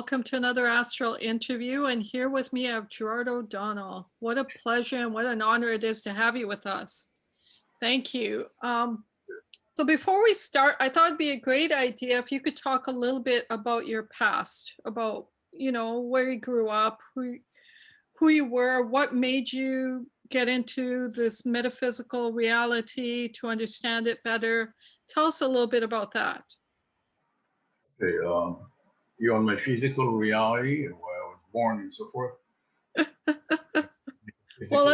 welcome to another Astral interview. And here with me, I have Gerard O'Donnell. What a pleasure and what an honor it is to have you with us. Thank you. So before we start, I thought it'd be a great idea if you could talk a little bit about your past, about, where you grew up, who you were, what made you get into this metaphysical reality to understand it better. Tell us a little bit about that. Okay, you're on my physical reality, where I was born and so forth. Well,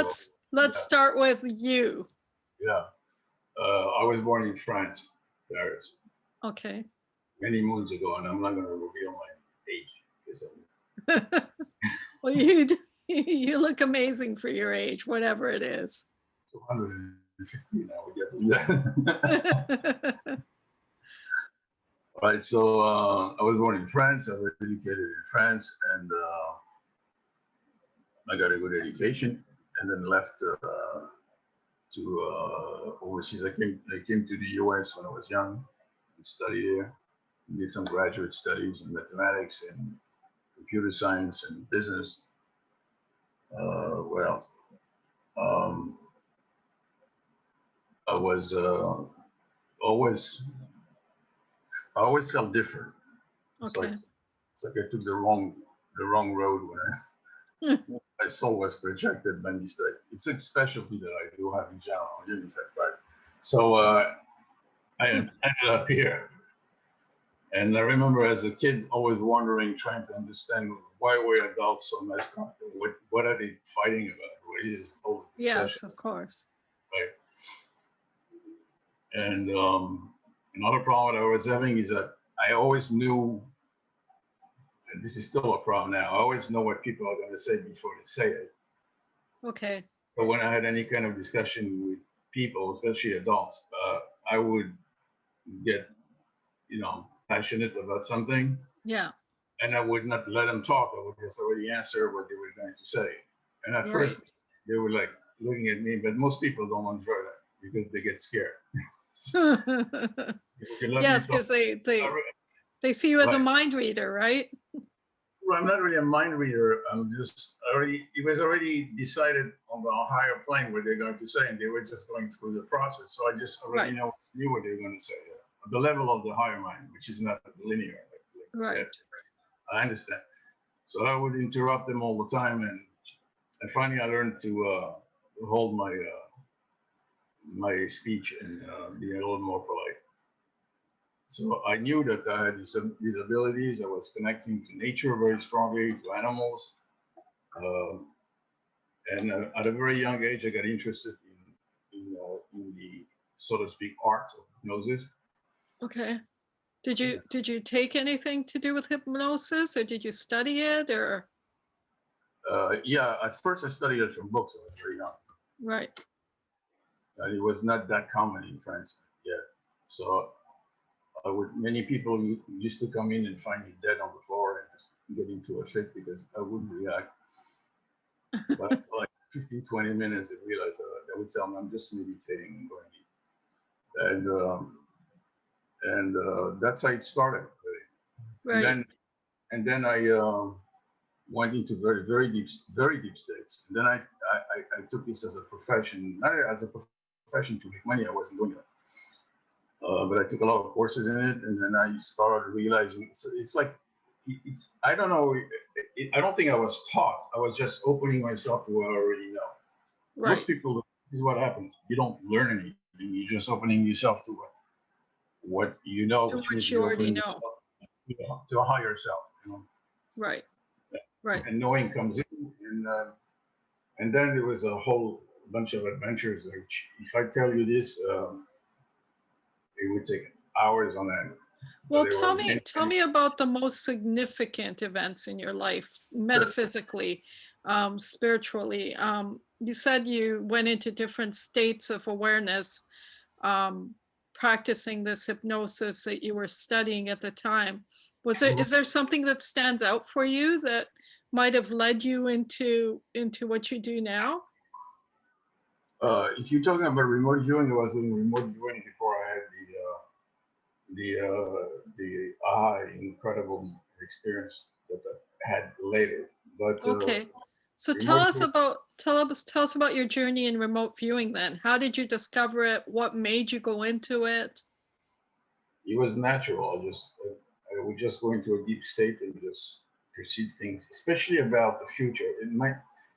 let's start with you. Yeah, I was born in France, Paris. Okay. Many moons ago, and I'm not going to reveal my age. Well, you look amazing for your age, whatever it is. 250 now, we get that. Right, so I was born in France. I was educated in France, and I got a good education, and then left to overseas. I came to the U.S. when I was young and studied there. Did some graduate studies in mathematics and computer science and business. What else? I was I always felt different. Okay. It's like I took the wrong road when my soul was projected by mistake. It's a specialty that I do have in general, right? So I ended up here. And I remember as a kid always wondering, trying to understand why were adults so messed up? What are they fighting about? What is all the discussion? Yes, of course. Right. And another problem that I was having is that I always knew, and this is still a problem now, I always know what people are going to say before they say it. Okay. But when I had any kind of discussion with people, especially adults, I would get, passionate about something. Yeah. And I would not let them talk. I would just already answer what they were going to say. And at first, they were like looking at me, but most people don't enjoy that because they get scared. Yes, because they see you as a mind reader, right? Well, I'm not really a mind reader. I'm just it was already decided on the higher plane what they're going to say, and they were just going through the process. So I just already knew what they were going to say. The level of the higher mind, which is not linear. Right. I understand. So I would interrupt them all the time, and finally I learned to hold my my speech and be a little more polite. So I knew that I had these abilities. I was connecting to nature very strongly, to animals. And at a very young age, I got interested in the, so to speak, art of hypnosis. Okay. Did you take anything to do with hypnosis, or did you study it, or? Yeah, at first I studied it from books. I was very young. Right. And it was not that common in France yet. So many people used to come in and find me dead on the floor and just get into a fit because I wouldn't react. But like 15, 20 minutes, they realized they would tell me I'm just meditating and going and that's how it started. Really. Right. And then I went into very, very deep states. And then I took this as a profession, not as a profession to make money. I wasn't doing that. But I took a lot of courses in it, and then I started realizing it's like, I don't know, I don't think I was taught. I was just opening myself to what I already know. Right. Most people, this is what happens. You don't learn anything. You're just opening yourself to what you know. To what you already know. To a higher self. Right. Right. And knowing comes in, and then there was a whole bunch of adventures. Which, if I tell you this, it would take hours on end. Well, tell me about the most significant events in your life, metaphysically, spiritually. You said you went into different states of awareness, practicing this hypnosis that you were studying at the time. Is there something that stands out for you that might have led you into what you do now? If you're talking about remote viewing, I was doing remote viewing before I had the incredible experience that I had later. But Okay. So remote view, tell us about your journey in remote viewing then. How did you discover it? What made you go into it? it was natural. I would just go into a deep state and just perceive things, especially about the future.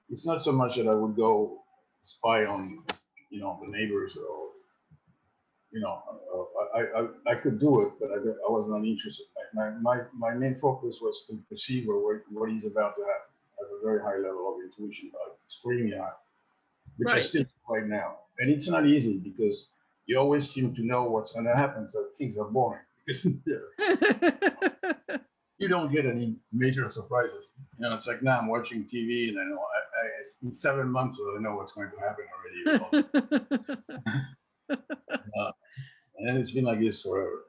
It's not so much that I would go spy on, the neighbors or, I could do it, but I was not interested. My main focus was to perceive what is about to happen. I have a very high level of intuition, extremely high, which I Right. still do right now. And it's not easy because you always seem to know what's going to happen, so things are boring because you don't get any major surprises. It's like now I'm watching TV and I know in 7 months I know what's going to happen already. And it's been like this forever.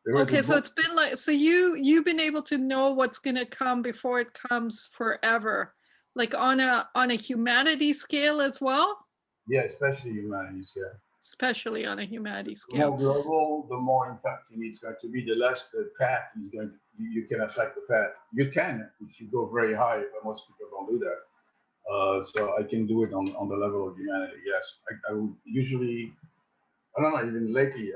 There was a Okay, so book. it's been like, so you've been able to know what's going to come before it comes forever, like on a humanity scale as well, Yeah, especially humanities. Yeah, especially on a humanity the more scale. global, the more impacting it's going to be. The less the path is going to. You can affect the path. You can if you go very high, but most people don't do that. So I can do it on the level of humanity. Yes, I would usually. I don't know. Even lately,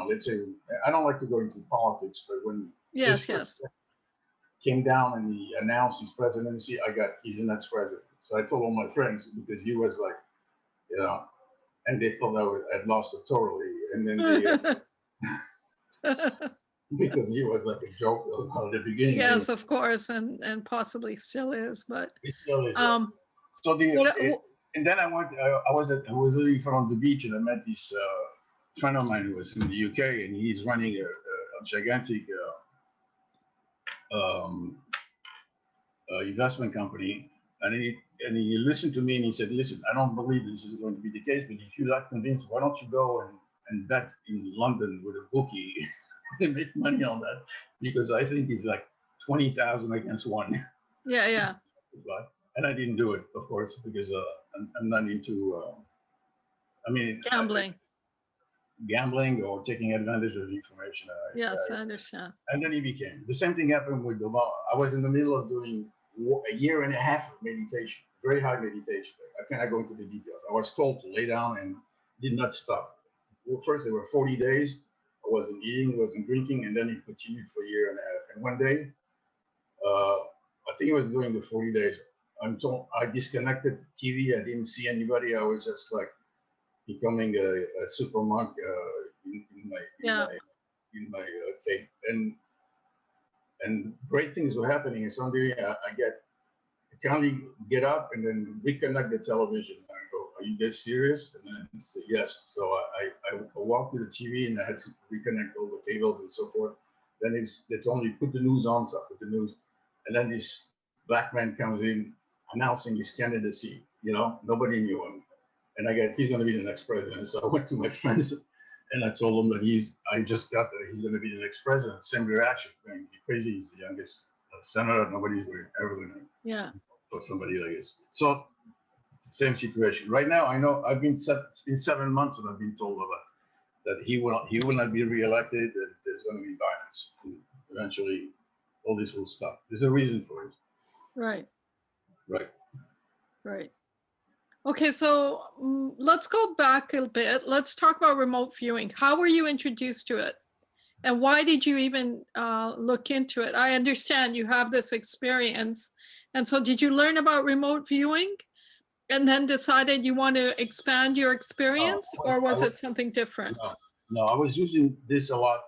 let's say I don't like to go into politics, but when this Yes, person yes. came down and he announced his presidency, he's the next president. So I told all my friends because he was like, you know, and they thought I'd lost it totally. And then because he was like a joke at the beginning. Anyway. Yes, of course, and possibly still is, but It still is, yeah. um, So what, and then I was living on the beach and I met this friend of mine who was in the UK and he's running a gigantic um, investment company. And he listened to me and he said, listen, I don't believe this is going to be the case, but if you're that convinced, why don't you go and bet in London with a bookie and make money on that? Because I think it's like 20,000 against one. yeah. And I didn't do it, of course, because I'm not into, Gambling. gambling or taking advantage of information. Yes, I understand. And then he became. The same thing happened with the law. I was in the middle of doing a year and a half of meditation, very high meditation. I cannot go into the details. I was told to lay down and did not stop. Well, first, there were 40 days. I wasn't eating, wasn't drinking, and then it continued for a year and a half. And one day, I think it was during the 40 days, I'm told I disconnected TV. I didn't see anybody. I was just like becoming a super monk in Yeah. my cave. And great things were happening. And someday I can only get up and then reconnect the television. I go, are you guys serious? And then I say, yes. So I walked to the TV and I had to reconnect all the cables and so forth. Then they told me, put the news on, so I put the news. And then this black man comes in announcing his candidacy. Nobody knew him. And he's going to be the next president. So I went to my friends and I told them that I just got that he's going to be the next president. Same reaction, going crazy. He's the youngest senator. Nobody's ever going to for somebody like this. So same situation. Right now, I know it's been 7 months that I've been told about that he will not be reelected. That there's going to be violence. And eventually, all this will stop. There's a reason for it. Right. Right. Okay, so let's go back a bit. Let's talk about remote viewing. How were you introduced to it? And why did you even look into it? I understand you have this experience. And so did you learn about remote viewing and then decided you want to expand your experience, or was it something different? No, I was using this a lot.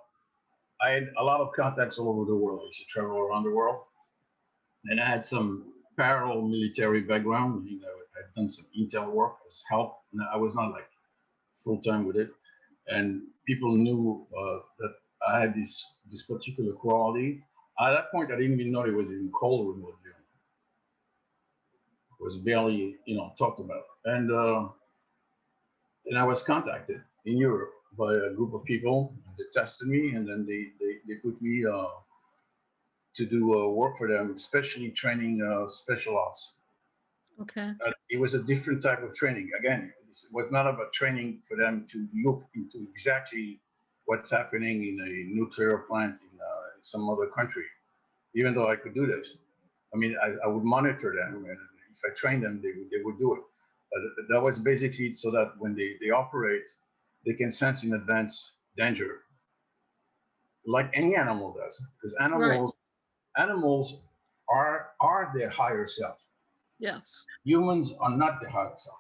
I had a lot of contacts all over the world. I used to travel around the world. And I had some parallel military background. I'd done some intel work as help. And I was not like full time with it. And people knew that I had this particular quality. At that point, I didn't even know it was even called remote viewing. It was barely, talked about. And I was contacted in Europe by a group of people. They tested me, and then they put me to do work for them, especially training special ops. Okay. It was a different type of training. Again, it was not about training for them to look into exactly what's happening in a nuclear plant in some other country. even though I could do this. I mean, I would monitor them, and if I trained them, they would do it. But that was basically so that when they operate, they can sense in advance danger, like any animal does. Because Right. animals are their higher self. Yes. Humans are not the higher self.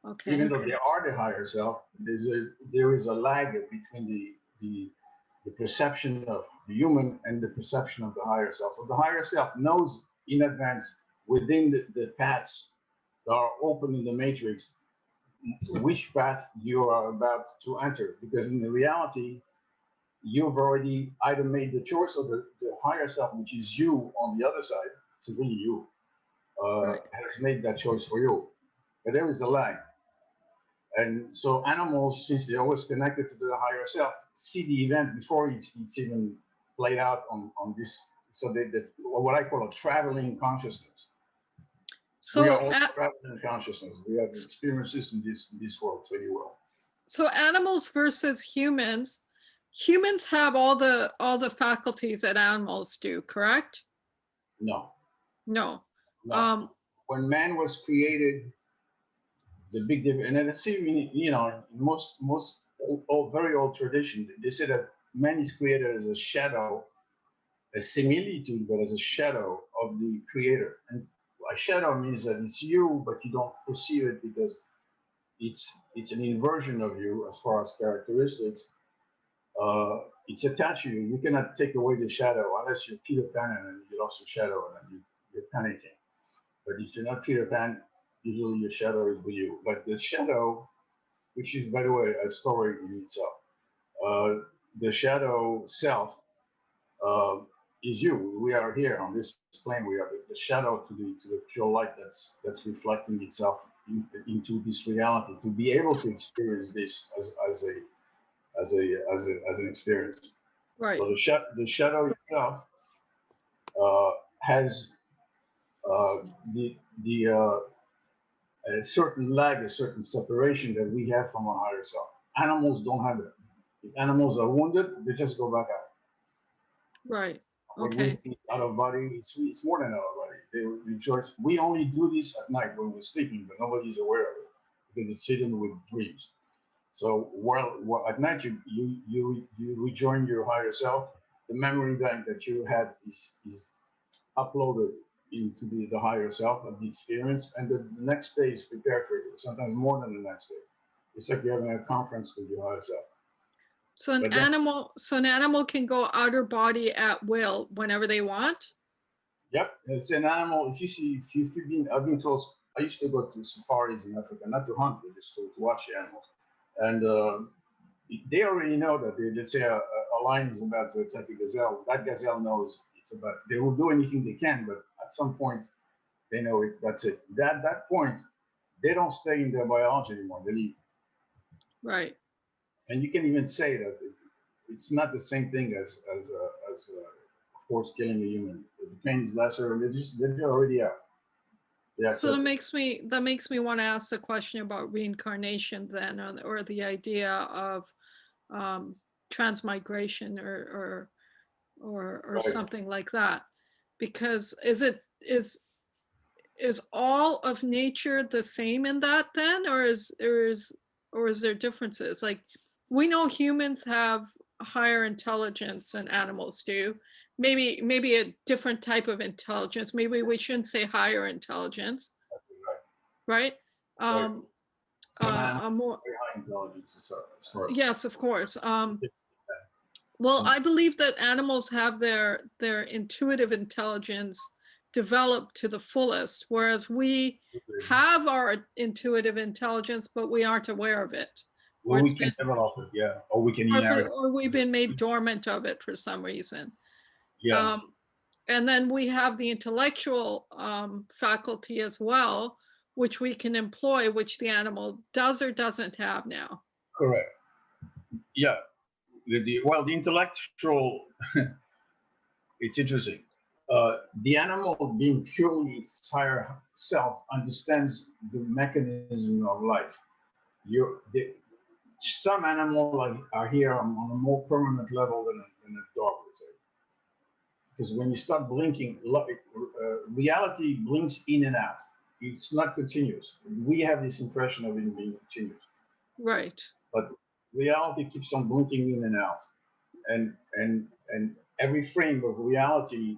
Even Okay. though they are the higher self, there is a lag between the perception of the human and the perception of the higher self. So the higher self knows in advance within the paths that are open in the matrix which path you are about to enter. Because in the reality, you've already either made the choice or the higher self, which is you on the other side, it's really you, Right. has made that choice for you. But there is a lag. And so animals, since they're always connected to the higher self, see the event before it's even played out on this. So they what I call a traveling consciousness. We are So, all traveling consciousness. We have experiences in this world pretty well. so animals versus humans. Humans have all the faculties that animals do, correct? No, No. no. When man was created, the big difference, and it's even, you know, most old, very old tradition, they say that man is created as a shadow, a similitude, but as a shadow of the creator. And a shadow means that it's you, but you don't perceive it because it's an inversion of you as far as characteristics. It's attached to you. You cannot take away the shadow unless you're Peter Pan and you lost your shadow and you're panicking. But if you're not Peter Pan, usually your shadow is with you. But the shadow, which is, by the way, a story in itself, uh, the shadow self uh, is you. We are here on this plane. We are the shadow to the pure light that's reflecting itself into this reality. To be able to experience this as an experience. Right. So the shadow itself has uh, the a certain lag, a certain separation that we have from our higher self. Animals don't have it. If animals are wounded, they just go back out. Right. What we Okay. think out of body, it's more than out of body. They rejoice. We only do this at night when we're sleeping, but nobody's aware of it because it's hidden with dreams. So while at night you rejoin your higher self, the memory bank that you had is uploaded into the higher self of the experience, and the next day is prepared for you. Sometimes more than the next day. It's like you're having a conference with your higher self. So an But then, animal, so an animal can go outer body at will whenever they want. yep, it's an animal. If you see, if you've been, I've been told. I used to go to safaris in Africa, not to hunt, but just to watch the animals, and they already know that let's say a lion is about to attack a gazelle. That gazelle knows it's about. They will do anything they can, but at some point they know it. That's it. That point, they don't stay in their biology anymore. They leave. Right. And you can even say that it's not the same thing as of course killing a human. The pain is lesser, and they're already out. They So accept it. that makes me want to ask the question about reincarnation then, or the idea of um, transmigration or Right. something like that, because is all of nature the same in that then, or is there differences? Like, we know humans have higher intelligence than animals do. Maybe a different type of intelligence. Maybe we shouldn't say higher intelligence, right? Right. Right. Um, Some animals a more, have very high intelligence as far as yes, of course. Well, and I believe that animals have their intuitive intelligence developed to the fullest, whereas we have our intuitive intelligence, but we aren't aware of it, or well, it's we been, can develop it, yeah, or we can inherit. or we've been made dormant of it for some reason. Yeah, Um, and then we have the intellectual faculty as well, which we can employ, which the animal does or doesn't have now. correct. Yeah, well, the intellectual, it's interesting. The animal, being purely its higher self, understands the mechanism of life. Some animals are here on a more permanent level than a dog would say. because when you start blinking, reality blinks in and out. It's not continuous. We have this impression of it being continuous, Right. but reality keeps on blinking in and out, and every frame of reality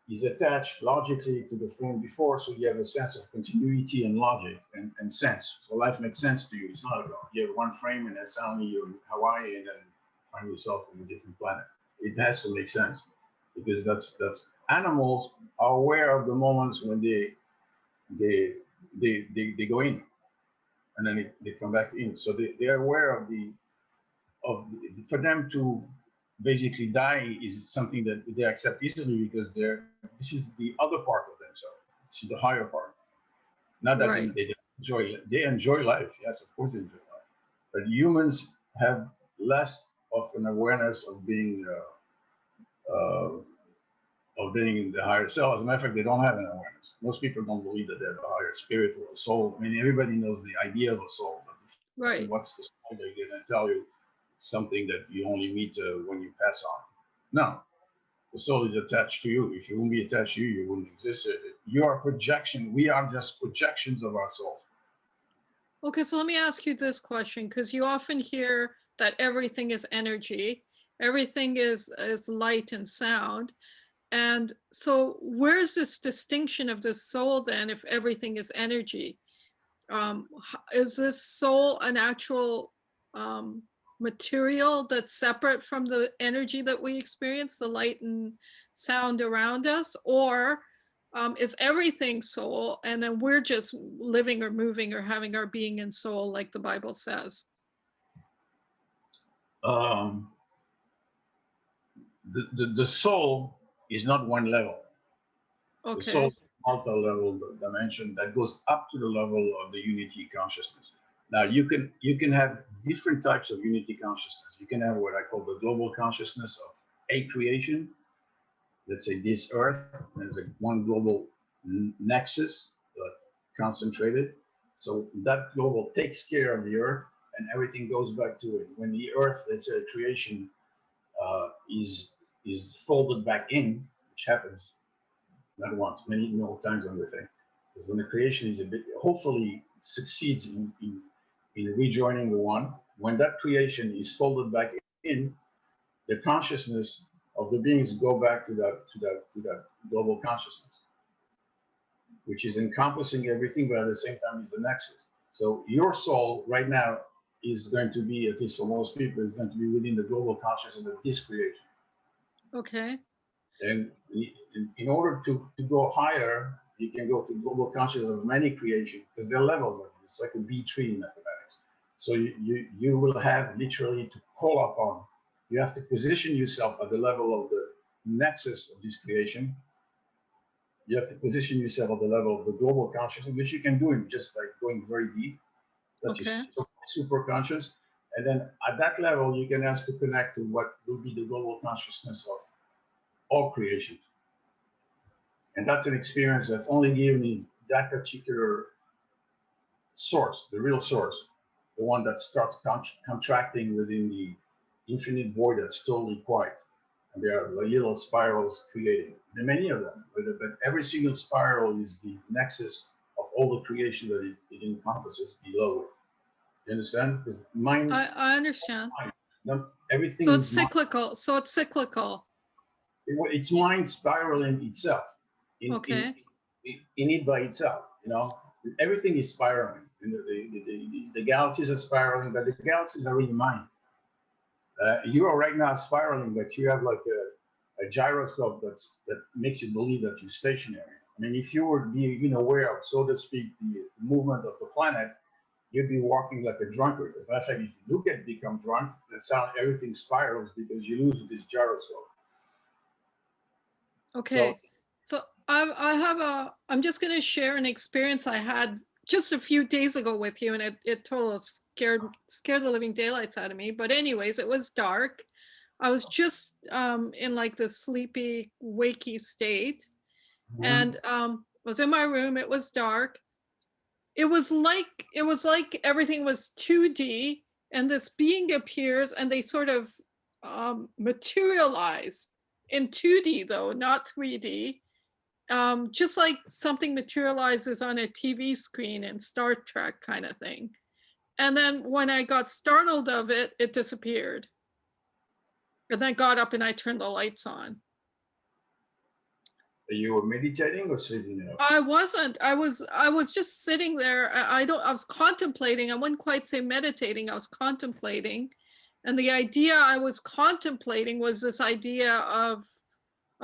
is attached logically to the frame before, so you have a sense of continuity and logic and sense. So life makes sense to you. It's not about you have one frame and then suddenly you're in Hawaii and then find yourself on a different planet. It has to make sense because that's animals are aware of the moments when they go in and then they come back in. So they're aware of for them to basically die is something that they accept easily because this is the other part of themselves. This is the higher part. Not that Right. they enjoy life. Yes, of course they enjoy life. But humans have less of an awareness of being in the higher self. As a matter of fact, they don't have an awareness. Most people don't believe that they have a higher spirit or a soul. I mean, everybody knows the idea of a soul. But Right. what's the soul? They're going to tell you something that you only meet when you pass on. No, the soul is attached to you. If you wouldn't be attached to you, you wouldn't exist. You are a projection. We are just projections of our soul. Okay, so let me ask you this question, because you often hear that everything is energy, everything is light and sound. And so where's this distinction of the soul then if everything is energy? Is this soul an actual material that's separate from the energy that we experience, the light and sound around us? Or is everything soul and then we're just living or moving or having our being in soul like the Bible says? The soul is not one level. The soul Okay. is a multi-level dimension that goes up to the level of the unity consciousness. Now you can have different types of unity consciousness. You can have what I call the global consciousness of a creation. Let's say this Earth is one global nexus, concentrated. So that global takes care of the Earth, and everything goes back to it. When the Earth, let's say, creation is folded back in, which happens not once, many more times on the thing. Because when the creation is a bit, hopefully succeeds in rejoining the one, when that creation is folded back in, the consciousness of the beings go back to that global consciousness, which is encompassing everything, but at the same time is the nexus. So your soul right now is going to be, at least for most people, is going to be within the global consciousness of this creation. Okay. And in order to go higher, you can go to global consciousness of many creations because there are levels of it. It's like a B tree in mathematics. So you will have literally to call upon. You have to position yourself at the level of the nexus of this creation. You have to position yourself at the level of the global consciousness, which you can do it just by going very deep. That's Okay. your super conscious. And then at that level, you can ask to connect to what will be the global consciousness of all creation. And that's an experience that's only given in that particular source, the real source, the one that starts contracting within the infinite void that's totally quiet. And there are little spirals creating. There are many of them, but every single spiral is the nexus of all the creation that it encompasses below it. You understand? Because mind, I understand. everything So it's is mind. cyclical. So it's cyclical. It's mind spiraling itself Okay. in it by itself. Everything is spiraling. The galaxies are spiraling, but the galaxies are really mind. You are right now spiraling, but you have like a gyroscope that makes you believe that you're stationary. I mean, if you were being aware of, so to speak, the movement of the planet, you'd be walking like a drunkard. As a matter of fact, if you do become drunk, that's how everything spirals because you lose this gyroscope. Okay. So I'm just going to share an experience I had just a few days ago with you, and it totally scared the living daylights out of me. But anyways, it was dark. I was just in like this sleepy, wakey state, and was in my room. It was dark. It was like everything was 2D, and this being appears, and they sort of materialize in 2D though, not 3D. Just like something materializes on a TV screen in Star Trek kind of thing. And then when I got startled of it, it disappeared. And then I got up and I turned the lights on. You were meditating or sleeping? I wasn't. I was just sitting there. I was contemplating. I wouldn't quite say meditating. I was contemplating. And the idea I was contemplating was this idea of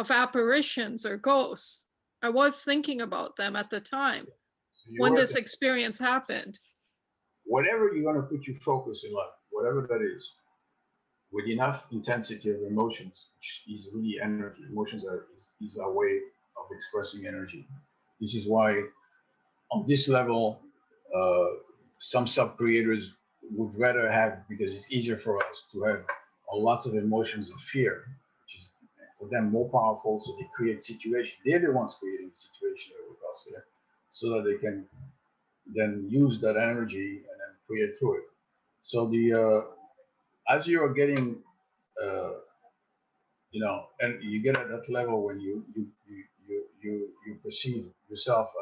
apparitions or ghosts. I was thinking about them at the time when this experience happened. Whatever you're going to put your focus in life, whatever that is, with enough intensity of emotions, which is really energy. Emotions is our way of expressing energy. This is why on this level, some sub-creators would rather have, because it's easier for us to have lots of emotions of fear, which is for them more powerful, so they create situations. They're the ones creating the situation with us here, so that they can then use that energy and then create through it. So as you are getting, and you get at that level when you perceive yourself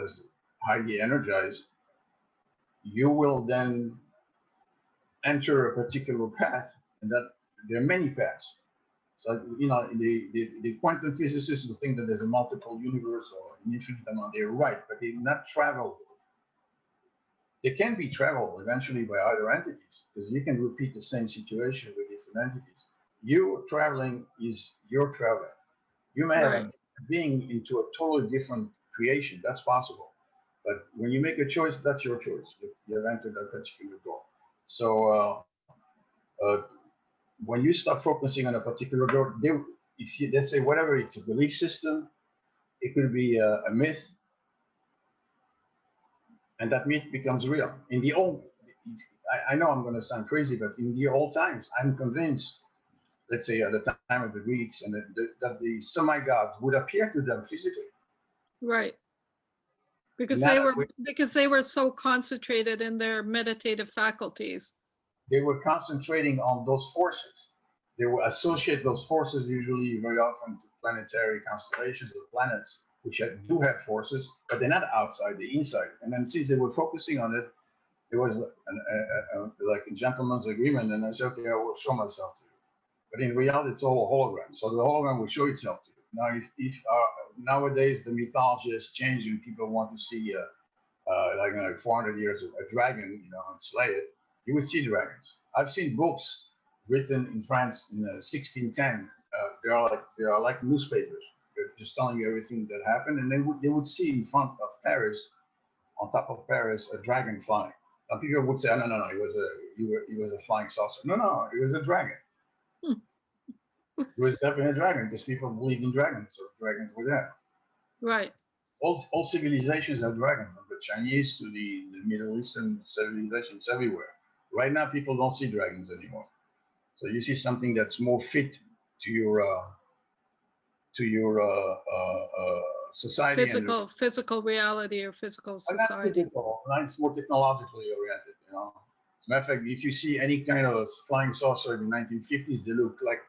as highly energized, you will then enter a particular path, and that there are many paths. So the quantum physicists who think that there's a multiple universe or an infinite amount, they're right, but they not travel. They can be traveled eventually by other entities, because you can repeat the same situation with different entities. You traveling is your traveling. You may have being into a totally different creation. That's possible. But when you make a choice, that's your choice. You have entered that particular door. So when you start focusing on a particular door, if you, let's say, whatever, it's a belief system, it could be a myth, and that myth becomes real. In the old, I know I'm going to sound crazy, but in the old times, I'm convinced, let's say at the time of the Greeks, and that the semi-gods would appear to them physically. Right. Because they were so concentrated in their meditative faculties. They were concentrating on those forces. They will associate those forces usually very often to planetary constellations or planets, which do have forces, but they're not outside, they're inside. And then since they were focusing on it, it was like a gentleman's agreement. And I said, okay, I will show myself to you. But in reality, it's all a hologram. So the hologram will show itself to you. Now, if nowadays the mythology has changed and people want to see like 400 years of a dragon, and slay it, you would see dragons. I've seen books written in France in 1610. They are like newspapers. They're just telling you everything that happened, and they would see in front of Paris, on top of Paris, a dragon flying. And people would say, oh, no, it was a flying saucer. No, it was a dragon. It was definitely a dragon because people believed in dragons, so dragons were there. Right. All civilizations have dragons, from the Chinese to the Middle Eastern civilizations everywhere. Right now, people don't see dragons anymore. So you see something that's more fit to your society, physical reality or physical society. It's more technologically oriented. As a matter of fact, if you see any kind of flying saucer in the 1950s, they look like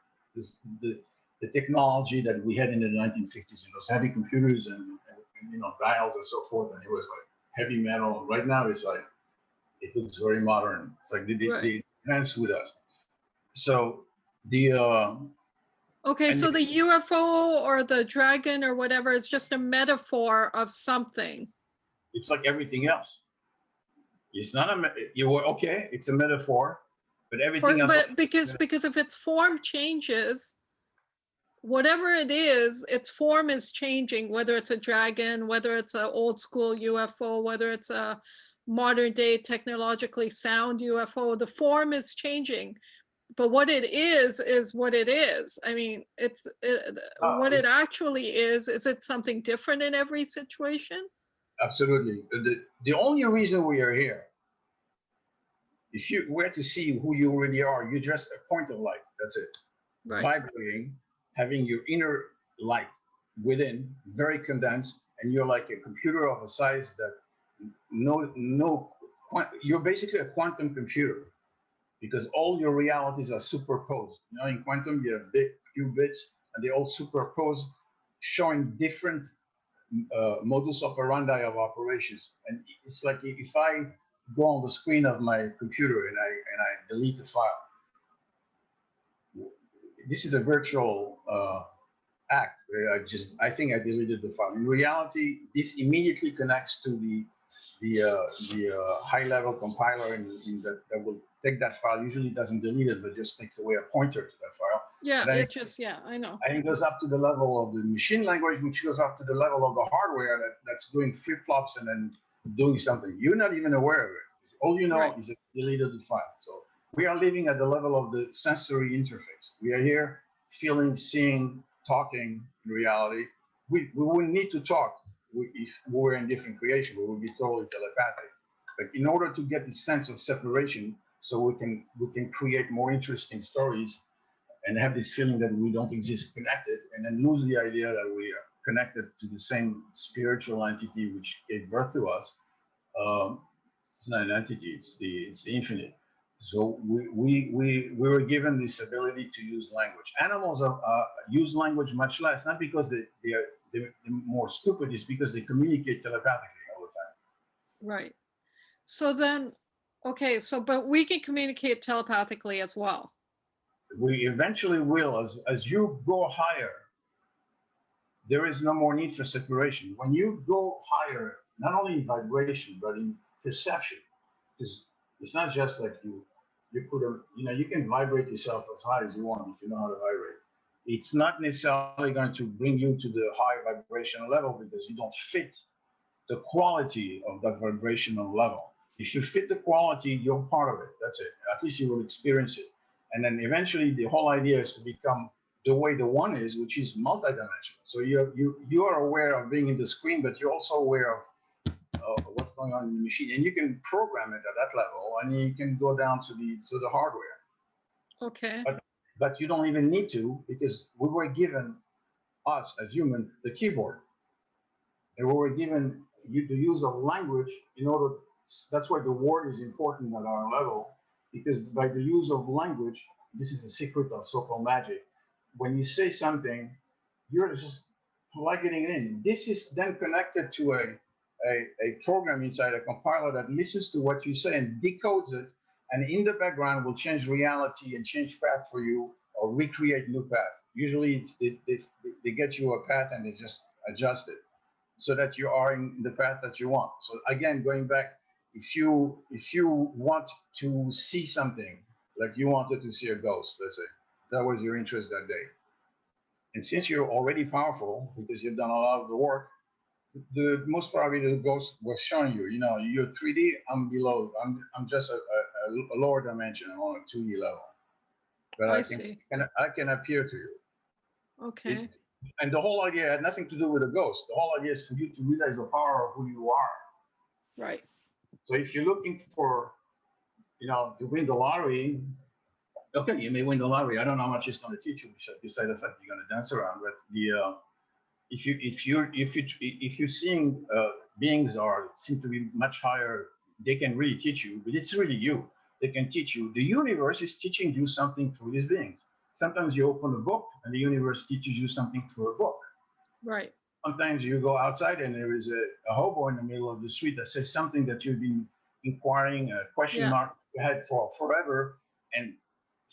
the technology that we had in the 1950s, those heavy computers and dials and so forth, and it was like heavy metal. Right now, it's like it looks very modern. It's like they advance with us. So the so the UFO or the dragon or whatever is just a metaphor of something. It's like everything else. It's not it's a metaphor, but everything else. But because if its form changes, whatever it is, its form is changing, whether it's a dragon, whether it's an old school UFO, whether it's a modern day technologically sound UFO, the form is changing. But what it is what it is. I mean, what it actually is it something different in every situation? Absolutely. The only reason we are here, if you were to see who you really are, you're just a point of light. That's it. Right. Vibrating, having your inner light within, very condensed, and you're like a computer of a size that you're basically a quantum computer, because all your realities are superposed. In quantum, you have big qubits, and they all superpose, showing different modus operandi of operations. And it's like if I go on the screen of my computer and I delete the file, this is a virtual act. Where I think I deleted the file. In reality, this immediately connects to the high level compiler that will take that file. Usually doesn't delete it, but just takes away a pointer to that file. Yeah, it just, yeah, I know. And it goes up to the level of the machine language, which goes up to the level of the hardware that's doing flip-flops and then doing something. You're not even aware of it. All you know Right. is it deleted the file. So we are living at the level of the sensory interface. We are here feeling, seeing, talking in reality. We wouldn't need to talk if we were in different creation. We would be totally telepathic. But in order to get this sense of separation, so we can create more interesting stories and have this feeling that we don't exist connected, and then lose the idea that we are connected to the same spiritual entity which gave birth to us. It's not an entity; it's the infinite. So we were given this ability to use language. Animals use language much less, not because they're more stupid, it's because they communicate telepathically all the time. Right. So then, okay, so but we can communicate telepathically as well. We eventually will, as you go higher, there is no more need for separation. When you go higher, not only in vibration, but in perception, because it's not just like you put you can vibrate yourself as high as you want if you know how to vibrate. It's not necessarily going to bring you to the high vibrational level because you don't fit the quality of that vibrational level. If you fit the quality, you're part of it. That's it. At least you will experience it. And then eventually the whole idea is to become the way the one is, which is multidimensional. So you are aware of being in the screen, but you're also aware of what's going on in the machine, and you can program it at that level, and you can go down to the hardware. Okay. But you don't even need to, because we were given, us as human, the keyboard, and we were given the use of language in order. That's why the word is important at our level, because by the use of language, this is the secret of so-called magic. When you say something, you're just plugging it in. This is then connected to a program inside a compiler that listens to what you say and decodes it, and in the background will change reality and change path for you or recreate new path. Usually they get you a path and they just adjust it so that you are in the path that you want. So again, going back, if you want to see something, like you wanted to see a ghost, let's say, that was your interest that day. And since you're already powerful because you've done a lot of the work, the most probably the ghost was showing you, you're 3D, I'm below, I'm just a lower dimension, I'm on a 2D level. But I can appear to you. Okay. And the whole idea had nothing to do with a ghost. The whole idea is for you to realize the power of who you are. Right. So if you're looking for, to win the lottery, okay, you may win the lottery. I don't know how much it's going to teach you, besides the fact you're going to dance around. But if you're seeing beings seem to be much higher, they can really teach you. But it's really you. They can teach you. The universe is teaching you something through these beings. Sometimes you open a book and the universe teaches you something through a book. Right. Sometimes you go outside and there is a hobo in the middle of the street that says something that you've been inquiring, a question mark you had for forever, and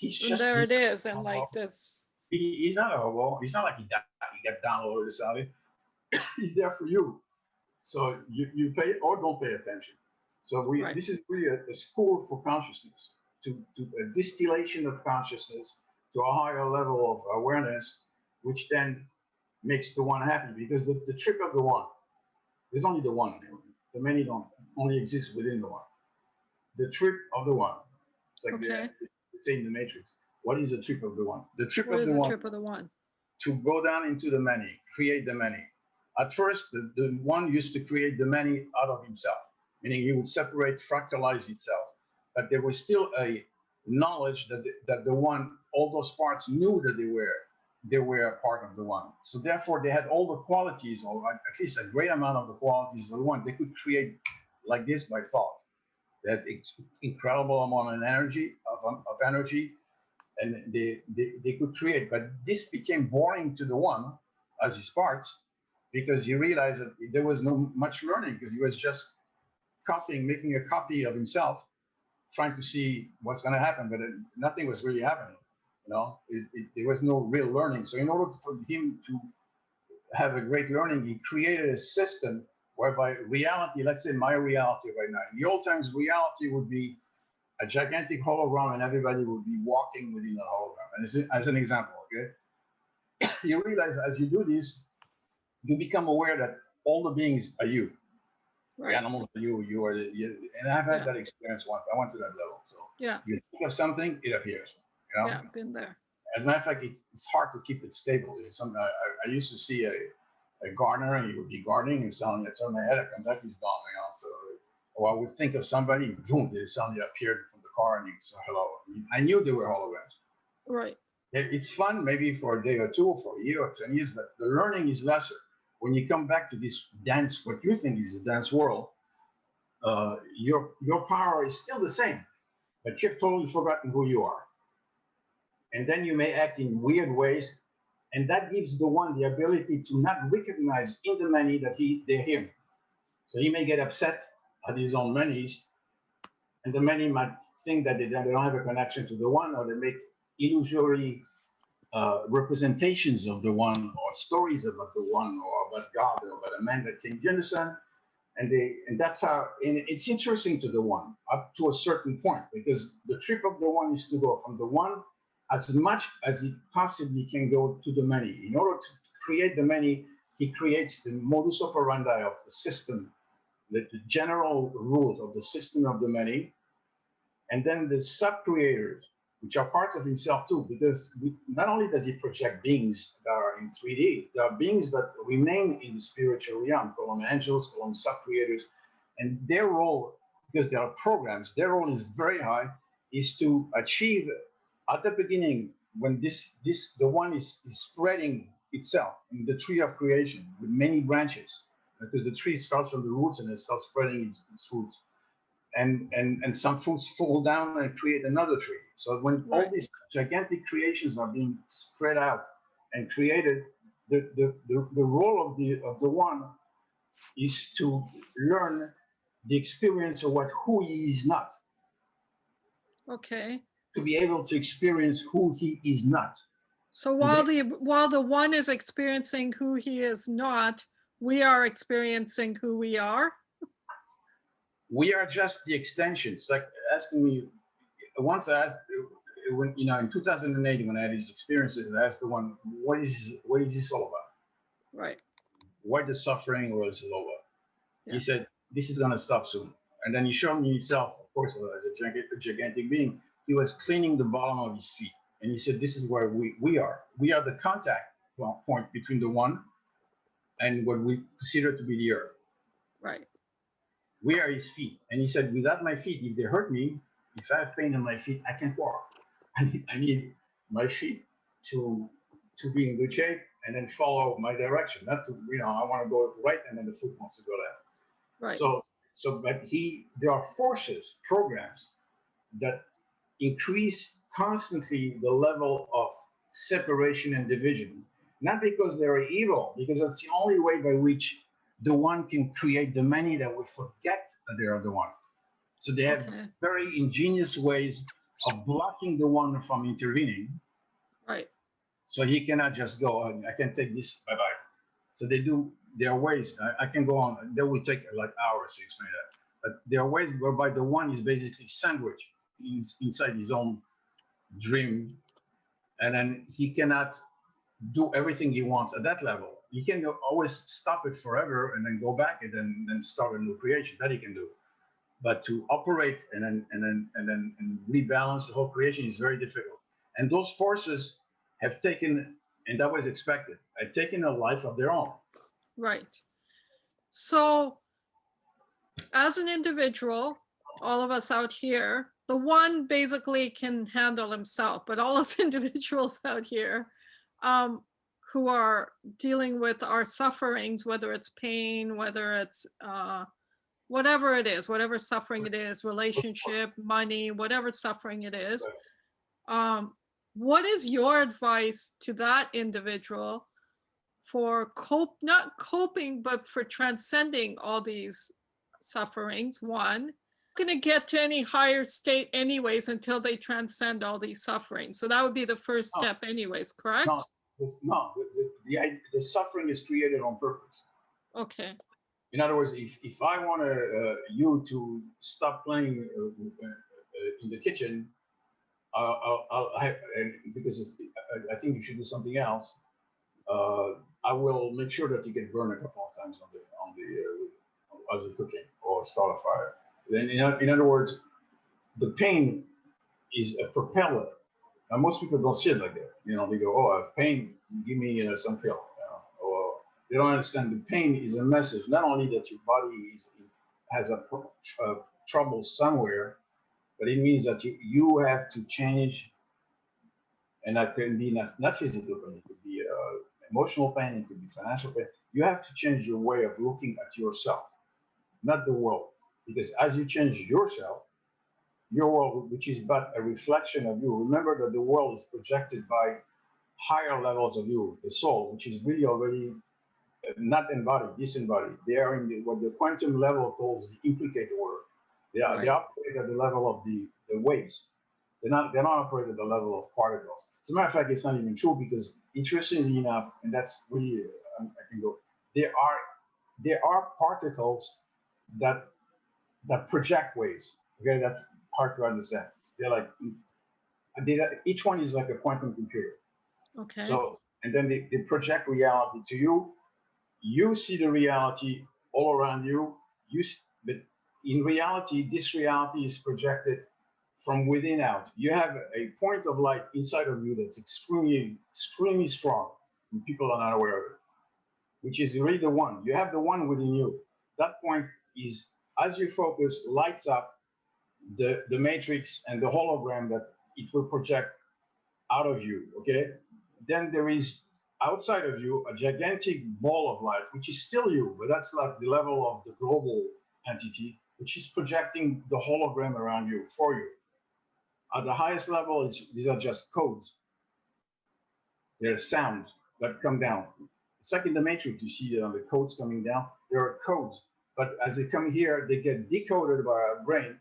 and there it is, and like this. He's not a hobo. He's not like he got downloaded or something. He's there for you. So you pay or don't pay attention. So this is really a school for consciousness, to a distillation of consciousness to a higher level of awareness, which then makes the one happy, because the trick of the one, there's only the one. The many don't only exist within the one. The trick of the one, it's like they say in the Matrix. What is the trick of the one? The trick of the one. To go down into the many, create the many. At first, the one used to create the many out of himself, meaning he would separate, fractalize itself. But there was still a knowledge that the one, all those parts knew that they were a part of the one. So therefore, they had all the qualities, or at least a great amount of the qualities of the one. They could create like this by thought. That incredible amount of energy, and they could create. But this became boring to the one as his parts, because he realized that there was no much learning, because he was just copying, making a copy of himself, trying to see what's going to happen, but nothing was really happening. You know, there was no real learning. So in order for him to have a great learning, he created a system whereby reality, let's say my reality right now, in the old times, reality would be a gigantic hologram and everybody would be walking within a hologram. And as an example, okay? You realize as you do this, you become aware that all the beings are you. Right. The animals are you, you are you. And I've had that experience once. I went to that level. So yeah, you think of something, it appears. You know? yeah, been there. As a matter of fact, it's hard to keep it stable. I used to see a gardener, and he would be gardening, and suddenly I turn my head, I come back, he's gone. You know? So, or I would think of somebody, boom, they suddenly appeared from the car, and he said hello. I knew they were holograms. Right. It's fun, maybe for a day or two, or for a year or 10 years, but the learning is lesser. When you come back to this dance, what you think is a dance world, your power is still the same, but you've totally forgotten who you are. And then you may act in weird ways, and that gives the one the ability to not recognize in the many that they're him. So he may get upset at his own manies, and the many might think that they don't have a connection to the one, or they make illusory representations of the one, or stories about the one, or about God, or about a man that came. Do you understand? And that's how. And it's interesting to the one up to a certain point, because the trip of the one is to go from the one as much as it possibly can go to the many. In order to create the many, he creates the modus operandi of the system, the general rules of the system of the many, and then the sub-creators, which are parts of himself too, because not only does he project beings that are in 3D, there are beings that remain in the spiritual realm, call them angels, call them sub-creators, and their role, because they are programs, their role is very high, is to achieve at the beginning, when the one is spreading itself in the tree of creation with many branches, because the tree starts from the roots and it starts spreading its roots. And some fruits fall down and create another tree. So when all these gigantic creations are being spread out and created, the role of the one is to learn the experience of who he is not. Okay. To be able to experience who he is not. So while the one is experiencing who he is not, we are experiencing who we are. We are just the extension. It's like asking me. Once I asked, when in 2008, when I had these experiences, I asked the one, what is this all about? Right. Why the suffering, or is it over? Yeah. He said, this is going to stop soon. And then he showed me himself, of course, as a gigantic being. He was cleaning the bottom of his feet. And he said, this is where we are. We are the contact point between the one and what we consider to be the earth. Right. We are his feet. And he said, without my feet, if they hurt me, if I have pain in my feet, I can't walk. I need my feet to be in good shape and then follow my direction. Not to, I want to go right and then the foot wants to go left. Right. But there are forces, programs that increase constantly the level of separation and division. Not because they're evil, because that's the only way by which the one can create the many that we forget that they are the one. So they have very ingenious ways of blocking the one from intervening. Right. So he cannot just go, I can take this, bye-bye. So there are ways, I can go on, that will take like hours to explain that. But there are ways whereby the one is basically sandwiched inside his own dream, and then he cannot do everything he wants at that level. He can always stop it forever and then go back and then start a new creation. That he can do. But to operate and then rebalance the whole creation is very difficult. And those forces have taken, and that was expected, had taken a life of their own. Right. So as an individual, all of us out here, the one basically can handle himself, but all us individuals out here who are dealing with our sufferings, whether it's pain, whether it's whatever it is, whatever suffering it is, relationship, money, whatever suffering it is, what is your advice to that individual for not coping, but for transcending all these sufferings? One, going to get to any higher state anyways until they transcend all these sufferings. So that would be the first No, step anyways, no, correct? no. The suffering is created on purpose. Okay. In other words, if I want you to stop playing in the kitchen, because I think you should do something else, I will make sure that you get burned a couple of times as you're cooking or start a fire. Then, in other words, the pain is a propeller. Now, most people don't see it like that. They go, "Oh, I have pain. Give me some pill." Or they don't understand the pain is a message. Not only that your body has trouble somewhere, but it means that you have to change, and that can be not physical pain. It could be emotional pain. It could be financial pain. You have to change your way of looking at yourself, not the world, because as you change yourself, your world, which is but a reflection of you. Remember that the world is projected by higher levels of you, the soul, which is really already not embodied, disembodied. They are in what the quantum level calls the implicated world. They Right. operate at the level of the waves. They're not operate at the level of particles. As a matter of fact, it's not even true because interestingly enough, and that's really I can go. There are particles that project waves. Okay, that's hard to understand. They're like each one is like a quantum computer. Okay. So, and then they project reality to you. You see the reality all around you. But in reality, this reality is projected from within out. You have a point of light inside of you that's extremely, extremely strong, and people are not aware of it, which is really the one. You have the one within you. That point is, as you focus, lights up the matrix and the hologram that it will project out of you. Okay. Then there is outside of you a gigantic ball of light, which is still you, but that's like the level of the global entity, which is projecting the hologram around you for you. At the highest level, these are just codes. They're sounds that come down. It's like in the Matrix, you see the codes coming down. There are codes, but as they come here, they get decoded by our brain,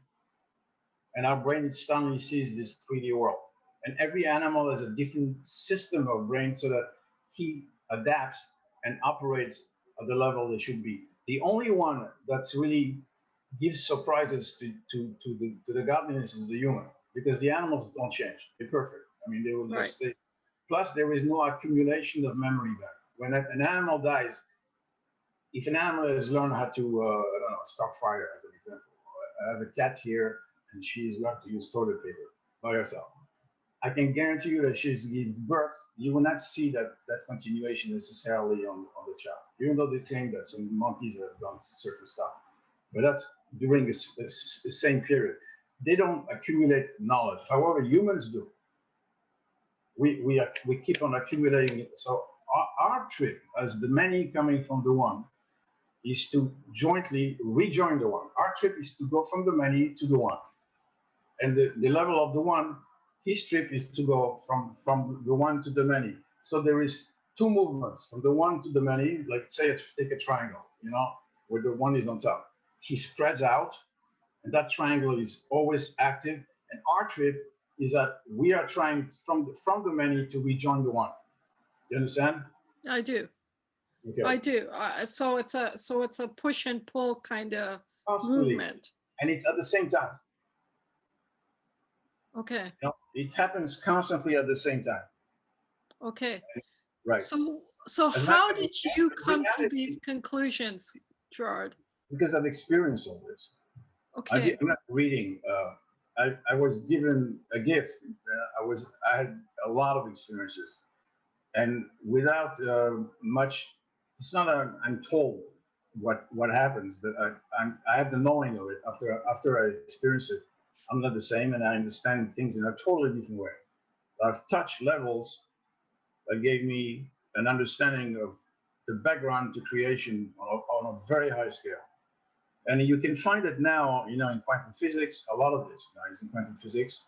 and our brain suddenly sees this 3D world. And every animal has a different system of brain so that he adapts and operates at the level they should be. The only one that's really gives surprises to the godliness is the human, because the animals don't change. They're perfect. I mean, they will Right. just stay. Plus, there is no accumulation of memory back. When an animal dies, if an animal has learned how to, I don't know, start fire, as an example. I have a cat here, and she's learned to use toilet paper by herself. I can guarantee you that she's giving birth. You will not see that continuation necessarily on the child, even though they claim that some monkeys have done certain stuff. But that's during the same period. They don't accumulate knowledge. However, humans do. We keep on accumulating it. So our trip, as the many coming from the one, is to jointly rejoin the one. Our trip is to go from the many to the one. And the level of the one, his trip is to go from the one to the many. So there is two movements from the one to the many. Like say, take a triangle, where the one is on top. He spreads out, and that triangle is always active. And our trip is that we are trying from the many to rejoin the one. You understand? I do. Okay. I do. So it's a push and pull kind of Constantly, movement. and it's at the same time. Okay. It happens constantly at the same time. Okay. Right. So As a matter how of fact, did you come to these reality, conclusions, Gerard? because I've experienced all this. Okay. I'm not reading. I was given a gift. I had a lot of experiences, and without much, it's not I'm told what happens, but I have the knowing of it after I experience it. I'm not the same, and I understand things in a totally different way. I've touched levels that gave me an understanding of the background to creation on a very high scale. And you can find it now, in quantum physics. A lot of this now is in quantum physics.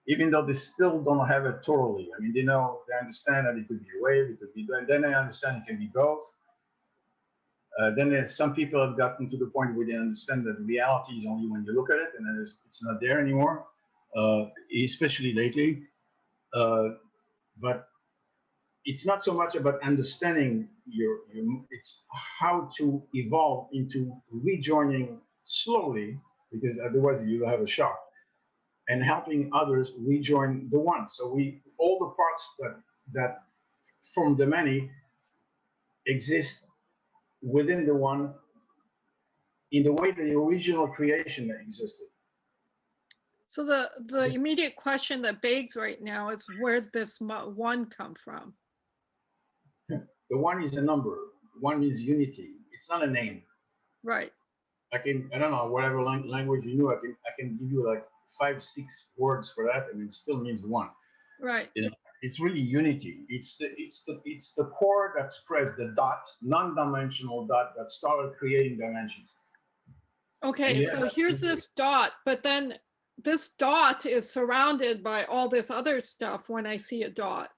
even though they still don't have it totally. I mean, they know, they understand that it could be a wave, it could be, and then they understand it can be both. Some people have gotten to the point where they understand that reality is only when you look at it, and then it's not there anymore, especially lately. But it's not so much about understanding it's how to evolve into rejoining slowly, because otherwise you'll have a shock, and helping others rejoin the one. So all the parts that from the many exist within the one in the way the original creation existed. So the immediate question that begs right now is, where's this one come from? The one is a number. One is unity. It's not a name. Right. I don't know, whatever language you know, I can give you like 5, 6 words for that, and it still means one. Right. You know, it's really unity. It's the core that spreads the dot, non-dimensional dot that started creating dimensions. Okay, so here's this dot, but then this dot is surrounded by all this other stuff when I see a dot.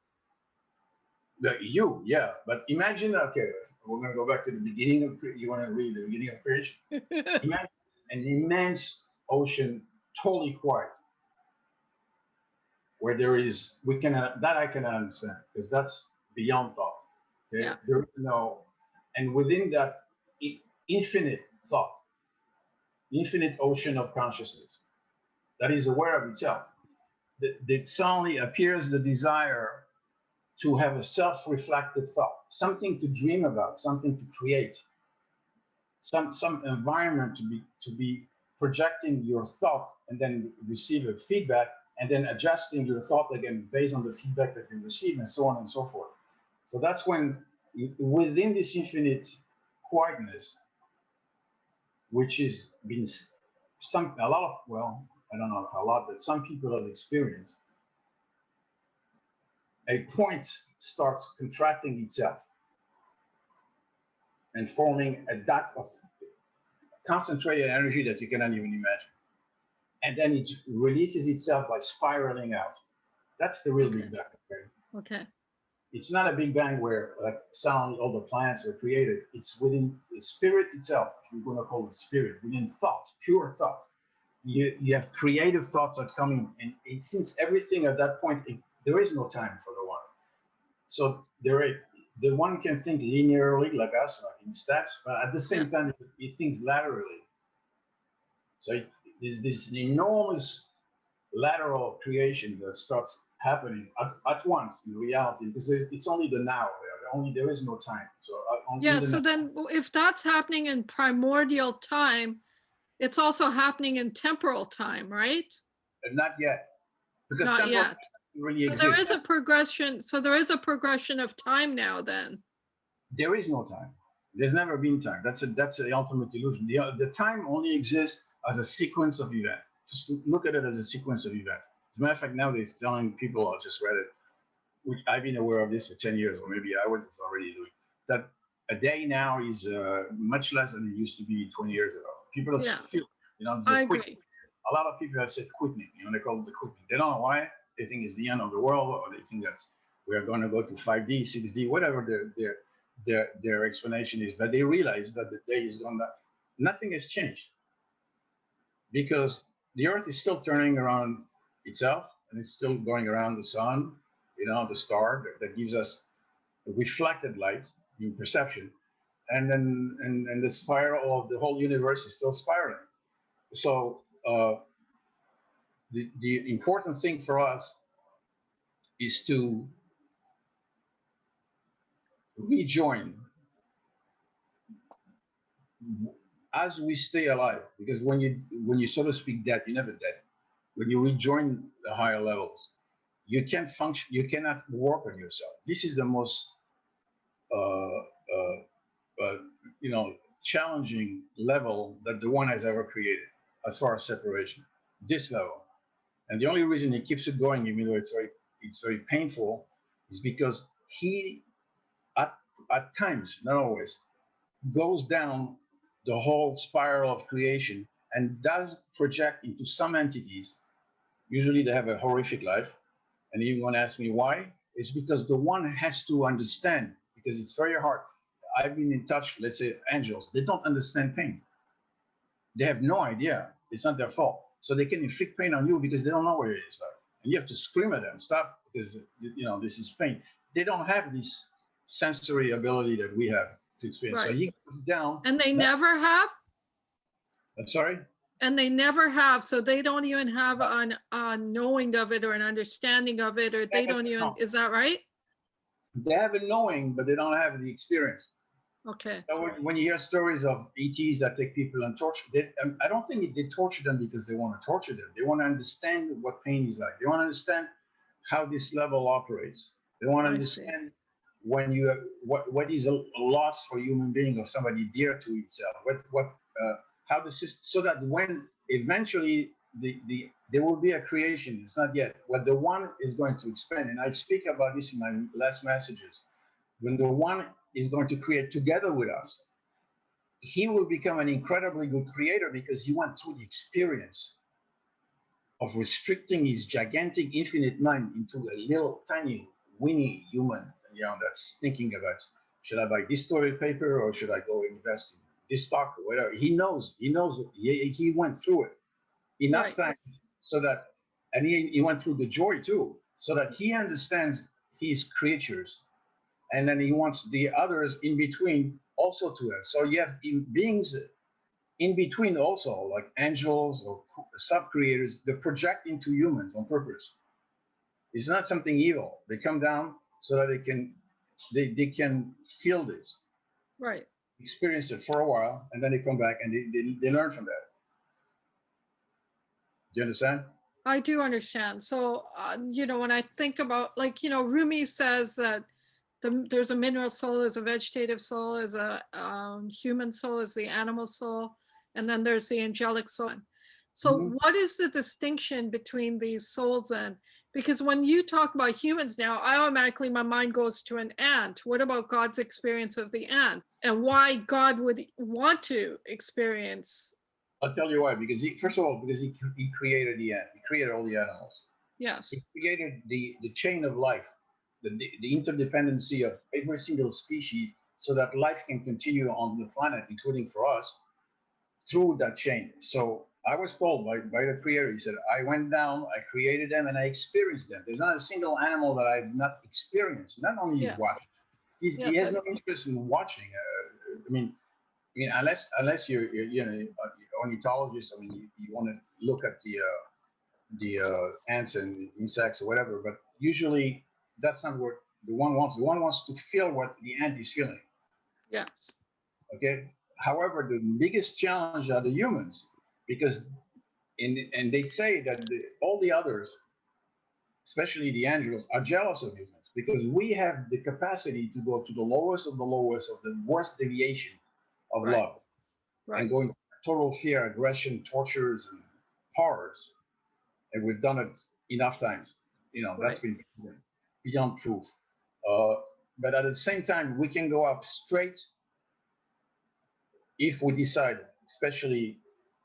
Yeah, but imagine, okay, we're going to go back to the beginning of, you want to read the beginning of creation? Imagine an immense ocean, totally quiet, where there is, that I cannot understand, because that's beyond thought. Okay? Yeah. There is no, and within that infinite thought, infinite ocean of consciousness that is aware of itself, that suddenly appears the desire to have a self-reflective thought, something to dream about, something to create, some environment to be projecting your thought, and then receive a feedback, and then adjusting your thought again based on the feedback that you receive, and so on and so forth. So that's when, within this infinite quietness, which is been a lot of, well, I don't know a lot, but some people have experienced, a point starts contracting itself and forming a dot of concentrated energy that you cannot even imagine. And then it releases itself by spiraling out. That's the real Big Bang. Okay. It's not a Big Bang where like suddenly all the planets were created. It's within the spirit itself, if you're going to call it spirit, within thought, pure thought. You have creative thoughts that come in, and since everything at that point, there is no time for the one. So the one can think linearly like us, like in steps, but at the same time, it thinks laterally. So there's this enormous lateral creation that starts happening at once in reality, because it's only the now. There is no time. So so then if that's happening in primordial time, it's also happening in temporal time, right? Not yet. Because not yet. Really so exists. there is a progression. So there is a progression of time now then. There is no time. There's never been time. That's the ultimate illusion. The time only exists as a sequence of events. Just look at it as a sequence of events. As a matter of fact, now they're telling people, I just read it, which I've been aware of this for 10 years, or maybe I was already doing, that a day now is much less than it used to be 20 years ago. People feel, I agree. A lot of people have said quitting, they call it the quitting. They don't know why. They think it's the end of the world, or they think that we're going to go to 5D, 6D, whatever their explanation is. But they realize that the day is gone. Nothing has changed, because the Earth is still turning around itself, and it's still going around the sun, the star that gives us reflected light in perception, and then and the spiral of the whole universe is still spiraling. So the important thing for us is to rejoin as we stay alive, because when you so to speak dead, you're never dead. When you rejoin the higher levels, you can't function, you cannot work on yourself. This is the most challenging level that the one has ever created as far as separation, this level. And the only reason he keeps it going, even though it's very painful, is because he at times, not always, goes down the whole spiral of creation and does project into some entities Usually they have a horrific life. And you want to ask me why? It's because the one has to understand, because it's very hard. I've been in touch, let's say angels, they don't understand pain. They have no idea. It's not their fault. So they can inflict pain on you because they don't know what it is like. And you have to scream at them, stop, because this is pain. They don't have this sensory ability that we have to experience. So Right. he goes down. And they never have? I'm sorry? And they never have, so they don't even have a knowing of it or an understanding of it, or they don't even, is that right? They have a knowing, but they don't have the experience. Okay. So when you hear stories of ETs that take people and torture, I don't think they torture them because they want to torture them. They want to understand what pain is like. They want to understand how this level operates. They want to understand when you what is a loss for a human being or somebody dear to itself. How the system, so that when eventually there will be a creation. It's not yet. What the one is going to expand, and I speak about this in my last messages. When the one is going to create together with us, he will become an incredibly good creator because he went through the experience of restricting his gigantic infinite mind into a little tiny weeny human, that's thinking about, should I buy this toilet paper or should I go invest in this stock or whatever. He went through it enough time so that, and he went through the joy too, so that he understands his creatures. And then he wants the others in between also to have. So you have beings in between also, like angels or sub-creators, that project into humans on purpose. It's not something evil. They come down so that they can feel this. Right. Experience it for a while, and then they come back and they learn from that. Do you understand? I do understand. So, when I think about, Rumi says that there's a mineral soul, there's a vegetative soul, there's a human soul, there's the animal soul, and then there's the angelic soul. So what is the distinction between these souls then? Because when you talk about humans now, my mind goes to an ant. What about God's experience of the ant? And why God would want to experience? I'll tell you why. Because he created the ant. He created all the animals. Yes. He created the chain of life, the interdependency of every single species, so that life can continue on the planet, including for us, through that chain. So I was told by the creator, he said, I went down, I created them, and I experienced them. There's not a single animal that I've not experienced, not only watched. He has no interest in watching. Unless you're an ornithologist, you want to look at the ants and insects or whatever, but usually that's not what the one wants. The one wants to feel what the ant is feeling. Yes. Okay. However, the biggest challenge are the humans, because and they say that all the others, especially the angels, are jealous of humans because we have the capacity to go to the lowest of the worst deviation of love, and going to total fear, aggression, tortures, and horrors. And we've done it enough times. That's been beyond proof. But at the same time, we can go up straight if we decide, especially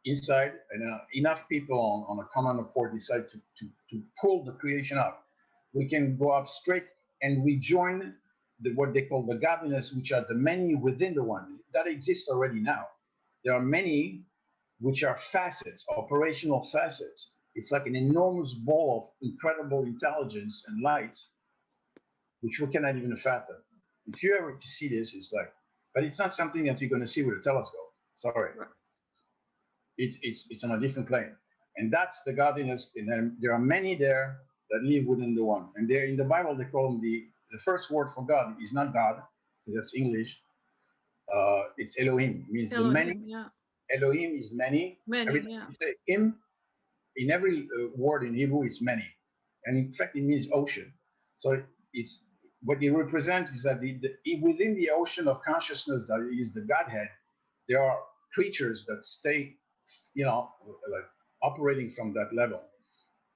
inside, and enough people on a common accord decide to pull the creation up. We can go up straight and rejoin what they call the godliness, which are the many within the one that exists already now. There are many which are facets, operational facets. It's like an enormous ball of incredible intelligence and light, which we cannot even fathom. If you ever see this, it's like, but it's not something that you're going to see with a telescope. Sorry. It's on a different plane. And that's the godliness. And there are many there that live within the one. And there in the Bible, they call them the first word for God is not God, that's English. It's Elohim. It means Elohim, the many. Yeah. Elohim is many. Every time you say him, in every word in Hebrew, it's many. And in fact, it means ocean. So it's what it represents is that within the ocean of consciousness that is the Godhead, there are creatures that stay, like operating from that level.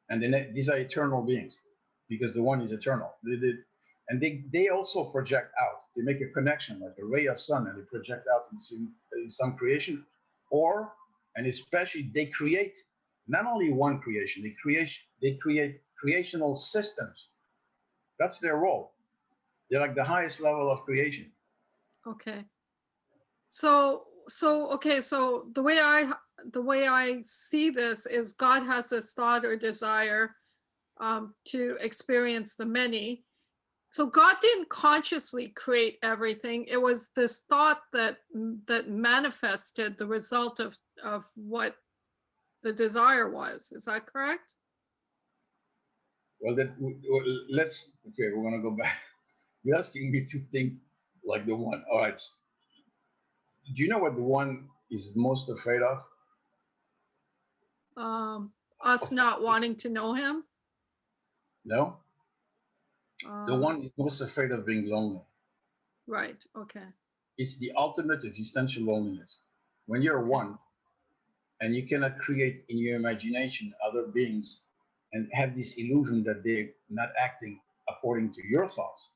And then these are eternal beings because the one is eternal. And they also project out. They make a connection like a ray of sun and they project out in some creation, and especially they create not only one creation, they create creational systems. That's their role. They're like the highest level of creation. Okay. So okay, so the way I see this is God has this thought or desire to experience the many. So God didn't consciously create everything. It was this thought that manifested the result of what the desire was. Is that correct? Well, okay, we're gonna go back. You're asking me to think like the one. All right. Do you know what the one is most afraid of? Us not wanting to know him. No? The Um, one is most afraid of being lonely. right. Okay. It's the ultimate existential loneliness. When you're Okay. one and you cannot create in your imagination other beings and have this illusion that they're not acting according to your thoughts,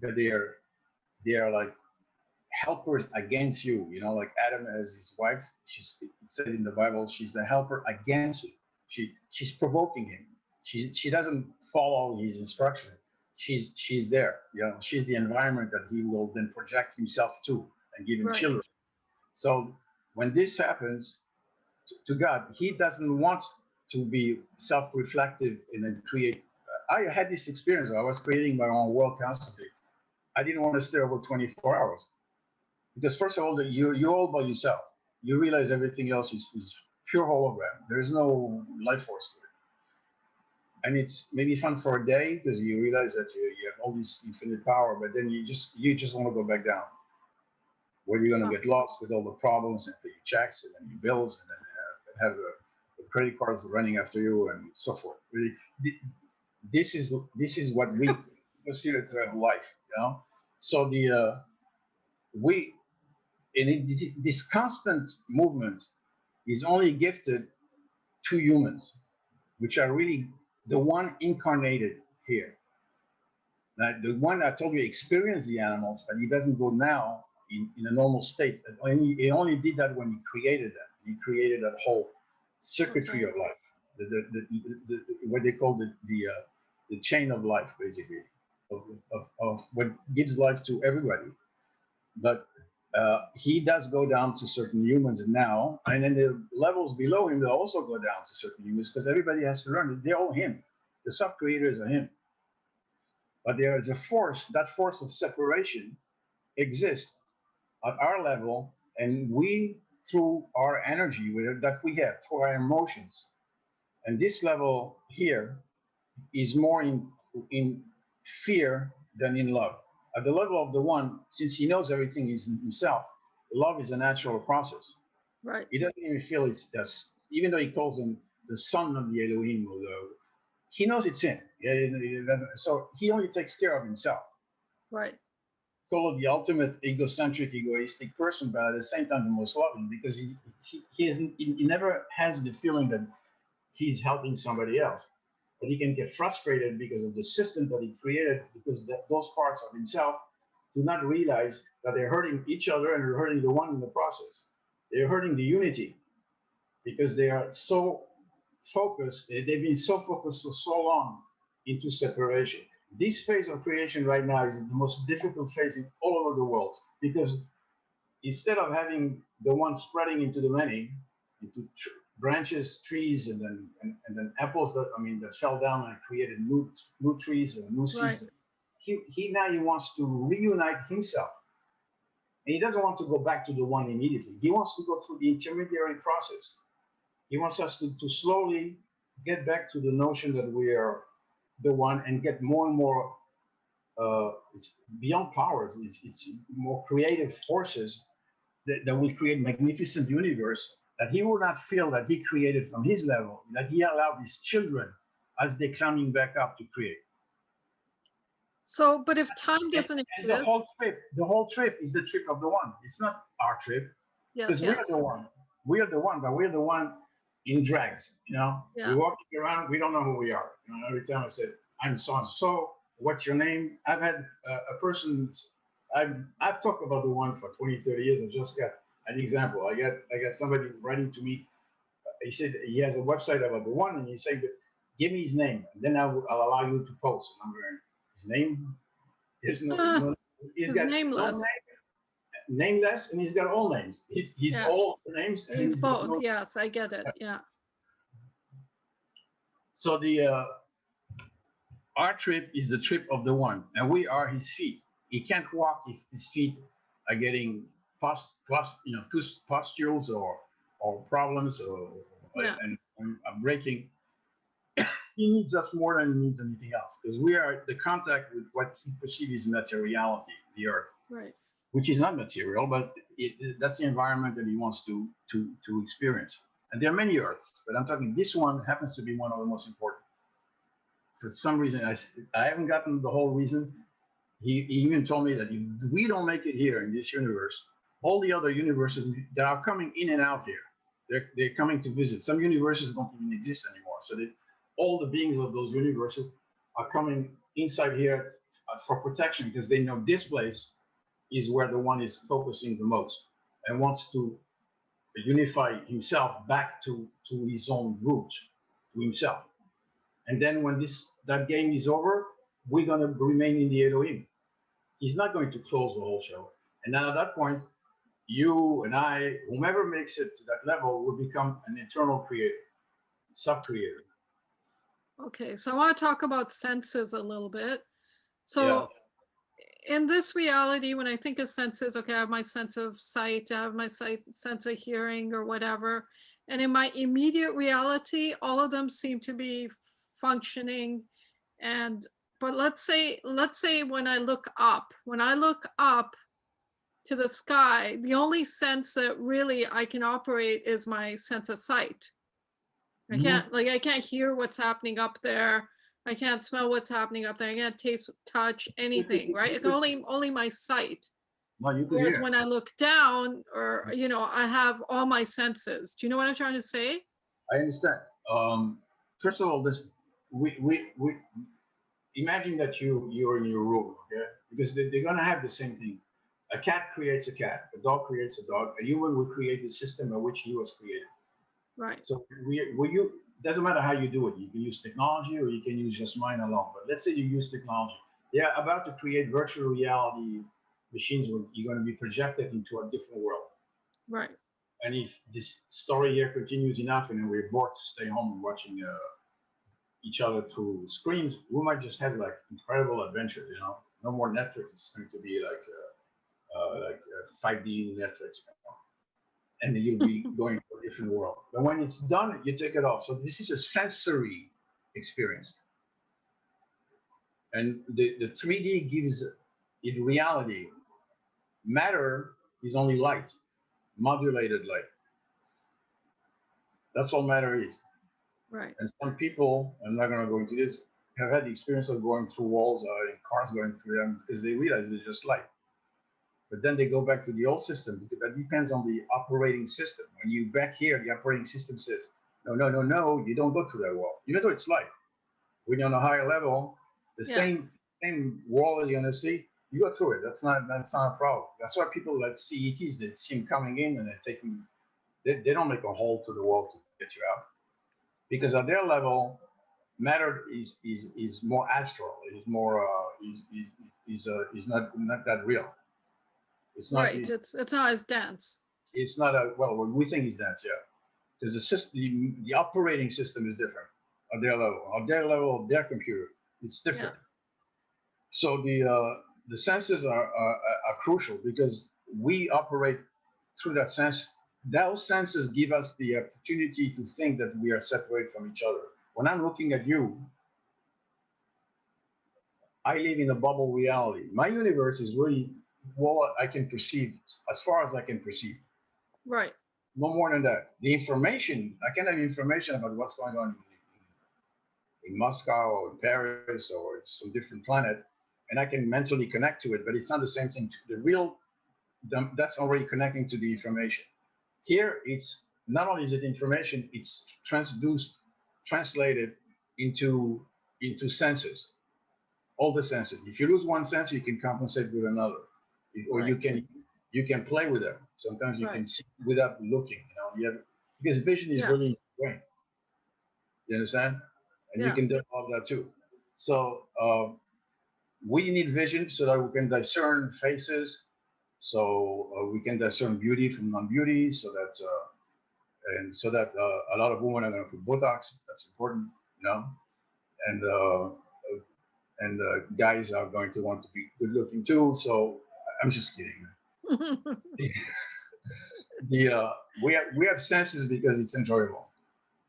that they are like helpers against you. You know, like Adam has his wife. It said in the Bible, she's a helper against you. She's provoking him. She doesn't follow his instruction. She's there. You know, she's the environment that he will then project himself to and give him Right. children. So when this happens to God, he doesn't want to be self-reflective and then create. I had this experience. I was creating my own world constantly. I didn't want to stay over 24 hours. Because first of all, you're all by yourself. You realize everything else is pure hologram. There's no life force to it. And it's maybe fun for a day because you realize that you have all this infinite power, but then you just want to go back down. Where you're going to get lost with all the problems and pay your checks and then your bills and then have the credit cards running after you and so forth. Really, this is what we consider to have life. You know, so we and this constant movement is only gifted to humans, which are really the one incarnated here. Now, the one I told you experienced the animals, but he doesn't go now in a normal state. He only did that when he created that. He created that whole circuitry of life, what they call the chain of life, basically, of what gives life to everybody. But he does go down to certain humans now, and then the levels below him, they'll also go down to certain humans because everybody has to learn. They're all him. The sub-creators are him. But there is a force, that force of separation exists at our level, and we, through our energy that we have, through our emotions, and this level here is more in fear than in love. At the level of the one, since he knows everything is in himself, love is a natural process. Right. He doesn't even feel it's just, even though he calls him the son of the Elohim, he knows it's him. So he only takes care of himself. Right. Call it the ultimate egocentric, egoistic person, but at the same time the most loving because he never has the feeling that he's helping somebody else. But he can get frustrated because of the system that he created, because those parts of himself do not realize that they're hurting each other and they're hurting the one in the process. They're hurting the unity because they are so focused, they've been so focused for so long into separation. This phase of creation right now is the most difficult phase in all over the world because instead of having the one spreading into the many, into branches, trees, and then apples that fell down and created new trees and new seeds. Right. He now he wants to reunite himself, and he doesn't want to go back to the one immediately. He wants to go through the intermediary process. He wants us to slowly get back to the notion that we are the one and get more and more. It's beyond powers. It's more creative forces that will create magnificent universe that he will not feel that he created from his level, that he allowed his children as they're climbing back up to create. So, but if time doesn't And exist, the whole trip is the trip of the one. It's not our trip yes, because we're yes, the one. We are the one, but we're the one in drags. You know, yeah. we're walking around. We don't know who we are. You know, every time I said, "I'm so and so," what's your name? I've had a person. I've talked about the one for 20, 30 years. I just got an example. I got somebody writing to me. he said he has a website about the one, and he said, "Give me his name, and then I'll allow you to post." And I'm going, his name? There's no. He's He's got no nameless. name, nameless, and he's got all names. He's Yeah, all names, and he's he's got both. no. Yes, I get it. Yeah. So the our trip is the trip of the one, and we are his feet. He can't walk if his feet are getting pustules or problems Yeah. and breaking. He needs us more than he needs anything else because we are the contact with what he perceives as materiality, the earth, Right. which is not material, but that's the environment that he wants to experience. And there are many earths, but I'm talking this one happens to be one of the most important. For some reason, I haven't gotten the whole reason. He even told me that if we don't make it here in this universe, all the other universes that are coming in and out here, they're coming to visit. Some universes don't even exist anymore. So that all the beings of those universes are coming inside here for protection because they know this place is where the one is focusing the most and wants to unify himself back to his own roots, to himself. And then when that game is over, we're going to remain in the Elohim. He's not going to close the whole show. And then at that point, you and I, whomever makes it to that level, will become an eternal creator, sub-creator. Okay, so I want to talk about senses a little bit. So Yeah. in this reality, when I think of senses, okay, I have my sense of sight, I have my sense of hearing or whatever. And in my immediate reality, all of them seem to be functioning. But let's say when I look up to the sky, the only sense that really I can operate is my sense of sight. I can't hear what's happening up there. I can't smell what's happening up there. I can't taste, touch, anything, right? It's only my sight. Well, you can Whereas hear. when I look down, or I have all my senses. Do you know what I'm trying to say? I understand. First of all, we imagine that you're in your room, okay? Because they're gonna have the same thing. A cat creates a cat, a dog creates a dog, a human will create the system in which he was created. Right. So doesn't matter how you do it. You can use technology or you can use just mind alone. But let's say you use technology. They're about to create virtual reality machines where you're going to be projected into a different world. Right. And if this story here continues enough and we're bored to stay home watching each other through screens, we might just have like incredible adventures, No more Netflix. It's going to be like 5D Netflix. And then you'll be going to a different world. But when it's done, you take it off. So this is a sensory experience. And the 3D gives it reality. Matter is only light, modulated light. That's all matter is. Right. And some people, I'm not going to go into this, have had the experience of going through walls in cars going through them because they realize they're just light. But then they go back to the old system because that depends on the operating system. When you back here, the operating system says, no, you don't go through that wall. Even though it's light. When you're on a higher level, the same wall that you're gonna see, you go through it. That's not a problem. That's why people like CETs, they see them coming in and they don't make a hole to the wall to get you out. Because at their level, matter is more astral. It is more is not that real. It's not. Right. It's not as dense. It's not we think it's dense, yeah. Because the system, the operating system is different at their level of their computer. It's different. Yeah. So the senses are crucial because we operate through that sense. Those senses give us the opportunity to think that we are separate from each other. When I'm looking at you, I live in a bubble reality. My universe is really what I can perceive as far as I can perceive. Right. No more than that. The information, I can have information about what's going on in Moscow or in Paris or some different planet, and I can mentally connect to it, but it's not the same thing. That's already connecting to the information. Here, it's not only is it information, it's translated into senses, all the senses. If you lose one sense, you can compensate with another, or you can play with them. Sometimes you can see without looking. because vision is Yeah. really in the brain. You understand? And you Yeah. can do all that too. So we need vision so that we can discern faces, so we can discern beauty from non-beauty, so that a lot of women are going to put Botox. That's important, you know, and guys are going to want to be good looking too. So I'm just kidding. We have senses because it's enjoyable.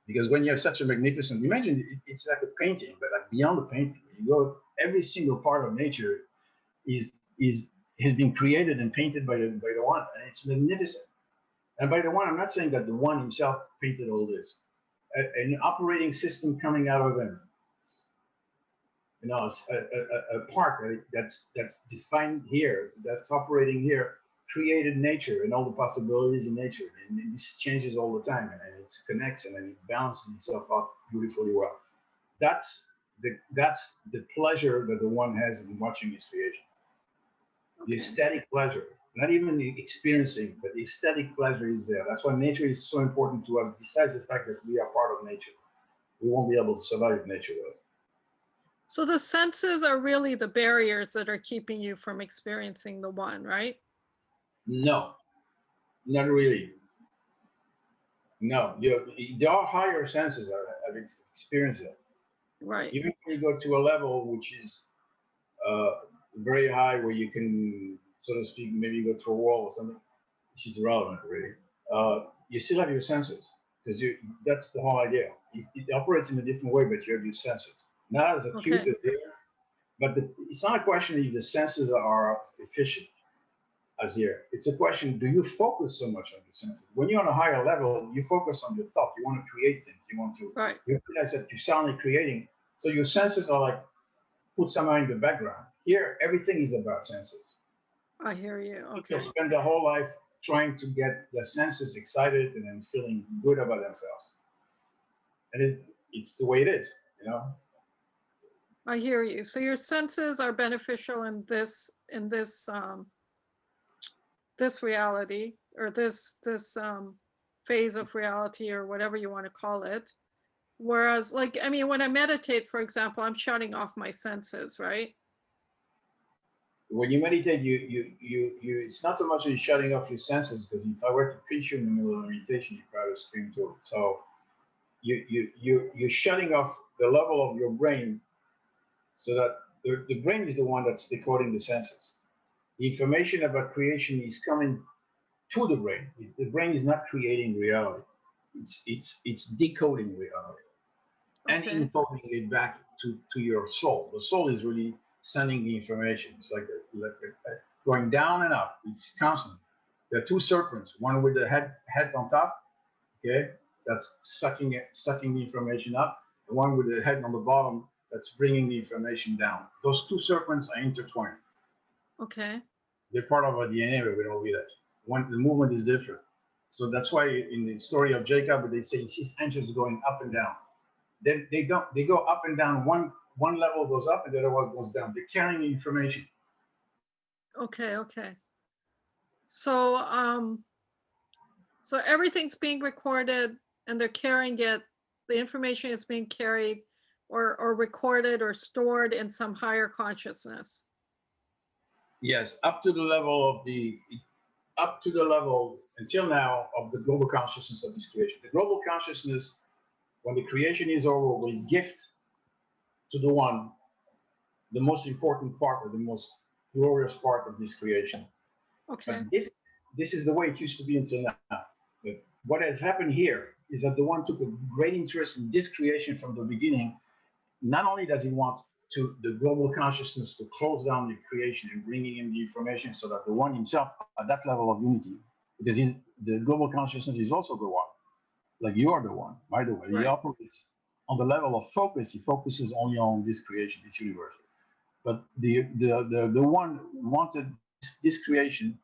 Because when you have such a magnificent, imagine it's like a painting, but like beyond the painting, you go, every single part of nature is is has been created and painted by the one, and it's magnificent. And by the one, I'm not saying that the one himself painted all this. An operating system coming out of him, you know, a part that's defined here, that's operating here, created nature and all the possibilities in nature, and this changes all the time, and it connects and it balances itself out beautifully well. That's the pleasure that the one has in watching his creation. The Okay. aesthetic pleasure, not even the experiencing, but the aesthetic pleasure is there. That's why nature is so important to us. Besides the fact that we are part of nature, we won't be able to survive nature without. So the senses are really the barriers that are keeping you from experiencing the one, right? No, not really. No, there are higher senses. I've experienced it. Right. Even when you go to a level which is uh, very high, where you can, so to speak, maybe go to a wall or something, which is irrelevant, really. You still have your senses because that's the whole idea. It operates in a different way, but you have your senses. Not as acute Okay. as there, but it's not a question if the senses are efficient as here. It's a question: do you focus so much on your senses? When you're on a higher level, you focus on your thought. You want to create things. You want to. Right. You realize that you're suddenly creating. So your senses are like put somewhere in the background. Here, everything is about senses. I hear you. People Okay. spend their whole life trying to get their senses excited and then feeling good about themselves. And it's the way it is, you know? I hear you. So your senses are beneficial in this reality, or this phase of reality, or whatever you want to call it. Whereas, like, I mean, when I meditate, for example, I'm shutting off my senses, right? When you meditate, you it's not so much that you're shutting off your senses, because if I were to preach you in the middle of meditation, you'd probably scream too. So you're shutting off the level of your brain, so that the brain is the one that's decoding the senses. The information about creation is coming to the brain. The brain is not creating reality. It's decoding reality and Okay. encoding it back to your soul. The soul is really sending the information. It's like going down and up. It's constant. There are two serpents, one with the head on top, okay, that's sucking the information up, and one with the head on the bottom that's bringing the information down. Those two serpents are intertwined. Okay. They're part of our DNA, but we don't read it. One, the movement is different. So that's why in the story of Jacob, they say he sees angels going up and down. Then they don't. They go up and down. One level goes up, and the other one goes down. They're carrying the information. Okay. Okay. So so everything's being recorded and they're carrying it. The information is being carried or recorded or stored in some higher consciousness. Yes, up to the level until now of the global consciousness of this creation. The global consciousness, when the creation is over, will gift to the one the most important part, or the most glorious part of this creation. Okay. But this is the way it used to be until now. But what has happened here is that the one took a great interest in this creation from the beginning. Not only does he want to the global consciousness to close down the creation and bringing in the information, so that the one himself at that level of unity, because the global consciousness is also the one, like you are the one, by the way. He Right. operates on the level of focus. He focuses only on this creation, this universe. But the one wanted this creation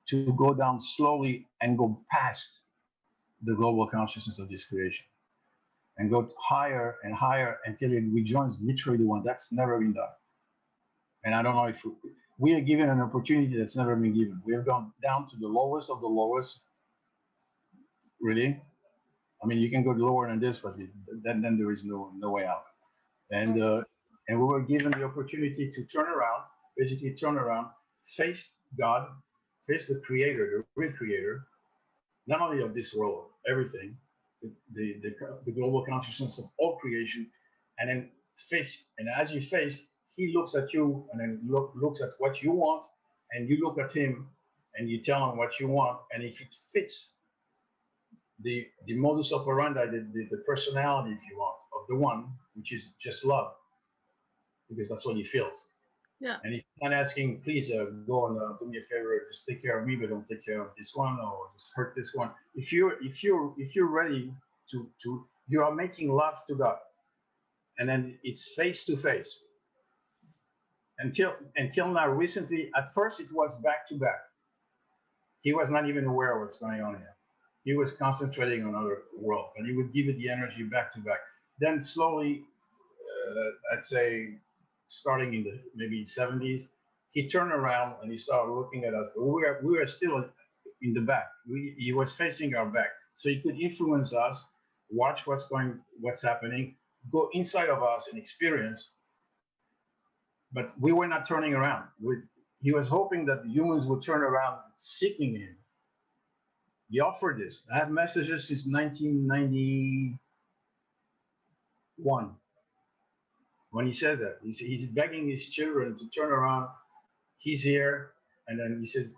to go down slowly and go past the global consciousness of this creation, and go higher and higher until it rejoins literally the one. That's never been done. And I don't know if we are given an opportunity that's never been given. We have gone down to the lowest of the lowest, really, I mean, you can go lower than this, but then there is no way out. And we were given the opportunity to turn around, basically turn around, face God, face the Creator, the real Creator, not only of this world, everything, the global consciousness of all creation, and then face. And as you face, He looks at you, and then looks at what you want, and you look at Him, and you tell Him what you want, and if it fits the modus operandi, the personality, if you want, of the one, which is just love, because that's what he feels. Yeah. And he's not asking, please go and do me a favor, just take care of me, but don't take care of this one, or just hurt this one. If you're ready to you are making love to God, and then it's face to face. Until now, recently, at first it was back to back. He was not even aware of what's going on here. He was concentrating on other world, and he would give it the energy back to back. Then slowly, I'd say, starting in the maybe 70s, he turned around and he started looking at us. But we were still in the back. He was facing our back, so he could influence us, watch what's happening, go inside of us and experience. But we were not turning around. He was hoping that the humans would turn around, seeking him. He offered this. I have messages since 1991. When he says that, he's begging his children to turn around. He's here, and then he says,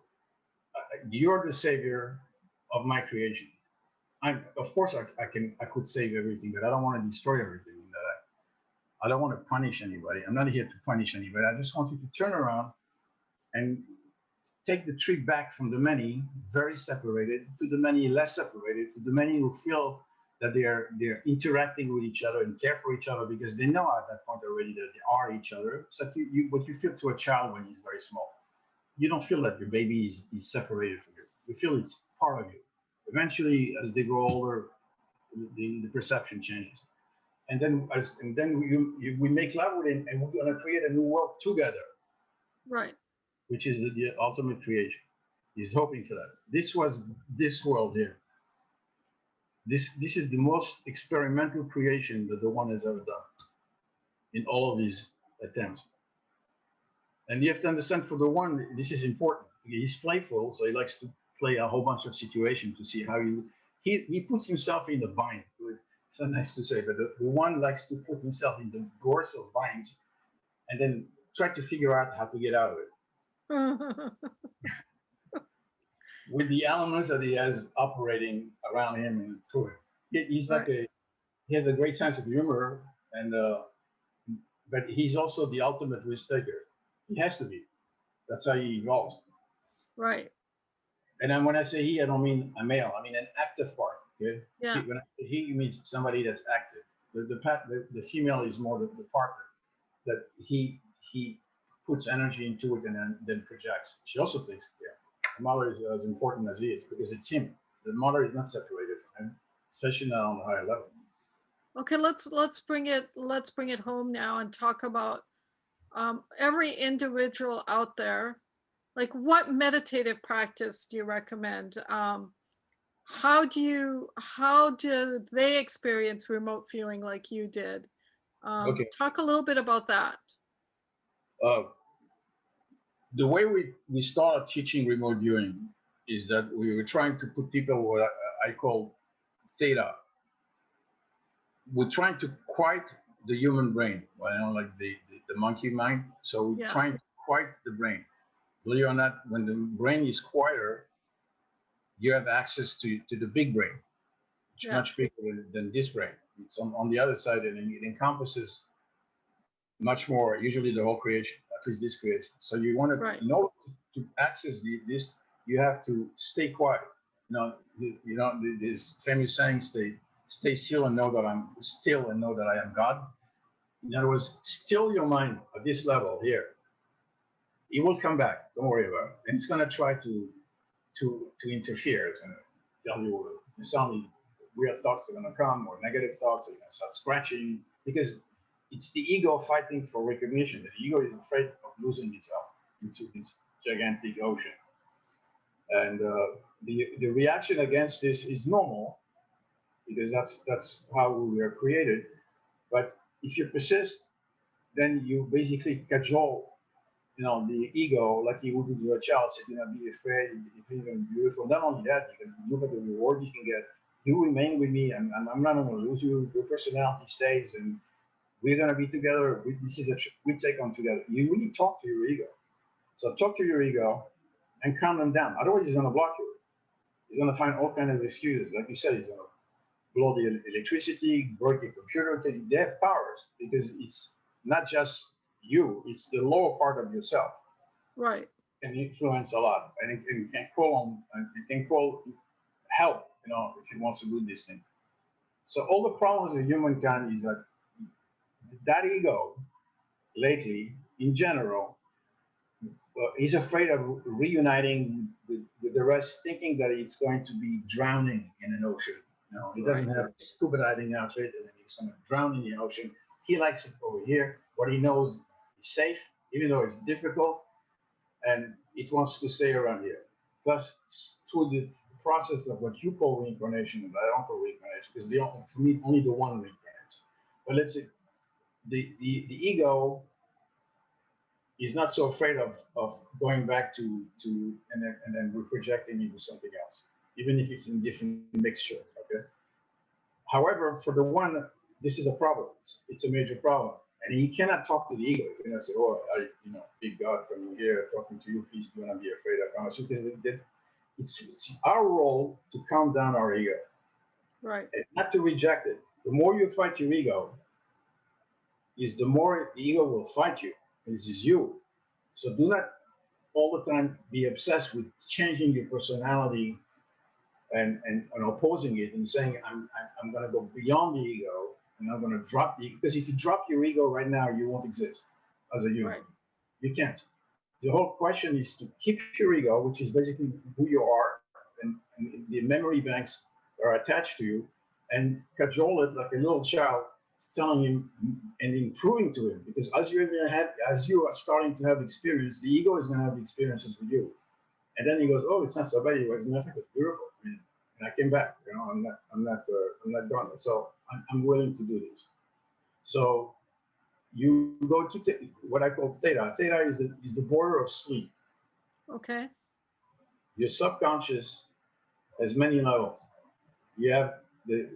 "You're the savior of my creation." Of course, I could save everything, but I don't want to destroy everything. I don't want to punish anybody. I'm not here to punish anybody. I just want you to turn around and take the tree back from the many, very separated, to the many less separated, to the many who feel that they're interacting with each other and care for each other, because they know at that point already that they are each other. It's like what you feel to a child when he's very small. You don't feel that your baby is separated from you. You feel it's part of you. Eventually, as they grow older, the perception changes. And then we make love with him, and we're going to create a new world together. Right. Which is the ultimate creation. He's hoping for that. This was this world here. This is the most experimental creation that the one has ever done in all of these attempts. And you have to understand, for the one, this is important. He's playful, so he likes to play a whole bunch of situations to see how he puts himself in the bind. It's not nice to say, but the one likes to put himself in the gorse of binds and then try to figure out how to get out of it. With the elements that he has operating around him and through him. He's like he has a great sense of humor, and but he's also the ultimate risk taker. He has to be. That's how he evolves. Right. And then when I say he, I don't mean a male. I mean an active part. Okay? Yeah. He means somebody that's active. The female is more the partner that he puts energy into it and then projects. She also takes care. The mother is as important as he is because it's him. The mother is not separated from him, especially not on the higher level. Okay, let's bring it home now and talk about every individual out there. Like, what meditative practice do you recommend? How do they experience remote viewing like you did? Okay. Talk a little bit about that. The way we started teaching remote viewing is that we were trying to put people what I call theta. We're trying to quiet the human brain, like the monkey mind. So we're trying to quiet the brain. Believe it or not, when the brain is quieter, you have access to the big brain, which is much bigger than this brain. It's on the other side, and it encompasses much more, usually the whole creation, at least this creation. So you want to, in order to access this, you have to stay quiet. This famous saying, stay still and know that I'm still and know that I am God. In other words, still your mind at this level here. It will come back. Don't worry about it. And it's going to try to interfere. It's going to tell you suddenly weird thoughts are going to come, or negative thoughts are going to start scratching, because it's the ego fighting for recognition. The ego is afraid of losing itself into this gigantic ocean. And the reaction against this is normal, because that's how we were created. But if you persist, then you basically cajole, the ego, like you would do to a child. So do not be afraid. If you're even beautiful, not only that, you can look at the reward you can get. You remain with me, and I'm not going to lose you. Your personality stays, and we're going to be together. This is we take on together. You really talk to your ego. So talk to your ego and calm them down. Otherwise, he's going to block you. He's going to find all kinds of excuses. Like you said, he's going to blow the electricity, break your computer. They have powers because it's not just you; it's the lower part of yourself. Right. Can influence a lot, and it can call on, it can call help. If it wants to do this thing. So all the problems with humankind is that ego lately, in general, he's afraid of reuniting with the rest, thinking that it's going to be drowning in an ocean. No, he doesn't have a scuba diving outfit, and then he's going to drown in the ocean. He likes it over here. What he knows is safe, even though it's difficult, and it wants to stay around here. Plus, through the process of what you call reincarnation, but I don't call reincarnation, because for me, only the one reincarnates. But let's say the ego is not so afraid of going back to and then we're projecting into something else, even if it's in different mixture. Okay. However, for the one, this is a problem. It's a major problem, and he cannot talk to the ego. He cannot say, "Oh, big God, coming here talking to you. Please do not be afraid of us." Because it's our role to calm down our ego, Right. and not to reject it. The more you fight your ego, is the more the ego will fight you. This is you. So do not all the time be obsessed with changing your personality and opposing it and saying, I'm going to go beyond the ego and I'm going to drop the ego. Because if you drop your ego right now, you won't exist as a human. Right. You can't. The whole question is to keep your ego, which is basically who you are, and the memory banks that are attached to you, and cajole it like a little child, telling him and improving to him. Because as you're in your head, as you are starting to have experience, the ego is going to have experiences with you. And then he goes, "Oh, it's not so bad. It was nothing. It's beautiful." And I came back. I'm not done. So I'm willing to do this. So you go to what I call theta. Theta is the border of sleep. Okay. Your subconscious has many levels. You have the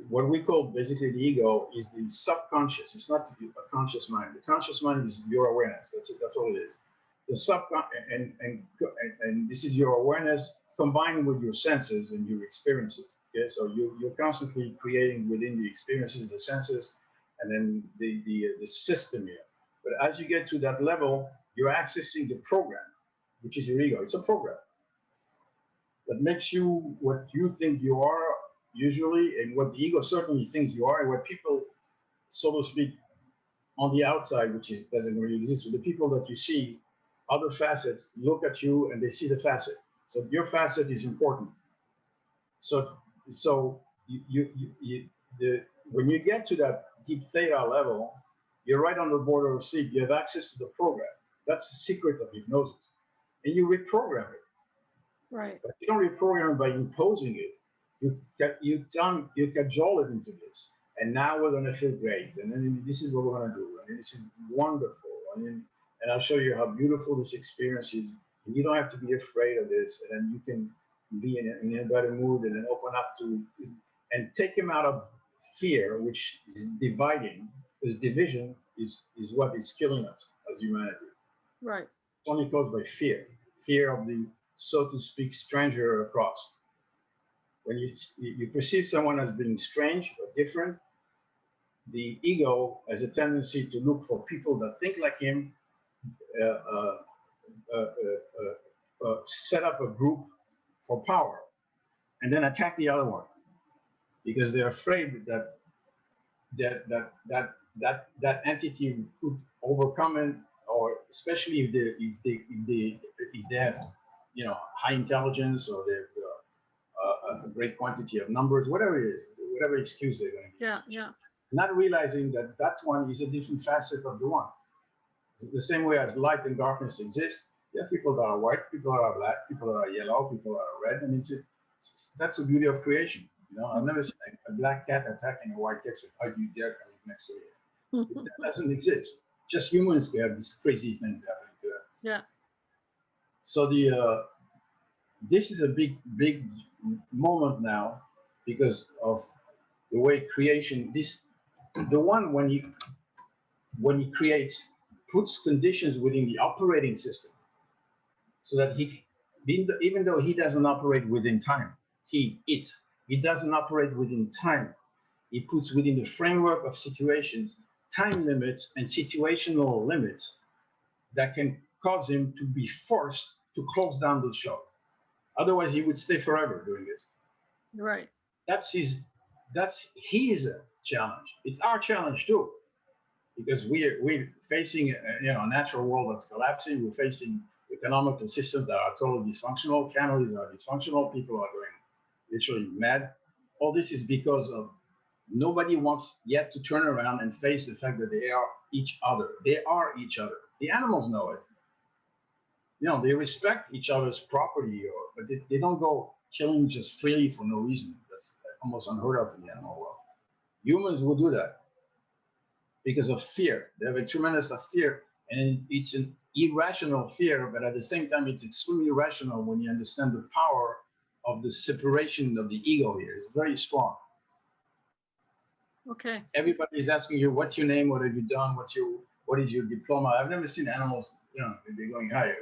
what we call basically the ego is the subconscious. It's not a conscious mind. The conscious mind is your awareness. That's it. That's all it is. The and this is your awareness combined with your senses and your experiences. Okay, so you're constantly creating within the experiences, the senses, and then the system here. But as you get to that level, you're accessing the program, which is your ego. It's a program that makes you what you think you are usually, and what the ego certainly thinks you are, and what people, so to speak, on the outside, which doesn't really exist. So the people that you see, other facets, look at you and they see the facet. So your facet is important. So when you get to that deep theta level, you're right on the border of sleep. You have access to the program. That's the secret of hypnosis, and you reprogram it. Right. But you don't reprogram it by imposing it. You cajole it into this. And now we're going to feel great. And then this is what we're going to do. And this is wonderful. And I'll show you how beautiful this experience is. And you don't have to be afraid of this. And then you can be in a better mood and then open up to, and take him out of fear, which is dividing. Because division is what is killing us as humanity. Right. It's only caused by fear. Fear of the, so to speak, stranger across. When you perceive someone as being strange or different, the ego has a tendency to look for people that think like him, set up a group for power, and then attack the other one, because they're afraid that entity could overcome it, or especially if they have high intelligence, or they're a great quantity of numbers, whatever it is, whatever excuse they're going to give. Yeah. Not realizing that one is a different facet of the one. The same way as light and darkness exist, you have people that are white, people that are black, people that are yellow, people that are red, and that's the beauty of creation. You know, I've never seen a black cat attacking a white cat. So how do you dare come next to it? That doesn't exist. Just humans can have these crazy things happening to them. Yeah. So this is a big moment now because of the way creation. The one when he creates, puts conditions within the operating system, so that even though he doesn't operate within time, he doesn't operate within time. He puts within the framework of situations time limits and situational limits that can cause him to be forced to close down the show. Otherwise, he would stay forever doing it. Right. That's his challenge. It's our challenge too, because we're facing a natural world that's collapsing. We're facing economical systems that are totally dysfunctional. Families are dysfunctional. People are going literally mad. All this is because of nobody wants yet to turn around and face the fact that they are each other. They are each other. The animals know it. You know, they respect each other's property, but they don't go killing just freely for no reason. That's almost unheard of in the animal world. Humans will do that because of fear. They have a tremendous of fear, and it's an irrational fear, but at the same time, it's extremely rational when you understand the power of the separation of the ego here. It's very strong. Okay. Everybody is asking you, what's your name? What have you done? What is your diploma? I've never seen animals, they're going higher.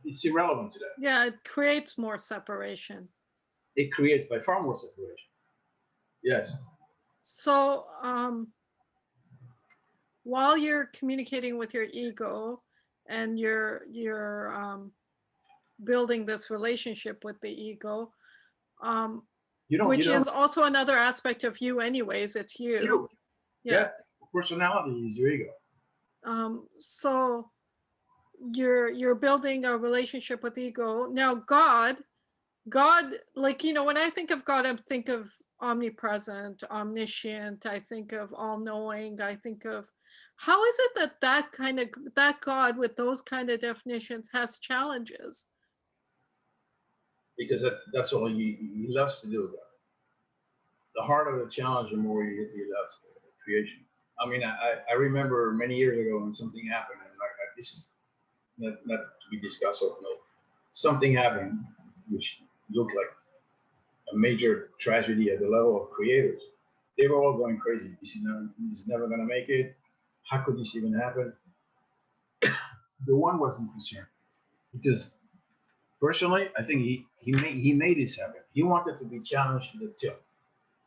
It's irrelevant to them. Yeah, it creates more separation. It creates by far more separation. Yes. So while you're communicating with your ego and you're building this relationship with the ego, which is also another aspect of you anyways, it's you. Yeah. Personality is your ego. So you're building a relationship with ego. Now God, like, when I think of God, I think of omnipresent, omniscient, I think of all-knowing, I think of, how is it that God with those kind of definitions has challenges? Because that's all he loves to do. The harder the challenge, the more he loves creation. I mean, I remember many years ago when something happened, and this is not to be discussed openly. Something happened which looked like a major tragedy at the level of creators. They were all going crazy. This is never going to make it. How could this even happen? The one wasn't concerned because personally, I think he made this happen. He wanted to be challenged to the tilt,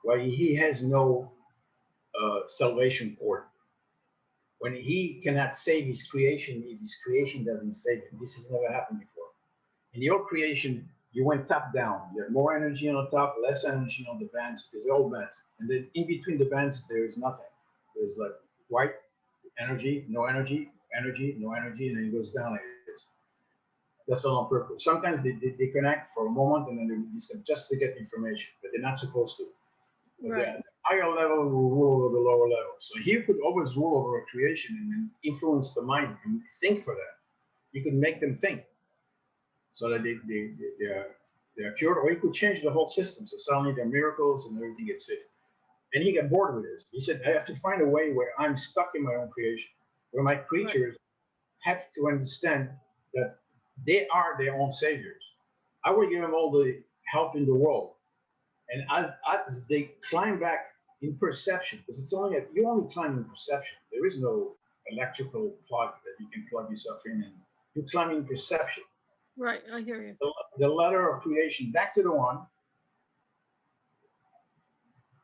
where he has no salvation for it. When he cannot save his creation, if his creation doesn't save him, this has never happened before. In your creation, you went top down. You have more energy on the top, less energy on the bands, because they're all bands. And then in between the bands, there is nothing. There's like white energy, no energy, energy, no energy, and then it goes down like this. That's all on purpose. Sometimes they connect for a moment and then they disconnect just to get information, but they're not supposed to. Right. The higher level will rule over the lower level. So he could always rule over a creation and then influence the mind and think for them. You could make them think so that they are cured, or he could change the whole system. So suddenly there are miracles and everything gets fixed. And he got bored with this. He said, I have to find a way where I'm stuck in my own creation, where my creatures have to understand that they are their own saviors. I will give them all the help in the world. And as they climb back in perception, because you only climb in perception. There is no electrical plug that you can plug yourself in, and you climb in perception. Right, I hear you. The ladder of creation, back to the one.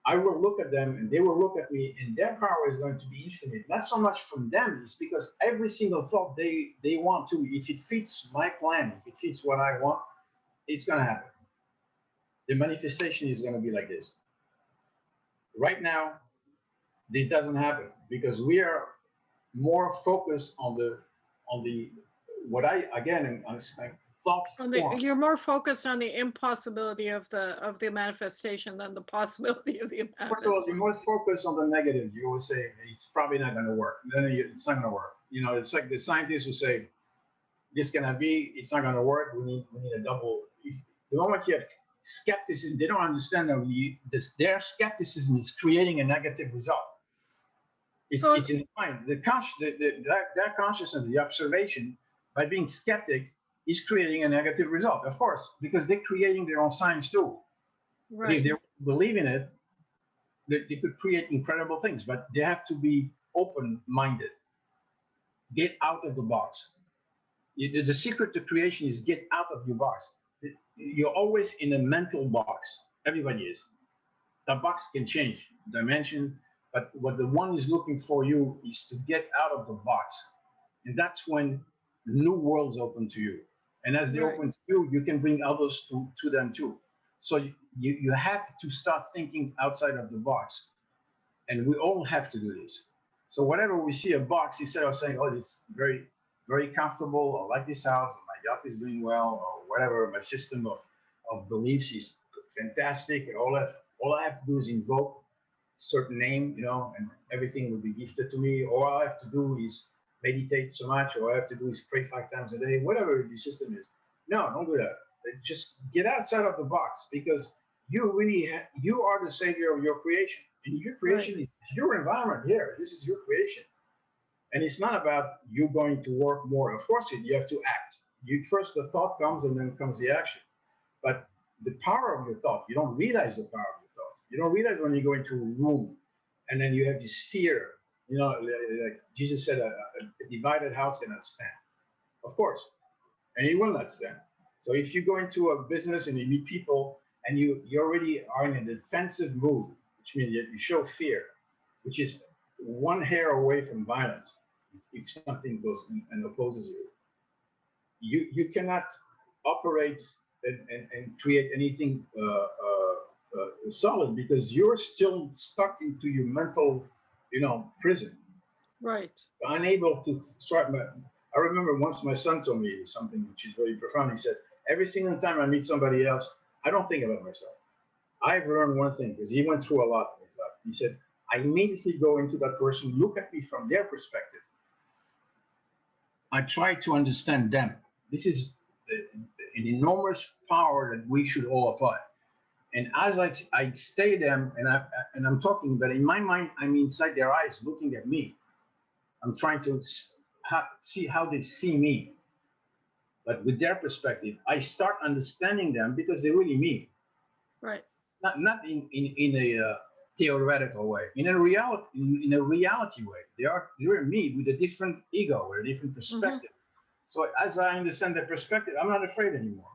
I will look at them, and they will look at me, and their power is going to be infinite. Not so much from them, it's because every single thought they want to, if it fits my plan, if it fits what I want, it's going to happen. The manifestation is going to be like this. Right now, it doesn't happen because we are more focused on the what I again thought form. You're more focused on the impossibility of the manifestation than the possibility of the manifestation. First of all, you're more focused on the negative. You always say it's probably not going to work. Then it's not going to work. It's like the scientists who say this cannot be. It's not going to work. We need a double. The moment you have skepticism, they don't understand that their skepticism is creating a negative result. It's in the mind. Their consciousness, the observation, by being skeptic, is creating a negative result. Of course, because they're creating their own science too. But if Right. they believe in it, they could create incredible things. But they have to be open-minded. Get out of the box. The secret to creation is get out of your box. You're always in a mental box. Everybody is. That box can change dimension, but what the one is looking for you is to get out of the box. And that's when new worlds open to you. And as they Right. open to you, you can bring others to them too. So you have to start thinking outside of the box. And we all have to do this. So whenever we see a box, instead of saying, oh, it's very, very comfortable, I like this house, my yacht is doing well, or whatever, my system of beliefs is fantastic, and all I have to do is invoke certain name, and everything will be gifted to me. All I have to do is meditate so much, or all I have to do is pray 5 times a day, whatever the system is. No, don't do that. Just get outside of the box, because you are the savior of your creation, and your creation is your environment here. This is your creation, and it's not about you going to work more. Of course, you have to act. First the thought comes, and then comes the action. But the power of your thought, you don't realize the power of your thought. You don't realize when you go into a room, and then you have this fear. Like Jesus said, a divided house cannot stand. Of course, and it will not stand. So if you go into a business and you meet people, and you already are in a defensive mood, which means that you show fear, which is one hair away from violence. If something goes and opposes you cannot operate and create anything solid, because you're still stuck into your mental, prison. Right. Unable to start. I remember once my son told me something which is very profound. He said, every single time I meet somebody else, I don't think about myself. I've learned one thing, because he went through a lot in his life. He said, I immediately go into that person, look at me from their perspective. I try to understand them. This is an enormous power that we should all apply. And as I stay them, and I'm talking, but in my mind, I'm inside their eyes looking at me. I'm trying to see how they see me. But with their perspective, I start understanding them, because they're really me. Right. Not in a theoretical way, in a reality way. They're me with a different ego, with a different perspective. So as I understand their perspective, I'm not afraid anymore.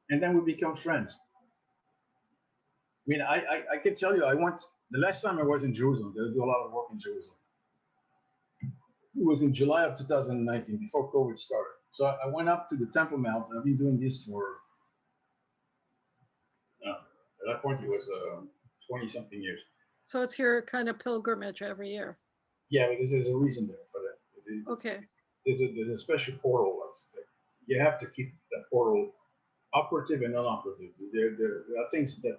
And then we become friends. I mean, I can tell you, the last time I was in Jerusalem, I do a lot of work in Jerusalem. It was in July of 2019, before COVID started. So I went up to the Temple Mount, and I've been doing this for, at that point, it was 20-something years. So it's your kind of pilgrimage every year. Yeah, because there's a reason there for that. Okay. There's a special portal. You have to keep that portal operative and non-operative. There are things that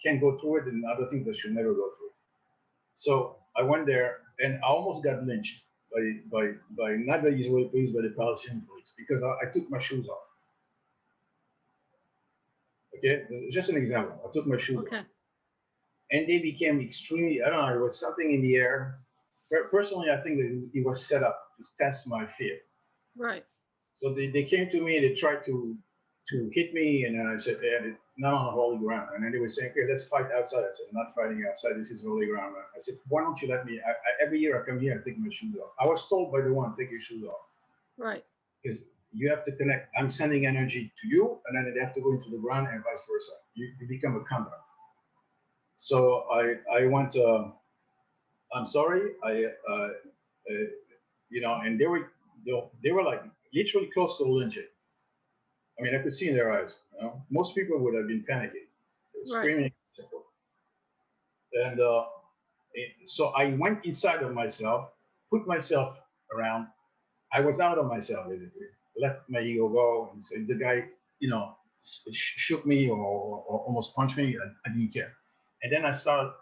can go through it, and other things that should never go through it. So I went there, and I almost got lynched by not the Israeli police, but the Palestinian police, because I took my shoes off. Okay, just an example. I took my shoes off, and they became extremely. I don't know. There was something in the air. Personally, I think that it was set up to test my fear. Right. So they came to me. They tried to hit me, and I said, not on holy ground. And then they were saying, okay, let's fight outside. I said, I'm not fighting outside. This is holy ground. I said, why don't you let me? Every year I come here, I take my shoes off. I was told by the one, take your shoes off. Right. Because you have to connect. I'm sending energy to you, and then they have to go into the ground, and vice versa. You become a conduct. So I went. I'm sorry. And they were like literally close to lynching. I mean, I could see in their eyes. Most people would have been panicking, they were screaming, and so I went inside of myself, put myself around. I was out of myself, basically. Let my ego go, and so the guy, shook me or almost punched me. I didn't care, and then I started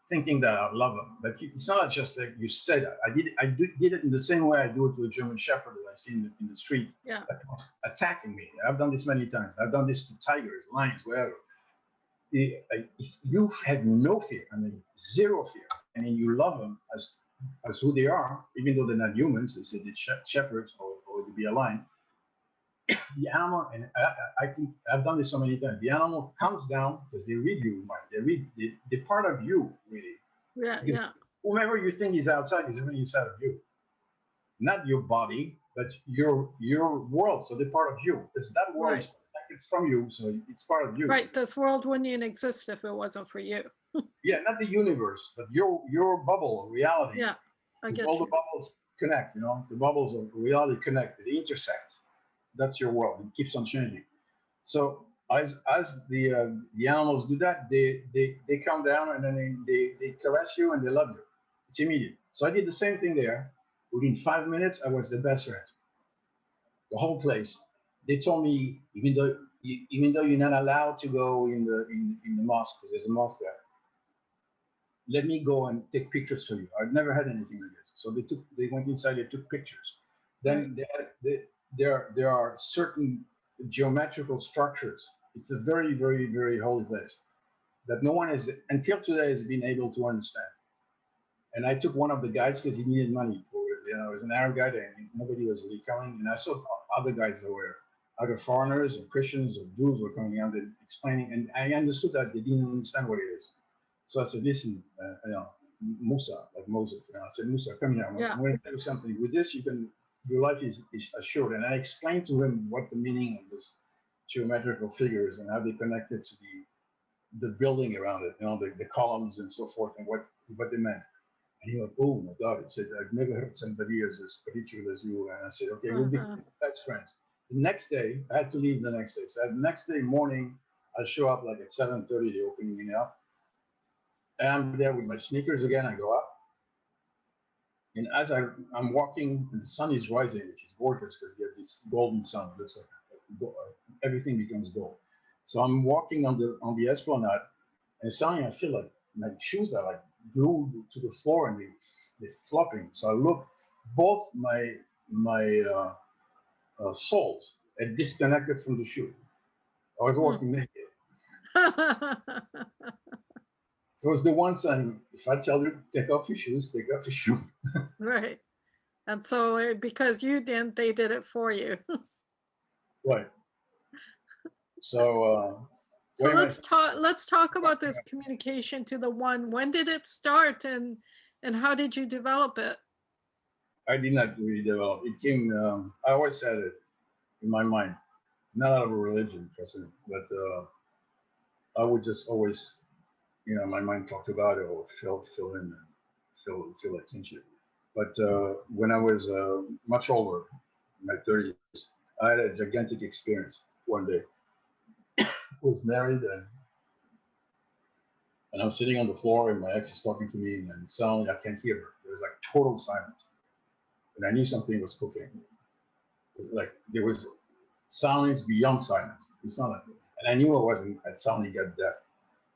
thinking that I love them. But it's not just like you said that. Did it in the same way I do it to a German Shepherd that I see in the street, Yeah. attacking me. I've done this many times. I've done this to tigers, lions, whatever. If you have no fear, I mean zero fear, and then you love them as who they are, even though they're not humans, they say they're shepherds or to be a lion. The animal, and I've done this so many times. The animal comes down because they read you, mind. They're part of you, really. Yeah. Because Yeah. whomever you think is outside is really inside of you, not your body, but your world. So they're part of you. Because that world is protected from you, so it's part of you. Right. This world wouldn't even exist if it wasn't for you. Yeah, not the universe, but your bubble of reality. Yeah. I Because get all you. the bubbles connect. The bubbles of reality connect. They intersect. That's your world. It keeps on changing. So as the animals do that, they come down and then they caress you and they love you. It's immediate. So I did the same thing there. Within 5 minutes, I was the best friend. The whole place. They told me even though you're not allowed to go in the mosque, because there's a mosque there, let me go and take pictures for you. I've never had anything like this. So they went inside, they took pictures. Then there are certain geometrical structures. It's a very, very, very holy place that no one has until today has been able to understand. And I took one of the guides because he needed money for it. It was an Arab guide and nobody was really coming. And I saw other guides that were other foreigners and Christians or Jews were coming out and explaining. And I understood that they didn't understand what it is. So I said, listen, Musa, like Moses. I said, Musa, come here. I'm going to do something. With this, your life is assured. And I explained to him what the meaning of this geometrical figures and how they connected to the building around it, the columns and so forth, and what they meant. And he went, oh my God. He said, I've never heard somebody as spiritual as you. And I said, okay, we'll be best friends. The next day, I had to leave the next day. So the next day morning, I show up like at 7:30, they open me up. And I'm there with my sneakers again. I go up. And as I'm walking, and the sun is rising, which is gorgeous because you have this golden sun. It looks like everything becomes gold. So I'm walking on the esplanade, and suddenly I feel like my shoes are like glued to the floor and they're flopping. So I look, both my soles had disconnected from the shoe. I was walking naked. So it's the one saying, if I tell you, take off your shoes, take off your shoes. Right. And so because you didn't, they did it for you. Right. So let's talk about this communication to the one. When did it start and how did you develop it? I did not really develop. It came, I always had it in my mind, not out of a religion, but I would just always, my mind talked about it or feel like kinship. But when I was much older, in my 30s, I had a gigantic experience one day. I was married and I was sitting on the floor and my ex is talking to me and suddenly I can't hear her. There was like total silence. And I knew something was cooking. Like there was silence beyond silence. It's not like, and I knew I'd suddenly got deaf.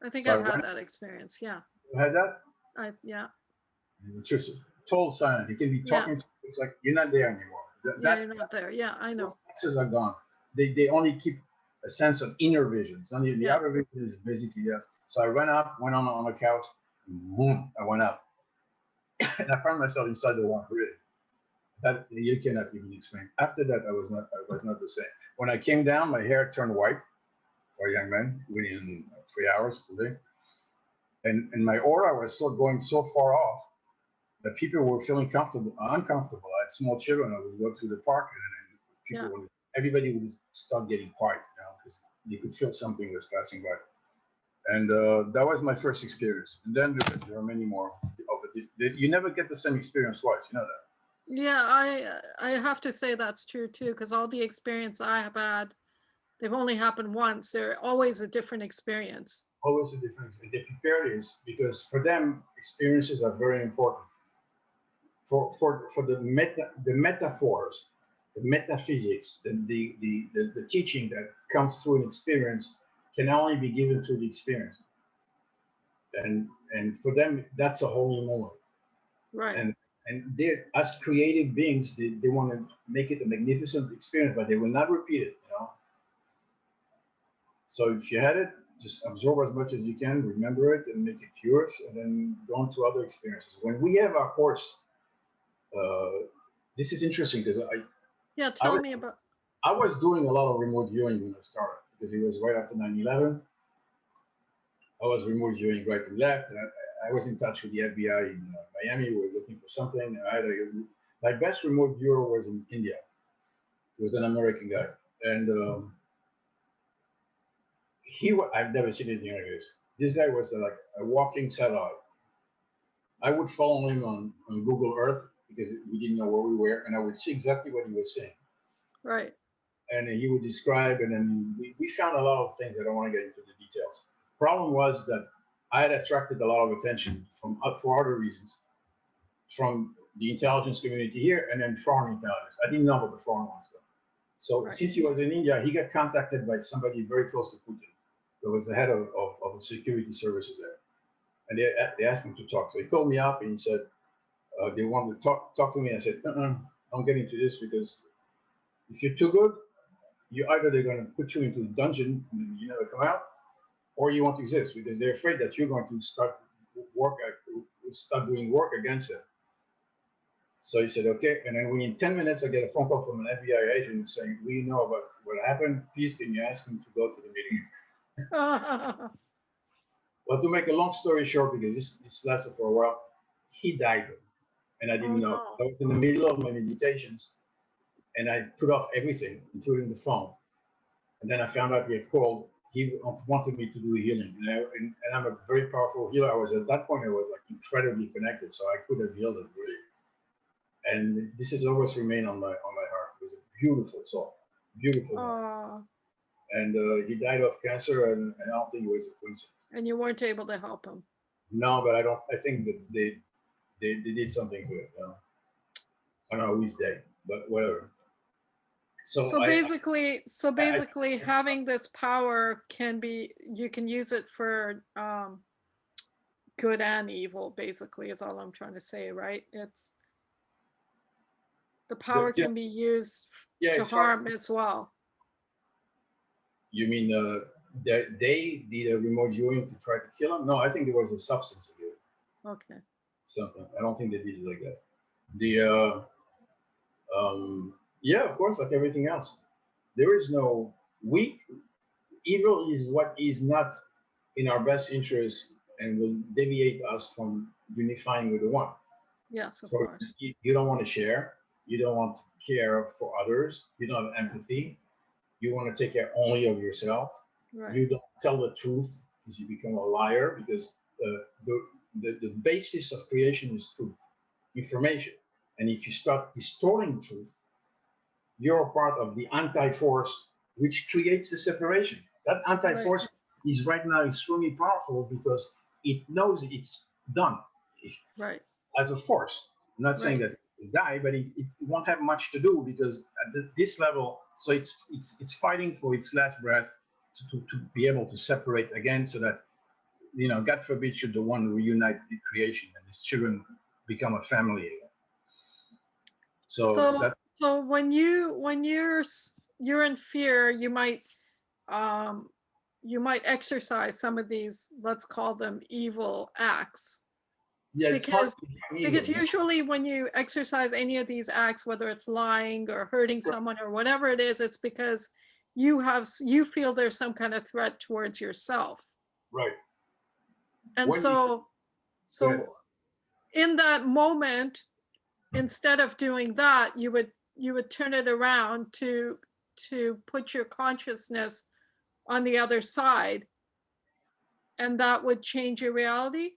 I think I've had that experience. Yeah. You had that? Yeah. It's just total silence. You can be talking. It's like you're not there anymore. You're not there. Yeah, I know. Those senses are gone. They only keep a sense of inner vision. So the outer vision is basically yes. So I went up, went on the couch, and boom, I went up, and I found myself inside the one really. That you cannot even explain. After that, I was not the same. When I came down, my hair turned white for a young man within 3 hours or something. And my aura was going so far off that people were feeling uncomfortable. I had small children. I would go to the park and everybody would start getting quiet, because you could feel something was passing by. And that was my first experience. And then there are many more of it. You never get the same experience twice. You know that. Yeah, I have to say that's true too, because all the experience I have had, they've only happened once. They're always a different experience. Always a difference. And they prepare this because for them, experiences are very important. For the metaphors, the metaphysics, the teaching that comes through an experience can only be given through the experience. And for them, that's a holy moment. Right. And they, as creative beings, they want to make it a magnificent experience, but they will not repeat it, you know. So if you had it, just absorb as much as you can, remember it, and make it yours, and then go on to other experiences. When we have our course, this is interesting because Yeah. I, Tell was, me about. I was doing a lot of remote viewing when I started because it was right after 9/11. I was remote viewing right and left, and I was in touch with the FBI in Miami. We were looking for something. My best remote viewer was in India. He was an American guy, and I've never seen anything like this. This guy was like a walking satellite. I would follow him on Google Earth because we didn't know where we were, and I would see exactly what he was saying. Right. And he would describe, and then we found a lot of things. I don't want to get into the details. Problem was that I had attracted a lot of attention from for other reasons, from the intelligence community here, and then foreign intelligence. I didn't know about the foreign ones though. So Right. since he was in India, he got contacted by somebody very close to Putin. There was the head of the security services there, and they asked him to talk. So he called me up and he said they wanted to talk to me. I said, don't get into this because if you're too good, either they're going to put you into a dungeon and you never come out, or you won't exist because they're afraid that you're going to start doing work against them. So he said, okay. And then within 10 minutes, I get a phone call from an FBI agent saying, we know about what happened. Please, can you ask him to go to the meeting? Well, to make a long story short, because this lasted for a while, he died. And I didn't know. No. I was in the middle of my meditations and I put off everything, including the phone. And then I found out he had called. He wanted me to do healing. And I'm a very powerful healer. At that point, I was like incredibly connected. So I could have healed it really. And this has always remained on my heart. It was a beautiful soul, beautiful. And he died of cancer, and I don't think it was a coincidence. And you weren't able to help him. No, but I think that they did something to it. You know? I don't know who's dead, but whatever. So basically, having this power you can use it for good and evil. Basically, is all I'm trying to say, right? It's the power can be used to harm as well. You mean they did a remote viewing to try to kill him? No, I think there was a substance of it. Okay. Something. I don't think they did it like that. Yeah, of course, like everything else. There is no evil is what is not in our best interest and will deviate us from unifying with the one. Yes, of so course. You don't want to share. You don't want to care for others. You don't have empathy. You want to take care only of yourself. Right. You don't tell the truth because you become a liar because the basis of creation is truth, information. And if you start distorting truth, you're a part of the anti-force which creates the separation. That anti-force is right now extremely powerful because it knows it's done. Right. As a force. I'm not saying that it will die, but it won't have much to do because at this level, so it's fighting for its last breath to be able to separate again so that, you know, God forbid should the one reunite the creation and his children become a family again. So when you're in fear, you might exercise some of these, let's call them evil acts. Yeah, because usually when you exercise any of these acts, whether it's lying or hurting someone or whatever it is, it's because you feel there's some kind of threat towards yourself. Right. And so in that moment, instead of doing that, you would turn it around to put your consciousness on the other side, and that would change your reality.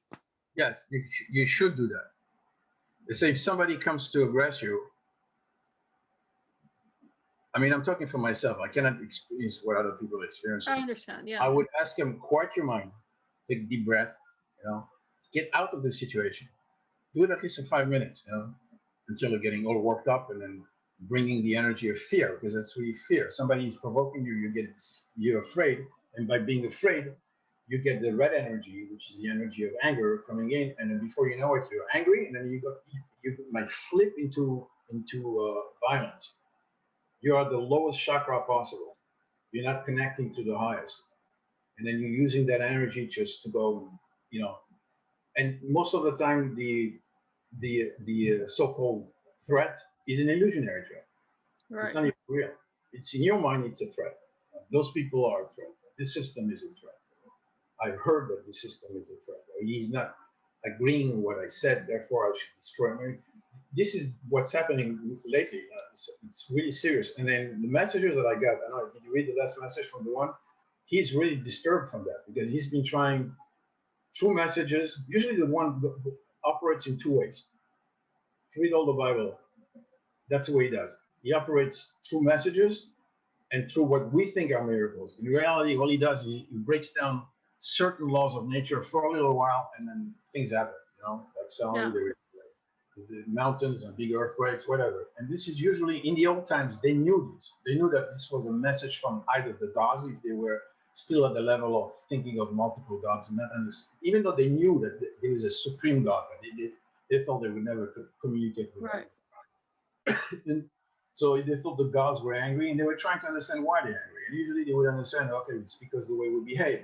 Yes, you should do that. They say if somebody comes to aggress you, I mean, I'm talking for myself. I cannot experience what other people experience. I understand. Yeah. I would ask them, quiet your mind, take a deep breath, you know, get out of the situation. Do it at least for 5 minutes, you know, until you're getting all worked up, and then bringing the energy of fear, because that's really fear. Somebody is provoking you, you're afraid, and by being afraid, you get the red energy, which is the energy of anger coming in, and then before you know it, you're angry, and then you might flip into violence. You are the lowest chakra possible. You're not connecting to the highest, and then you're using that energy just to go, you know. And most of the time, the so-called threat is an illusionary threat. It's Right. not even real. It's in your mind. It's a threat. Those people are a threat. This system is a threat. I've heard that the system is a threat. He's not agreeing with what I said, therefore I should destroy him. This is what's happening lately. It's really serious. And then the messages that I got, I know, did you read the last message from the one? He's really disturbed from that because he's been trying through messages. Usually the one operates in two ways. Read all the Bible. That's the way he does. He operates through messages and through what we think are miracles. In reality, all he does is he breaks down certain laws of nature for a little while, and then things happen. You know, like suddenly there the mountains and big earthquakes, whatever. And this is usually in the old times. They knew this. They knew that this was a message from either the gods, if they were still at the level of thinking of multiple gods, and that, and even though they knew that there was a supreme God, but they thought they would never communicate with Right. and so they thought the gods were angry, and they were trying to understand why they're angry. And usually they would understand, okay, it's because the way we behave.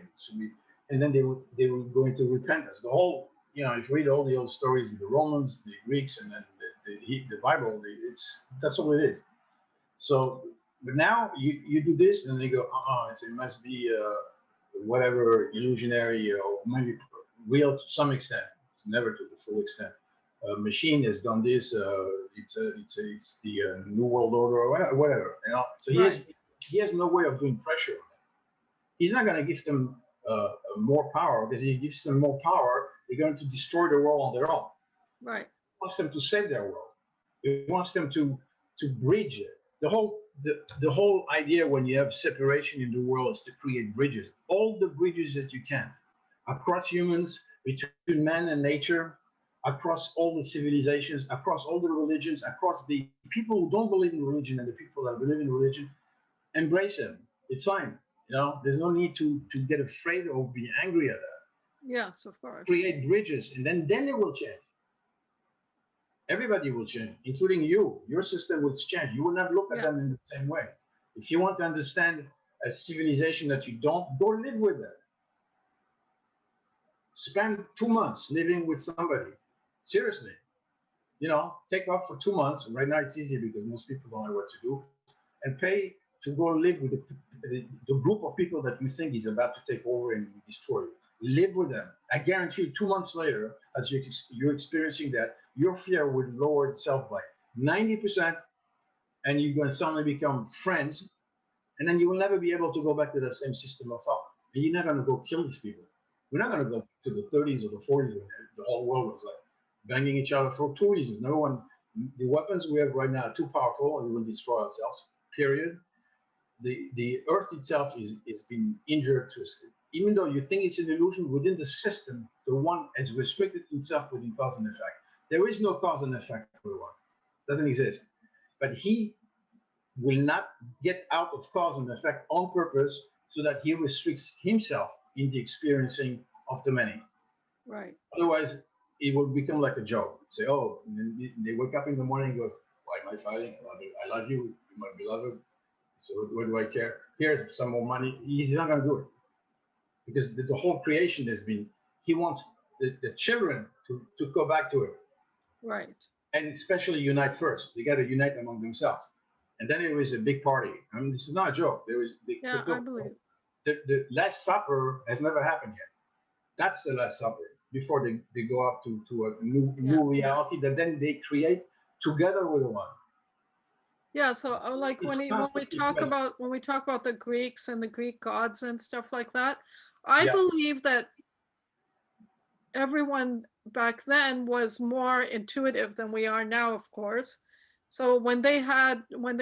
And then they would go into repentance. The whole, you know, if you read all the old stories with the Romans, the Greeks, and then the Bible, that's all it is. So, but now you do this, and they go, it must be whatever illusionary or maybe real to some extent, never to the full extent. Machine has done this. It's the New World Order or whatever. You know, so he has no way of doing pressure on them. He's not going to give them more power, because if he gives them more power, they're going to destroy the world on their own. Right. He wants them to save their world. He wants them to bridge it. The whole idea when you have separation in the world is to create bridges. All the bridges that you can across humans, between man and nature, across all the civilizations, across all the religions, across the people who don't believe in religion and the people that believe in religion. Embrace them. It's fine. You know, there's no need to get afraid or be angry at that. Yes, of course. Create bridges, and then it will change. Everybody will change, including you. Your system will change. You will not look at them in the same way. If you want to understand a civilization that you don't, go live with them. Spend 2 months living with somebody. Seriously. You know, take off for 2 months. Right now it's easy because most people don't know what to do. And pay to go live with the group of people that you think is about to take over and destroy you. Live with them. I guarantee you 2 months later, as you're experiencing that, your fear would lower itself by 90%, and you're going to suddenly become friends, and then you will never be able to go back to that same system of thought. And you're not going to go kill these people. We're not going to go to the 30s or the 40s when the whole world was like banging each other for 2 reasons. Number one, the weapons we have right now are too powerful, and we will destroy ourselves, period. The earth itself is being injured to us. Even though you think it's an illusion, within the system, the one has restricted itself within cause and effect. There is no cause and effect for the one. It doesn't exist. But he will not get out of cause and effect on purpose, so that he restricts himself in the experiencing of the many. Right. Otherwise, it will become like a joke. Say, oh, and then they wake up in the morning and goes, why am I fighting? I love you, you're my beloved. So what do I care? Here's some more money. He's not going to do it. Because the whole creation has been, he wants the children to go back to it. Right. And especially unite first. They got to unite among themselves. And then it was a big party. I mean, this is not a joke. I believe. The Last Supper has never happened yet. That's the Last Supper, before they go up to a new reality that then they create together with the one. Yeah, so like when we talk about the Greeks and the Greek gods and stuff like that, I believe that everyone back then was more intuitive than we are now, of course. So when they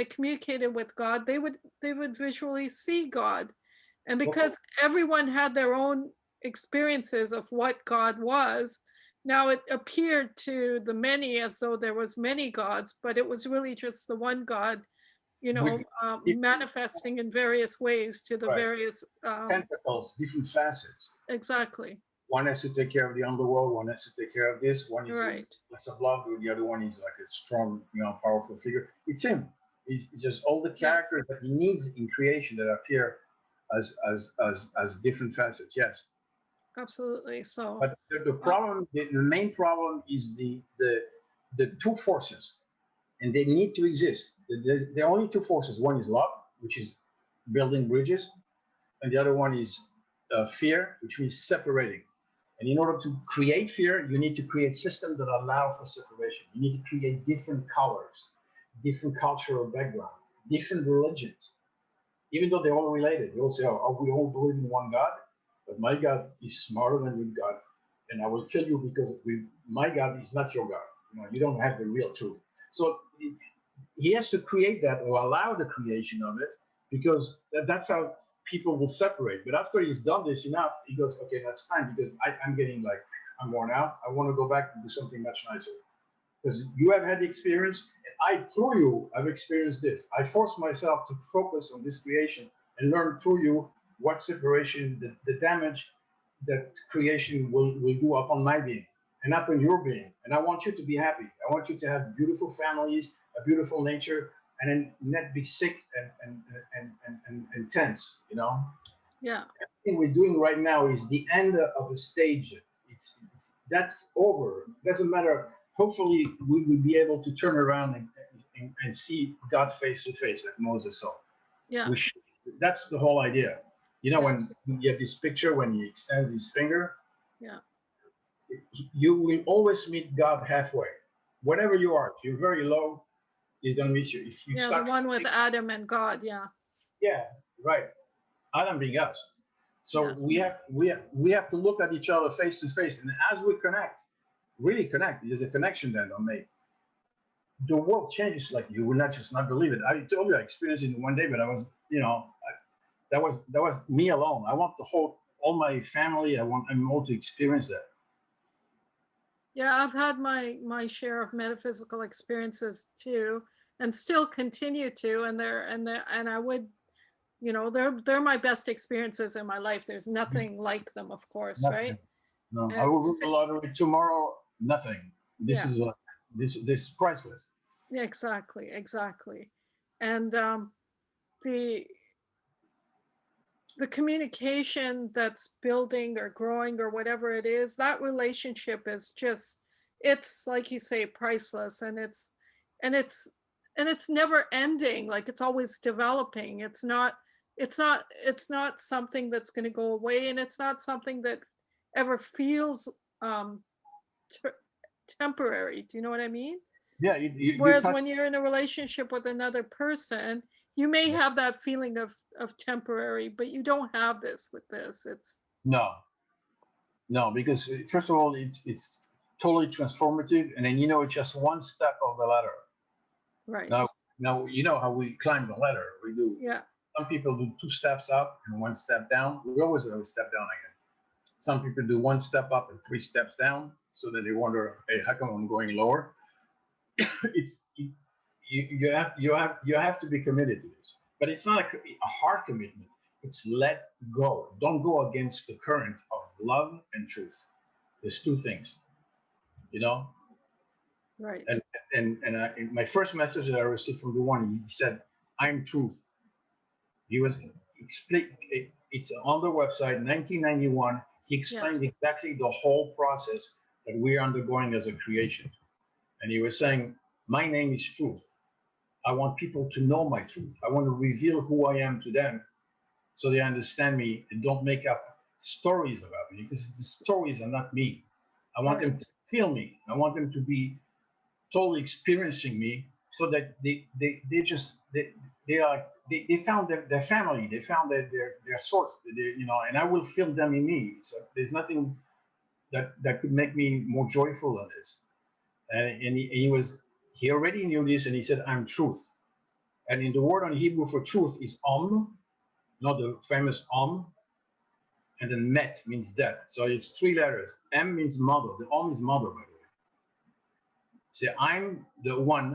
communicated with God, they would visually see God. And because everyone had their own experiences of what God was, now it appeared to the many as though there was many gods, but it was really just the one God you with know, different, manifesting in various ways to the right, various, tentacles, different facets. exactly, One has to take care of the underworld, one has to take care of this, one is right. less of love, the other one is like a strong, powerful figure. It's him. It's just all the Yeah, characters that he needs in creation that appear as different facets. Yes. absolutely. So, But the problem, the main problem is the two forces, and they need to exist. There are only two forces. One is love, which is building bridges, and the other one is fear, which means separating. And in order to create fear, you need to create systems that allow for separation. You need to create different colors, different cultural background, different religions, even though they're all related. They all say, oh, we all believe in one God, but my God is smarter than your God, and I will kill you because my God is not your God. You don't have the real truth. So he has to create that or allow the creation of it because that's how people will separate. But after he's done this enough, he goes, okay, that's time because I'm getting like, I'm worn out. I want to go back and do something much nicer. Because you have had the experience, and I, through you, I've experienced this. I forced myself to focus on this creation and learn through you what separation, the damage that creation will do upon my being and upon your being. And I want you to be happy. I want you to have beautiful families, a beautiful nature, and then not be sick and tense, yeah, Everything we're doing right now is the end of a stage. That's over. It doesn't matter. Hopefully, we will be able to turn around and see God face to face, like Moses saw. yeah, We should, that's the whole idea. When yes, you have this picture, when he extends his finger, yeah, you will always meet God halfway. Whatever you are, if you're very low, he's gonna meet you. If you yeah. The start, one with Adam and God. Yeah, yeah, right. Adam being us. So yeah, we have to look at each other face to face, and as we connect, really connect. There's a connection then on me. The world changes like you will not believe it. I told you I experienced it in one day, but I was, that was me alone. I want the whole all my family. I want them all to experience that. yeah. I've had my share of metaphysical experiences too, and still continue to. And I would, they're my best experiences in my life. There's nothing like them, of course, right? Nothing. No, I And will win the lottery tomorrow. Nothing. This yeah, is this priceless. yeah, exactly, exactly. And the the communication that's building or growing or whatever it is, that relationship is just, it's like you say, priceless. And it's and it's never ending. Like, it's always developing. It's not something that's going to go away, and it's not something that ever feels um t- temporary. Do you know what I mean? Yeah, you Whereas touch. when you're in a relationship with another person, you may have that feeling of temporary, but you don't have this with this. It's No, no, because first of all, it's totally transformative, and then it's just one step of the ladder. right. Now you know how we climb the ladder. We do. Yeah. Some people do two steps up and one step down. We always have a step down again. Some people do one step up and three steps down, so that they wonder, hey, how come I'm going lower? You have to be committed to this, but it's not a hard commitment. It's let go. Don't go against the current of love and truth. There's two things, you know. Right. And in my first message that I received from the one, he said, "I'm truth." He was explain. It's on the website, 1991. He Yes. explained exactly the whole process that we're undergoing as a creation, and he was saying, "My name is truth. I want people to know my truth. I want to reveal who I am to them so they understand me and don't make up stories about me because the stories are not me. I want them Right. to feel me. I want them to be totally experiencing me so that they found their family. They found their source, and I will feel them in me. So there's nothing that could make me more joyful than this. And he already knew this, and he said, "I'm truth." And in the word on Hebrew for truth is not the famous and then met means death. So it's three letters. M means mother. The is mother, by the way. Say, I'm the one,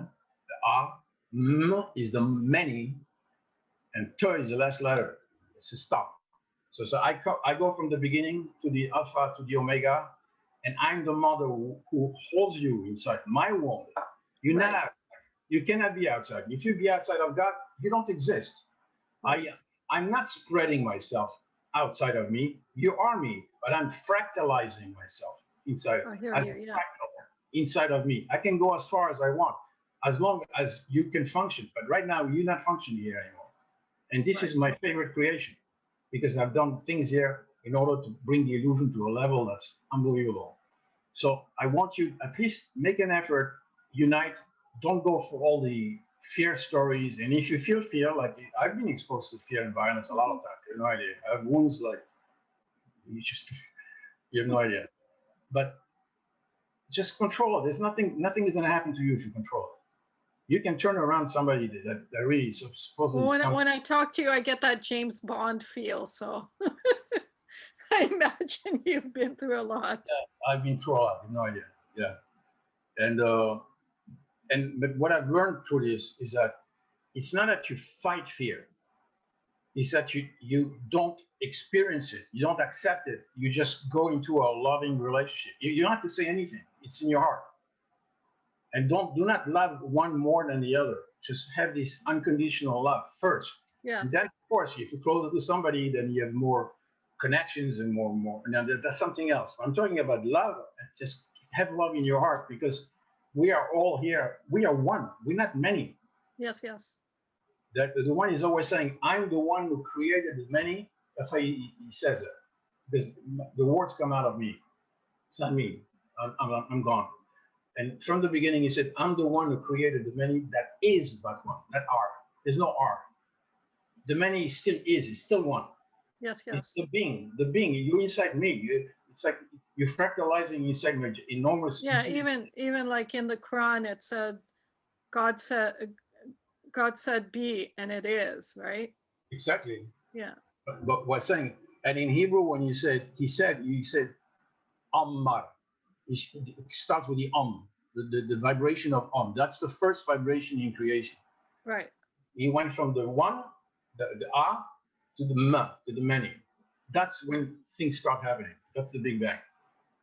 the M is the many, and T is the last letter. It's a stop. So I go from the beginning to the alpha to the omega, and I'm the mother who holds you inside my womb. You're Right. not, you cannot be outside. If you be outside of God, you don't exist. Right. I'm not spreading myself outside of me. You are me, but I'm fractalizing myself inside I hear as you. a Yeah. fractal inside of me. I can go as far as I want, as long as you can function. But right now, you're not functioning here anymore. And this Right. is my favorite creation because I've done things here in order to bring the illusion to a level that's unbelievable. So I want you at least make an effort, unite. Don't go for all the fear stories. And if you feel fear, like I've been exposed to fear and violence a lot of times, you have no idea. I have wounds like you just you have no idea. But just control it. There's nothing is gonna happen to you if you control it. You can turn around somebody that really supposedly Well, is coming. when I talk to you, I get that James Bond feel. So I imagine you've been through a lot. I've been through a lot. You have no idea. Yeah. And but what I've learned through this is that it's not that you fight fear. It's that you don't experience it. You don't accept it. You just go into a loving relationship. You don't have to say anything. It's in your heart. And do not love one more than the other. Just have this unconditional love first. And then, Yes. of course, if you're closer to somebody, then you have more connections and more. Now, that's something else. I'm talking about love. Just have love in your heart because we are all here. We are one. We're not many. Yes. Yes. That the one is always saying, "I'm the one who created the many." That's how he says it. Because the words come out of me. It's not me. I'm gone. And from the beginning, he said, "I'm the one who created the many." That is but one, not R. There's no R. The many still is. It's still one. Yes. It's Yes. the being. The being. You're inside me. It's like you're fractalizing inside my enormous. Yeah. Even like in the Quran, it said, God said, God said be, and it is, right? Exactly. Yeah. But what's saying, and in Hebrew, when you said Ammar. It starts with the the vibration of That's the first vibration in creation. Right. He went from the one, the A, to the Ma, to the many. That's when things start happening. That's the Big Bang.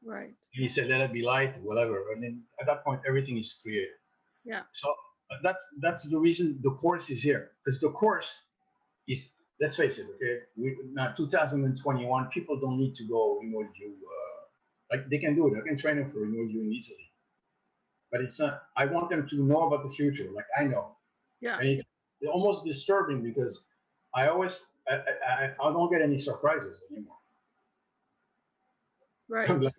Right. And he said, "Let it be light," whatever. And then at that point, everything is created. Yeah. So that's the reason the course is here, because the course is. Let's face it, okay. Now 2021, people don't need to go remote view. Like they can do it. I can train them for remote viewing easily. But it's not. I want them to know about the future, like I know, Yeah. and it's almost disturbing because I always I don't get any surprises anymore. Right. I'm like,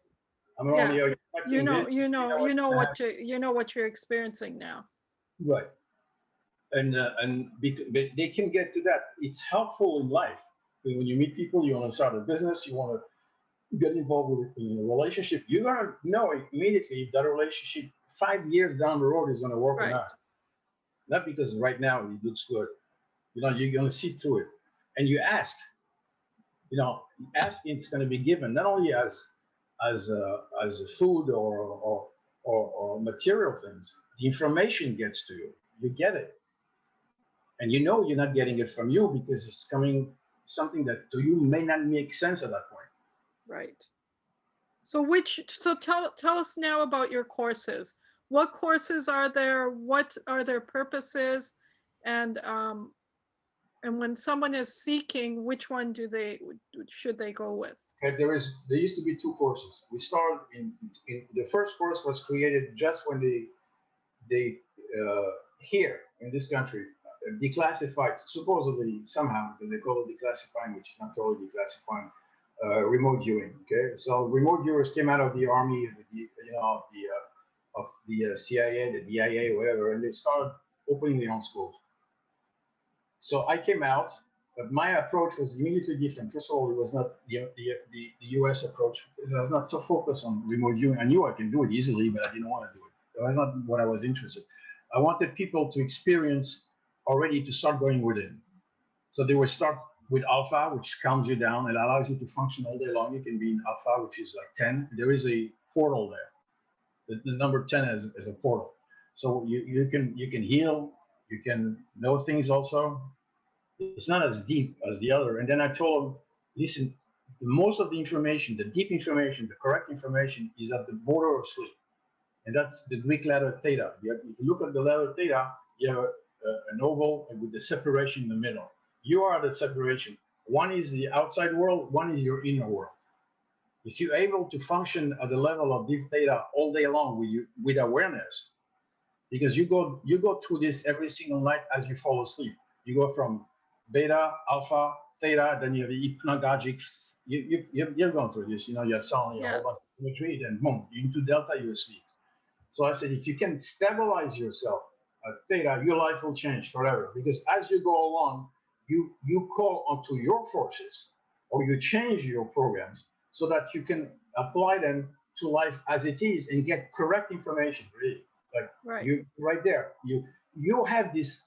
I'm Yeah. only expecting this. You know gonna what you know what you're experiencing now. right, but they can get to that. It's helpful in life when you meet people. You want to start a business. You want to get involved with in a relationship. You're gonna know immediately if that relationship 5 years down the road is gonna work or Right. not. Not because right now it looks good. You're going to see through it, and you ask. Asking is going to be given not only as food or material things. The information gets to you. You get it, and you're not getting it from you because it's coming something that to you may not make sense at that point. Right. So tell us now about your courses. What courses are there? What are their purposes? And when someone is seeking, which one should they go with? Okay, there used to be two courses. We started in the first course was created just when they here in this country declassified supposedly somehow because they call it declassifying, which is not totally declassifying remote viewing. Okay, so remote viewers came out of the army, of the CIA, the DIA, whatever, and they started opening their own schools. So I came out, but my approach was immediately different. First of all, it was not the US approach. It was not so focused on remote viewing. I knew I can do it easily, but I didn't want to do it. That was not what I was interested. I wanted people to experience already to start going within. So they would start with alpha, which calms you down and allows you to function all day long. You can be in alpha, which is like 10. There is a portal there. The number 10 is a portal. So you can heal You can know things also. It's not as deep as the other. And then I told him, listen, most of the information, the deep information, the correct information is at the border of sleep. And that's the Greek letter theta. If you look at the letter theta, you have an oval with the separation in the middle. You are the separation. One is the outside world, one is your inner world. If you're able to function at the level of deep theta all day long with awareness, because you go through this every single night as you fall asleep. You go from beta, alpha, theta, then you have the hypnagogic. You're going through this. You have suddenly a whole bunch of imagery, then boom, into delta, you're asleep. So I said, if you can stabilize yourself at theta, your life will change forever. Because as you go along, you call onto your forces, or you change your programs so that you can apply them to life as it is and get correct information. Really, like you right there, you have this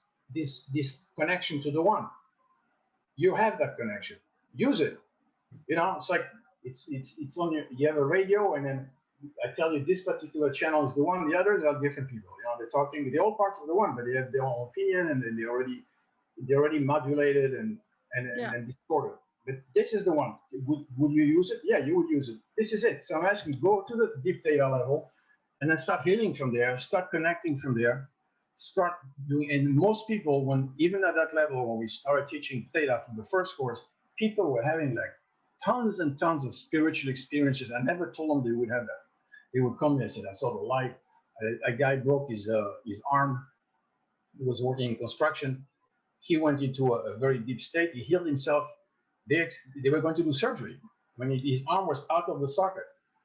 connection to the one. You have that connection. Use it. It's like it's on your. You have a radio, and then I tell you this particular channel is the one. The others are different people. They're talking the old parts of the one, but they have their own opinion, and then they're already modulated and distorted. But this is the one. Would you use it? Yeah, you would use it. This is it. So I'm asking, go to the deep theta level, and then start healing from there. Start connecting from there. Start doing. And most people, when even at that level, when we started teaching theta from the first course, people were having like tons and tons of spiritual experiences. I never told them they would have that. They would come and say, I saw the light. A guy broke his arm. He was working in construction. He went into a very deep state. He healed himself. They were going to do surgery when his arm was out of the socket.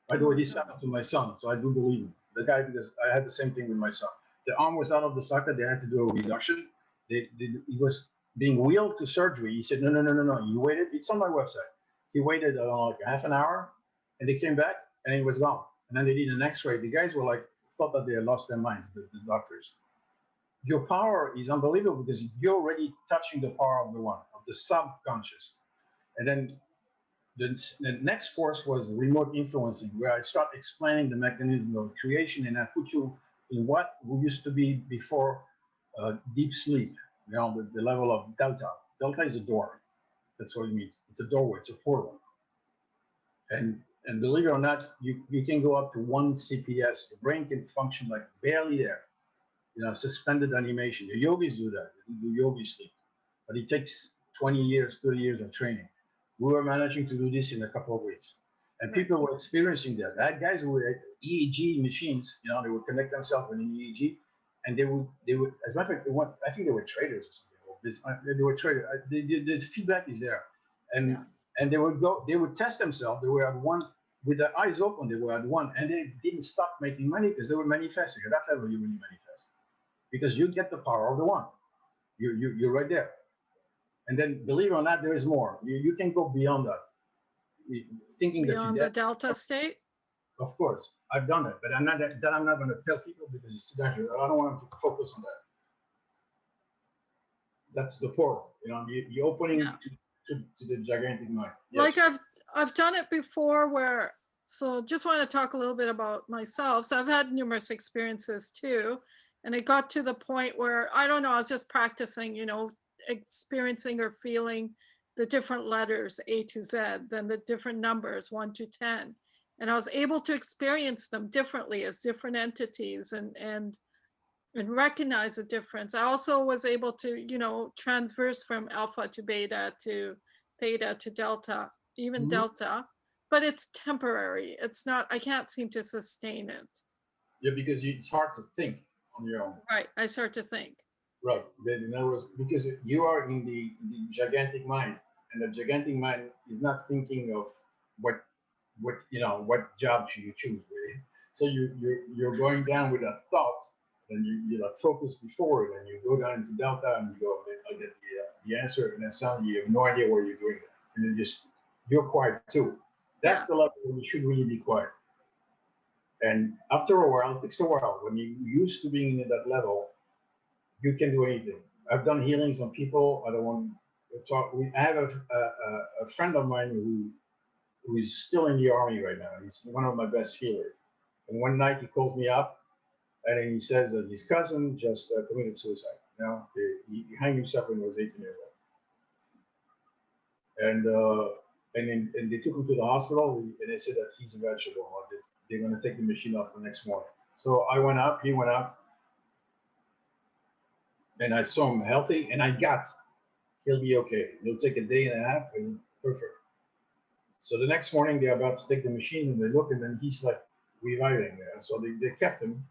By the way, this happened to my son, so I do believe him. The guy, because I had the same thing with my son. The arm was out of the socket. They had to do a reduction. He was being wheeled to surgery. He said, no. You waited. It's on my website. He waited like half an hour, and they came back, and he was gone. And then they did an X-ray. The guys were like, thought that they had lost their mind, the doctors. Your power is unbelievable because you're already touching the power of the one, of the subconscious. And then the next course was remote influencing, where I start explaining the mechanism of creation, and I put you in what we used to be before deep sleep, the level of delta. Delta is a door. That's what it means. It's a doorway. It's a portal. And believe it or not, you can go up to 1 CPS. The brain can function like barely there. Suspended animation. The yogis do that. The yogis sleep. But it takes 20 years, 30 years of training. We were managing to do this in a couple of weeks. And people were experiencing that. That guys who were at EEG machines, they would connect themselves with an EEG, and they would, as a matter of fact, I think they were traders or something. They were traders. The feedback is there. And they would test themselves. They were at one, with their eyes open, they were at one, and they didn't stop making money because they were manifesting. At that level, you really manifest. Because you get the power of the one. You're right there. And then, believe it or not, there is more. You can go beyond that. Thinking beyond the delta state? Of course, I've done it, but I'm not going to tell people because it's too dangerous. I don't want them to focus on that. That's the portal. You're opening to the gigantic mind. Yes. Like I've done it before so just want to talk a little bit about myself. So I've had numerous experiences too. And it got to the point where, I don't know, I was just practicing, experiencing or feeling the different letters A to Z, then the different numbers 1 to 10. And I was able to experience them differently as different entities and recognize the difference. I also was able to, transverse from alpha to beta to theta to delta, even delta, but it's temporary. It's not, I can't seem to sustain it. Yeah, because it's hard to think on your own. Right, I start to think. Right, in other words, because you are in the gigantic mind, and the gigantic mind is not thinking of what job should you choose, really. So you're going down with a thought, and you focus before it, and you go down into delta, and you go, I get the answer, and then suddenly you have no idea where you're doing that, and then you're quiet too. That's the level where you should really be quiet. And after a while, it takes a while. When you're used to being at that level, you can do anything. I've done healings on people. I don't want to talk. I have a friend of mine who is still in the army right now. He's one of my best healers. And one night he calls me up, and then he says that his cousin just committed suicide. You know, he hanged himself when he was 18 years old. And they took him to the hospital, and they said that he's a vegetable. Or they're going to take the machine off the next morning. So I went up, he went up, and I saw him healthy, and I got, he'll be okay. It'll take a day and a half, and perfect. So the next morning, they're about to take the machine, and they look, and then he's like reviving there. So they kept him.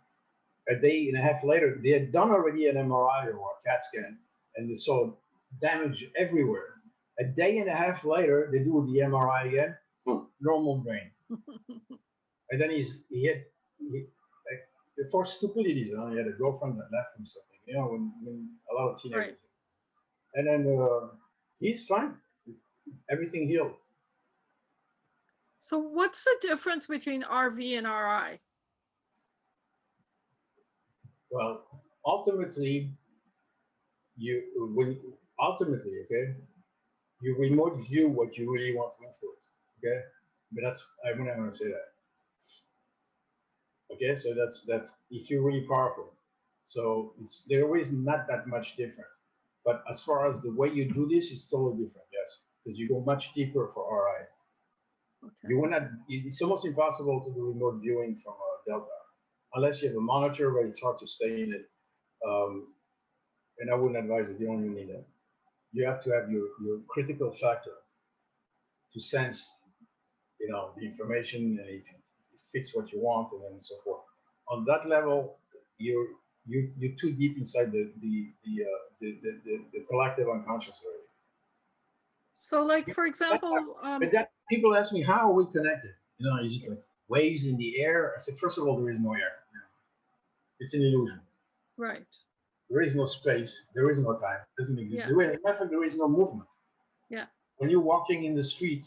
A day and a half later, they had done already an MRI or a CAT scan, and they saw damage everywhere. A day and a half later, they do the MRI again, normal brain. And then he like, for stupidities, you know, he had a girlfriend that left him something, you know, when a lot of teenagers. Right. And then he's fine. Everything healed. So what's the difference between RV and RI? Well, ultimately, okay, you remote view what you really want to influence, okay? But I'm not going to say that. Okay, so that's if you're really powerful. So there is not that much different. But as far as the way you do this, it's totally different, yes, because you go much deeper for RI. Okay. You will not. It's almost impossible to do remote viewing from a Delta, unless you have a monitor, but it's hard to stay in it. And I wouldn't advise it. You don't even need that. You have to have your critical factor to sense, you know, the information, and if it fits what you want, and then so forth. On that level, you're too deep inside the collective unconscious already. So like, for example, But that people ask me, how are we connected? You know, is it like waves in the air? I said, first of all, there is no air. It's an illusion. right. There is no space. There is no time. It doesn't exist. Yeah. As a matter of fact, there is no movement. Yeah. When you're walking in the street,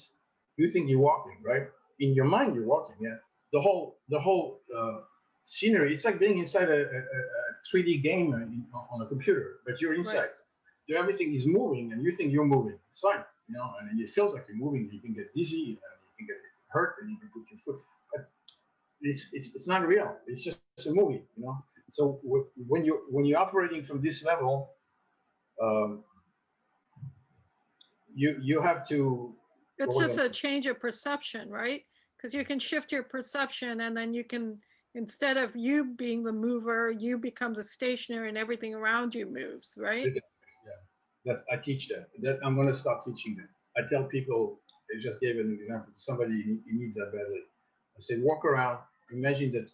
you think you're walking, right? In your mind, you're walking. Yeah. The whole scenery. It's like being inside a 3D game on a computer, but you're inside. Right. So everything is moving, and you think you're moving. It's fine, you know, and it feels like you're moving. You can get dizzy, and you can get hurt, and you can put your foot. But it's not real. It's just a movie, you know. So when you're operating from this level, you have to. It's just a change of perception, right? Because you can shift your perception, and then you can, instead of you being the mover, you become the stationary, and everything around you moves, right? Yeah, I teach that. I'm going to stop teaching that. I tell people. I just gave an example to somebody who needs that badly. I said, walk around. Imagine that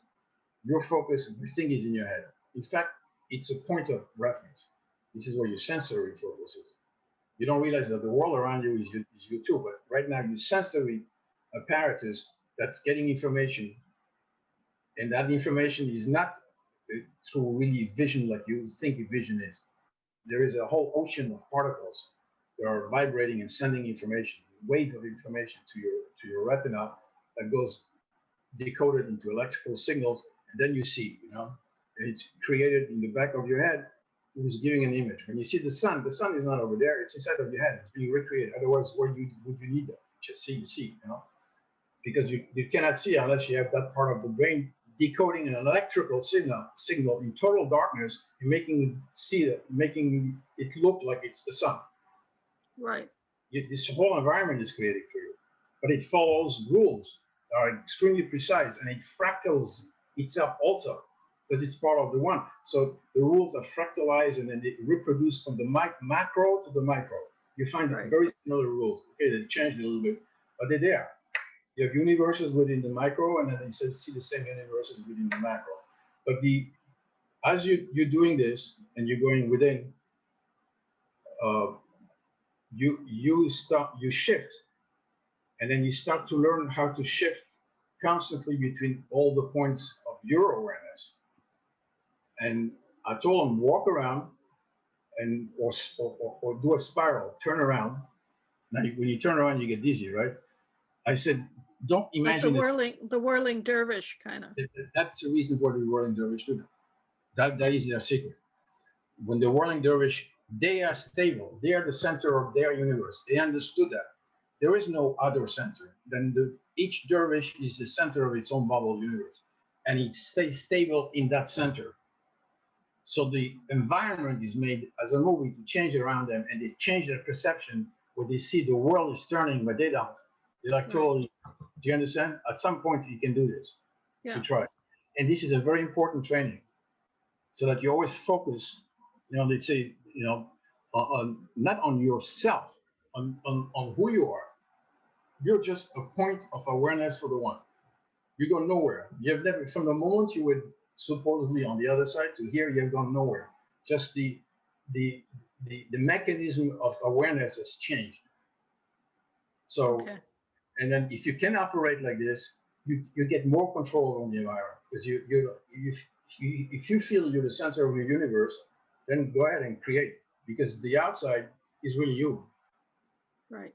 your focus, everything is in your head. In fact, it's a point of reference. This is where your sensory focus is. You don't realize that the world around you is you too, but right now your sensory apparatus that's getting information, and that information is not through really vision like you think a vision is. There is a whole ocean of particles that are vibrating and sending information, wave of information to your retina that goes decoded into electrical signals, and then you see, you know, it's created in the back of your head. Who's giving an image? When you see the sun is not over there; it's inside of your head. It's being recreated. Otherwise, would you need that? Just see, you know, because you cannot see unless you have that part of the brain decoding an electrical signal in total darkness and making it look like it's the sun. Right. This whole environment is created for you, but it follows rules that are extremely precise, and it fractals itself also because it's part of the one. So the rules are fractalized, and then they reproduce from the macro to the micro. You find very similar rules. Okay, they changed a little bit, but they're there. You have universes within the micro, and then you see the same universes within the macro. But as you're doing this and you're going within, you shift, and then you start to learn how to shift constantly between all the points of your awareness. And I told him, walk around and or do a spiral, turn around. Now, when you turn around, you get dizzy, right? I said, don't imagine like the whirling dervish kind of. That's the reason for the whirling dervish do that. That is their secret. When the whirling dervish, they are stable. They are the center of their universe. They understood that. There is no other center. Then each dervish is the center of its own bubble universe. And it stays stable in that center. So the environment is made as a movie to change around them, and they change their perception where they see the world is turning, but they don't. They're like Right. totally, do you understand? At some point you can do this. Yeah. To try. And this is a very important training so that you always focus, let's say, on not on yourself, on who you are. You're just a point of awareness for the one. You go nowhere. You have never, from the moment you were supposedly on the other side to here, you have gone nowhere. Just the mechanism of awareness has changed. So, Okay. and then if you can operate like this, you get more control on the environment because if you feel you're the center of your universe, then go ahead and create because the outside is really you. Right.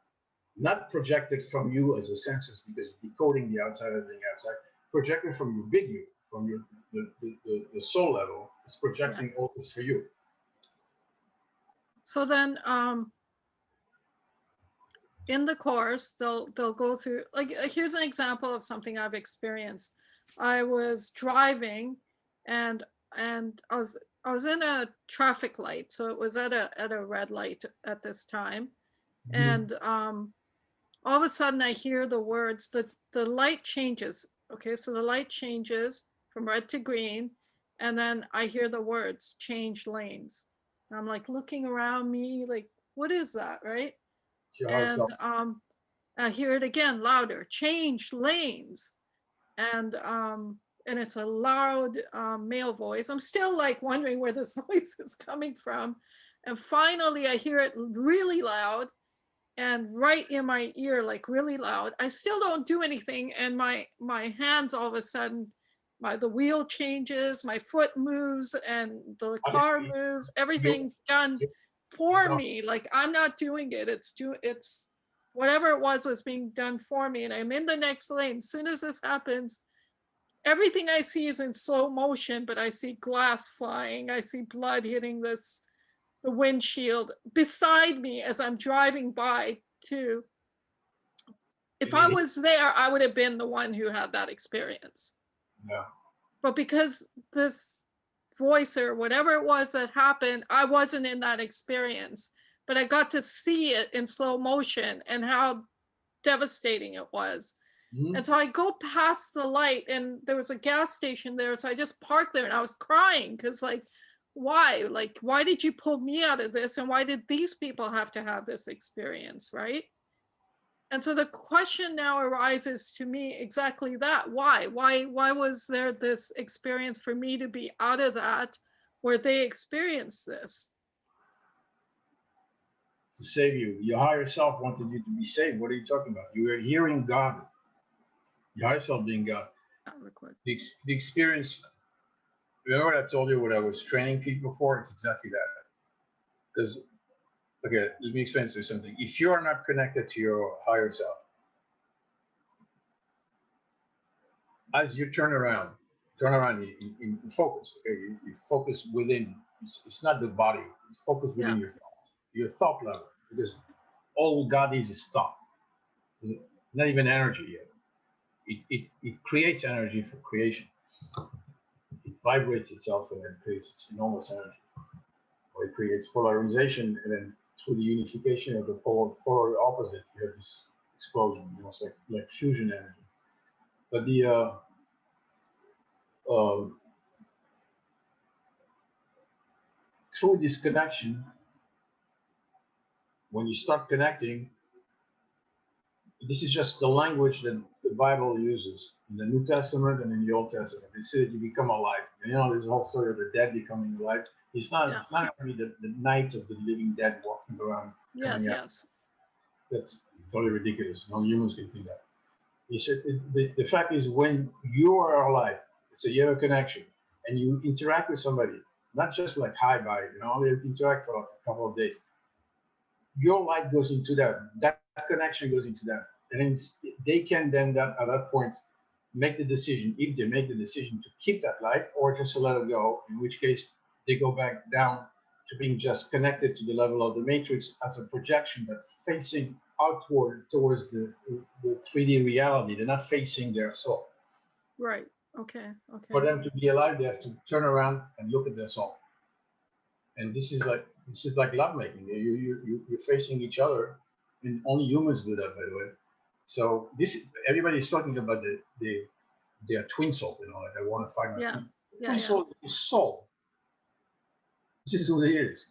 Not projected from you as a senses because you're decoding the outside as being outside, projected from your big you, from your the soul level, it's projecting all this for you. So then in the course they'll go through, like, here's an example of something I've experienced. I was driving and I was in a traffic light, so it was at a red light at this time. And all of a sudden I hear the words, the light changes. Okay, so the light changes from red to green, and then I hear the words change lanes. And I'm like looking around me, like, what is that, right? And I hear it again louder, change lanes. And it's a loud male voice. I'm still like wondering where this voice is coming from. And finally I hear it really loud and right in my ear, like really loud. I still don't do anything. And my hands all of a sudden, the wheel changes, my foot moves and the car moves, everything's done for me. Like I'm not doing it. It's whatever it was being done for me. And I'm in the next lane. As soon as this happens, everything I see is in slow motion, but I see glass flying. I see blood hitting the windshield beside me as I'm driving by too. If I was there, I would have been the one who had that experience. Yeah. But because this voice or whatever it was that happened, I wasn't in that experience, but I got to see it in slow motion and how devastating it was. And so I go past the light and there was a gas station there. So I just parked there and I was crying because like, why? Like, why did you pull me out of this? And why did these people have to have this experience, right? And so the question now arises to me exactly that. Why was there this experience for me to be out of that where they experienced this? To save you. Your higher self wanted you to be saved. What are you talking about? You were hearing God. Your higher self being God. The experience, remember what I told you what I was training people for? It's exactly that. Because, okay, let me explain to you something. If you are not connected to your higher self, as you turn around, you focus, okay? You focus within. It's not the body. It's focus within your thought level. Because all God is thought. Not even energy yet. It creates energy for creation. It vibrates itself and then creates enormous energy. Or it creates polarization, and then through the unification of the polar opposite, you have this explosion. It's like fusion energy. But through this connection, when you start connecting, this is just the language that the Bible uses in the New Testament and in the Old Testament. They say that you become alive. And there's a whole story of the dead becoming alive. It's not going to be the night of the living dead walking around. Yes. That's totally ridiculous. No humans can do that. He said the fact is when you are alive, so you have a connection and you interact with somebody, not just like hi bye, they interact for a couple of days. Your light goes into that connection goes into that. And then they can then at that point make the decision, if they make the decision to keep that light or just to let it go, in which case they go back down to being just connected to the level of the matrix as a projection, but facing outward towards the 3D reality. They're not facing their soul. Right. Okay. For them to be alive, they have to turn around and look at their soul. And this is like lovemaking. You're facing each other, and only humans do that, by the way. So everybody's talking about their twin soul. Like I want to find my Yeah. twin soul is soul. This is who it is.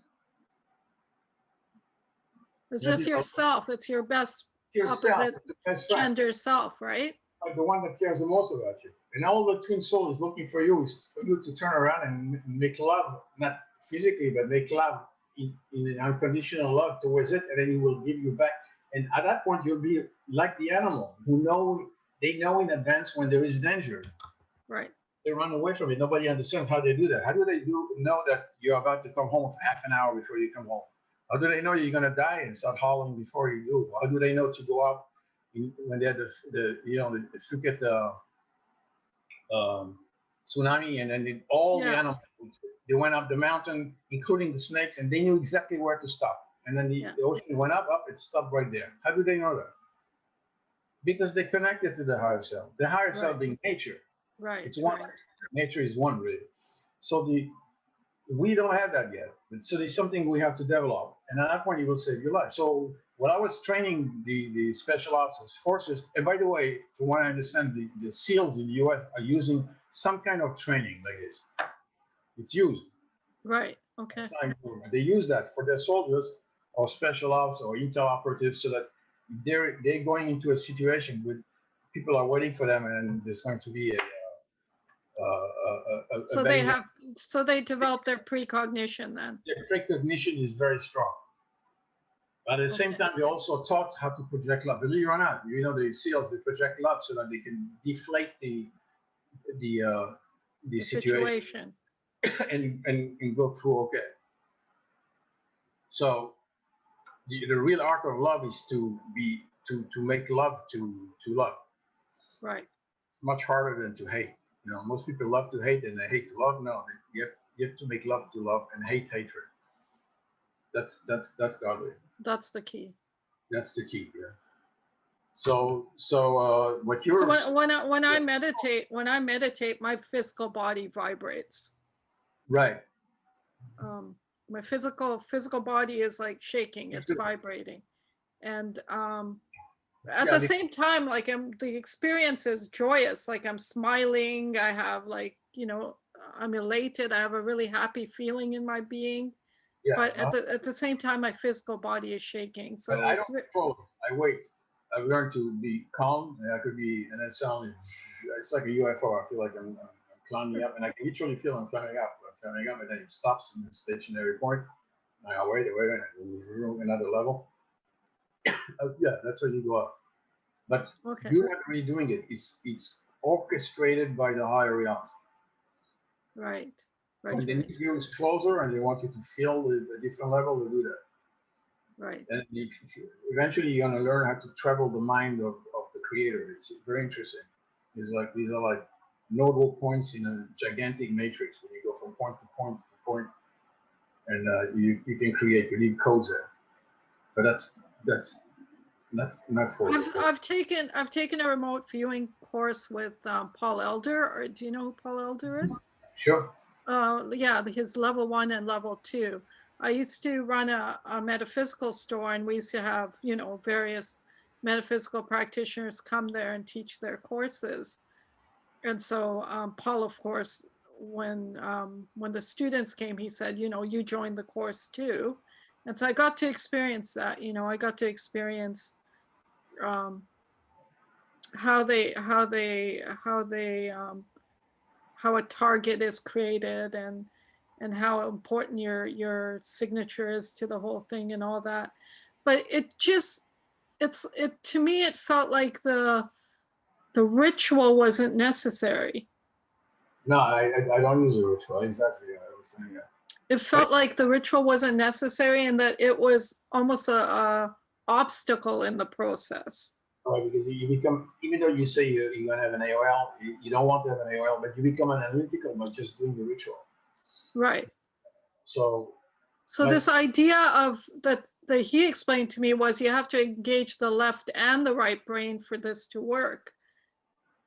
It's just yourself. It's your best Yourself, opposite gender self, right? Like the one that cares the most about you. And all the twin soul is looking for you is for you to turn around and make love, not physically, but make love in an unconditional love towards it, and then he will give you back. And at that point, you'll be like the animal they know in advance when there is danger. Right. They run away from it. Nobody understands how they do that. How do they know that you're about to come home half an hour before you come home? How do they know you're going to die and start howling before you do? How do they know to go out when they had the Phuket tsunami, and then all the animals, they went up the mountain, including the snakes, and they knew exactly where to stop. And then the ocean went up, it stopped right there. How do they know that? Because they connected to the higher self. The higher self being nature. Right. It's one. Right. Nature is one, really. So we don't have that yet. So there's something we have to develop. And at that point, it will save your life. So when I was training the special ops forces, and by the way, from what I understand, the SEALs in the US are using some kind of training like this. It's used. Right. Okay. They use that for their soldiers or special ops or intel operatives, so that they're going into a situation where people are waiting for them, and there's going to be so they develop their precognition then. Their precognition is very strong. But at the same time, they also taught how to project love. Believe it or not, the SEALs, they project love so that they can deflate the situation and go through okay. So the real art of love is to make love to love. Right. It's much harder than to hate. Most people love to hate and they hate to love. No, you have to make love to love and hate hatred. That's godly. That's the key. That's the key. Yeah. So what you're when I meditate, my physical body vibrates. Right. My physical body is like shaking. It's vibrating, and at the same time, like the experience is joyous. Like I'm smiling. I have I'm elated. I have a really happy feeling in my being. Yeah, but at the same time, my physical body is shaking. So I don't control it. I wait. I've learned to be calm, and I could be, and then suddenly, it's like a UFO. I feel like I'm climbing up, and I can literally feel I'm climbing up, and then it stops in the stationary point. And I wait, another level. Yeah, that's how you go up. But you're not really doing it. It's orchestrated by the higher realm. Right. When they need you closer and they want you to feel a different level, they do that. Right. And eventually you're going to learn how to travel the mind of the creator. It's very interesting. These are like nodal points in a gigantic matrix when you go from point to point to point, and you can create. You need codes there, but that's not for. I've taken a remote viewing course with Paul Elder. Or do you know who Paul Elder is? Sure. Yeah, his level 1 and level 2. I used to run a metaphysical store, and we used to have various metaphysical practitioners come there and teach their courses. And so Paul, of course, when the students came, he said, you joined the course too. And so I got to experience that. I got to experience how a target is created, and how important your signature is to the whole thing and all that. But to me, it felt like the ritual wasn't necessary. No, I don't use a ritual. Exactly. I was saying that. It felt like the ritual wasn't necessary, and that it was almost a obstacle in the process. Right, because you become, even though you say you're going to have an AOL, you don't want to have an AOL, but you become an analytical by just doing the ritual. Right. So this idea of that he explained to me was you have to engage the left and the right brain for this to work.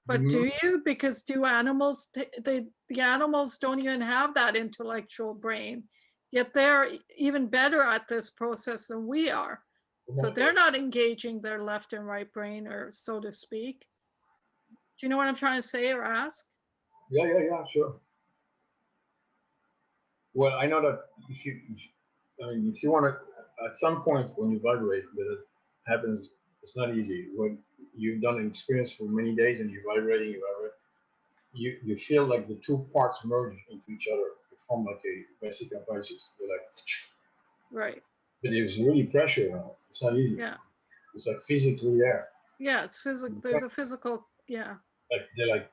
But do you? Because do animals, the animals don't even have that intellectual brain. yet they're even better at this process than we are. So they're not engaging their left and right brain, or so to speak. Do you know what I'm trying to say or ask? Yeah, sure. Well, I know that I mean, if you want to, at some point when you vibrate, that it happens, it's not easy. When you've done an experience for many days and you're vibrating, you feel like the two parts merge into each other. They form like a vesica piscis. They're like, Right. but there's really pressure on it. It's not easy. Yeah. It's like physically there. Yeah. It's physical. There's a physical. Yeah. Like they're like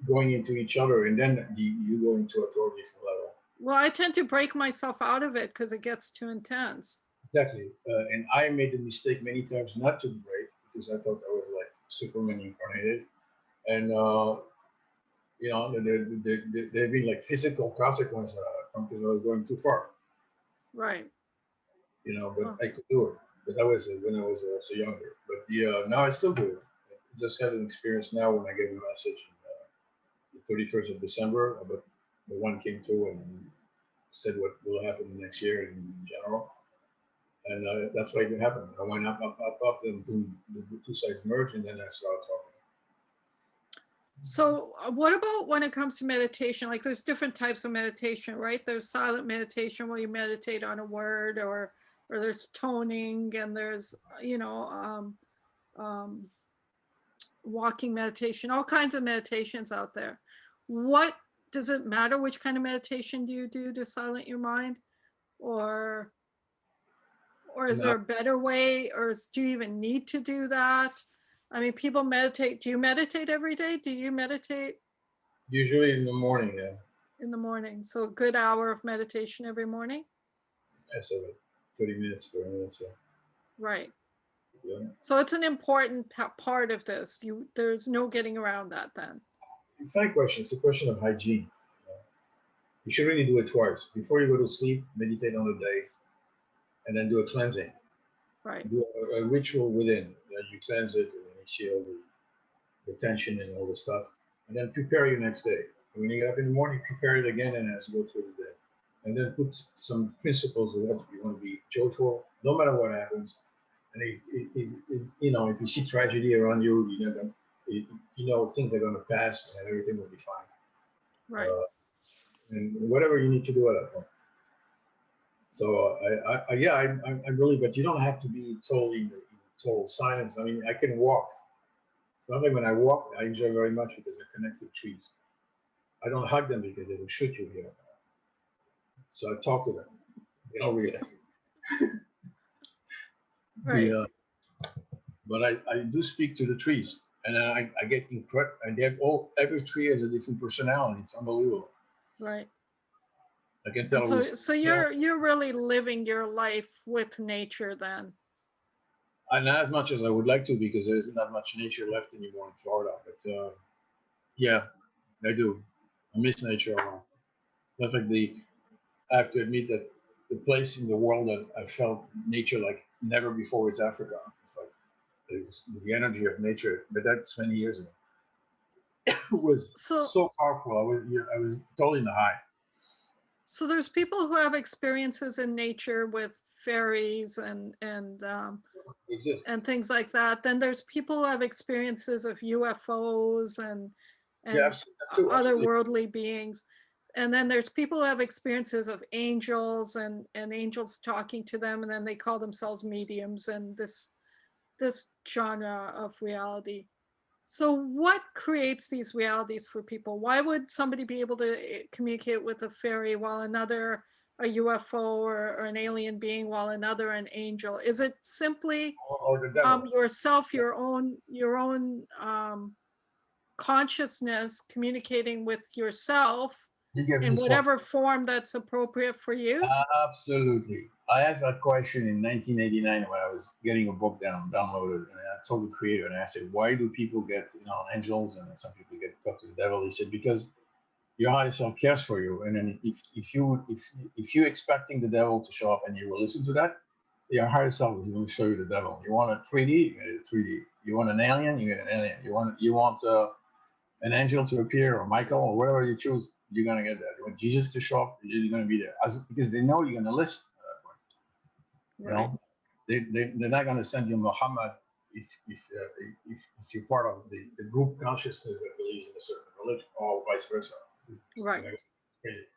going into each other, and then you go into a totally different level. Well, I tend to break myself out of it because it gets too intense. Exactly. And I made the mistake many times not to break because I thought I was like Superman incarnated. And, you know, there'd be like physical consequences because I was going too far, Right. you know, but Oh. I could do it. But that was when I was also younger. But yeah, now I still do it. I just had an experience now when I gave a message the 31st of December, but the one came through and said what will happen next year in general. And that's why it happened. I went up, and boom, the two sides merged, and then I started talking. So, what about when it comes to meditation? Like, there's different types of meditation, right? There's silent meditation where you meditate on a word, or there's toning, and there's walking meditation, all kinds of meditations out there. What does it matter? Which kind of meditation do you do to silent your mind, or is there a better way, or do you even need to do that? I mean, people meditate. Do you meditate every day? Do you meditate? Usually in the morning, yeah. In the morning. So a good hour of meditation every morning? I said 30 minutes, 40 minutes, yeah. Right. Yeah. So it's an important part of this. There's no getting around that then. It's not a question. It's a question of hygiene. You should really do it twice. Before you go to sleep, meditate on the day, and then do a cleansing. Right. Do a ritual within. You cleanse it, and you see all the tension and all the stuff, and then prepare your next day. And when you get up in the morning, prepare it again, and as you go through the day, and then put some principles of what you want to be joyful, no matter what happens. And you know, if you see tragedy around you, you know things are going to pass, and everything will be fine. Right. And whatever you need to do at that point. So I really, but you don't have to be totally in total silence. I mean, I can walk. Something when I walk, I enjoy very much because I connect to trees. I don't hug them because they will shoot you here. So I talk to them. They don't realize it. Right. But I do speak to the trees, and I get incredible. And they have every tree has a different personality. It's unbelievable. Right. I can tell. So you're really living your life with nature then. And not as much as I would like to, because there isn't that much nature left anymore in Florida. But yeah, I do. I miss nature a lot. Definitely, I have to admit that the place in the world that I felt nature like never before is Africa. It's like it was the energy of nature, but that's many years ago. It was so powerful. I was totally in the high. So there's people who have experiences in nature with fairies and things like that. Then there's people who have experiences of UFOs and Yeah, otherworldly beings. And then there's people who have experiences of angels and angels talking to them, and then they call themselves mediums and this genre of reality. So what creates these realities for people? Why would somebody be able to communicate with a fairy while another a UFO or an alien being, while another an angel? Is it simply yourself, your own consciousness communicating with yourself in whatever form that's appropriate for you? Absolutely. I asked that question in 1989 when I was getting a book downloaded, and I told the creator, and I said, "Why do people get angels and some people get talk to the devil?" He said, "Because your higher self cares for you, and then if you're expecting the devil to show up and you will listen to that, your higher self is going to show you the devil. You want a 3D, you get a 3D. You want an alien, you get an alien. You want an angel to appear or Michael or whatever you choose, you're gonna get that. You want Jesus to show up, you're gonna be there, because they know you're gonna listen. You Right. know, they're not gonna send you Muhammad if you're part of the group consciousness that believes in a certain religion, or vice versa. Right. Crazy.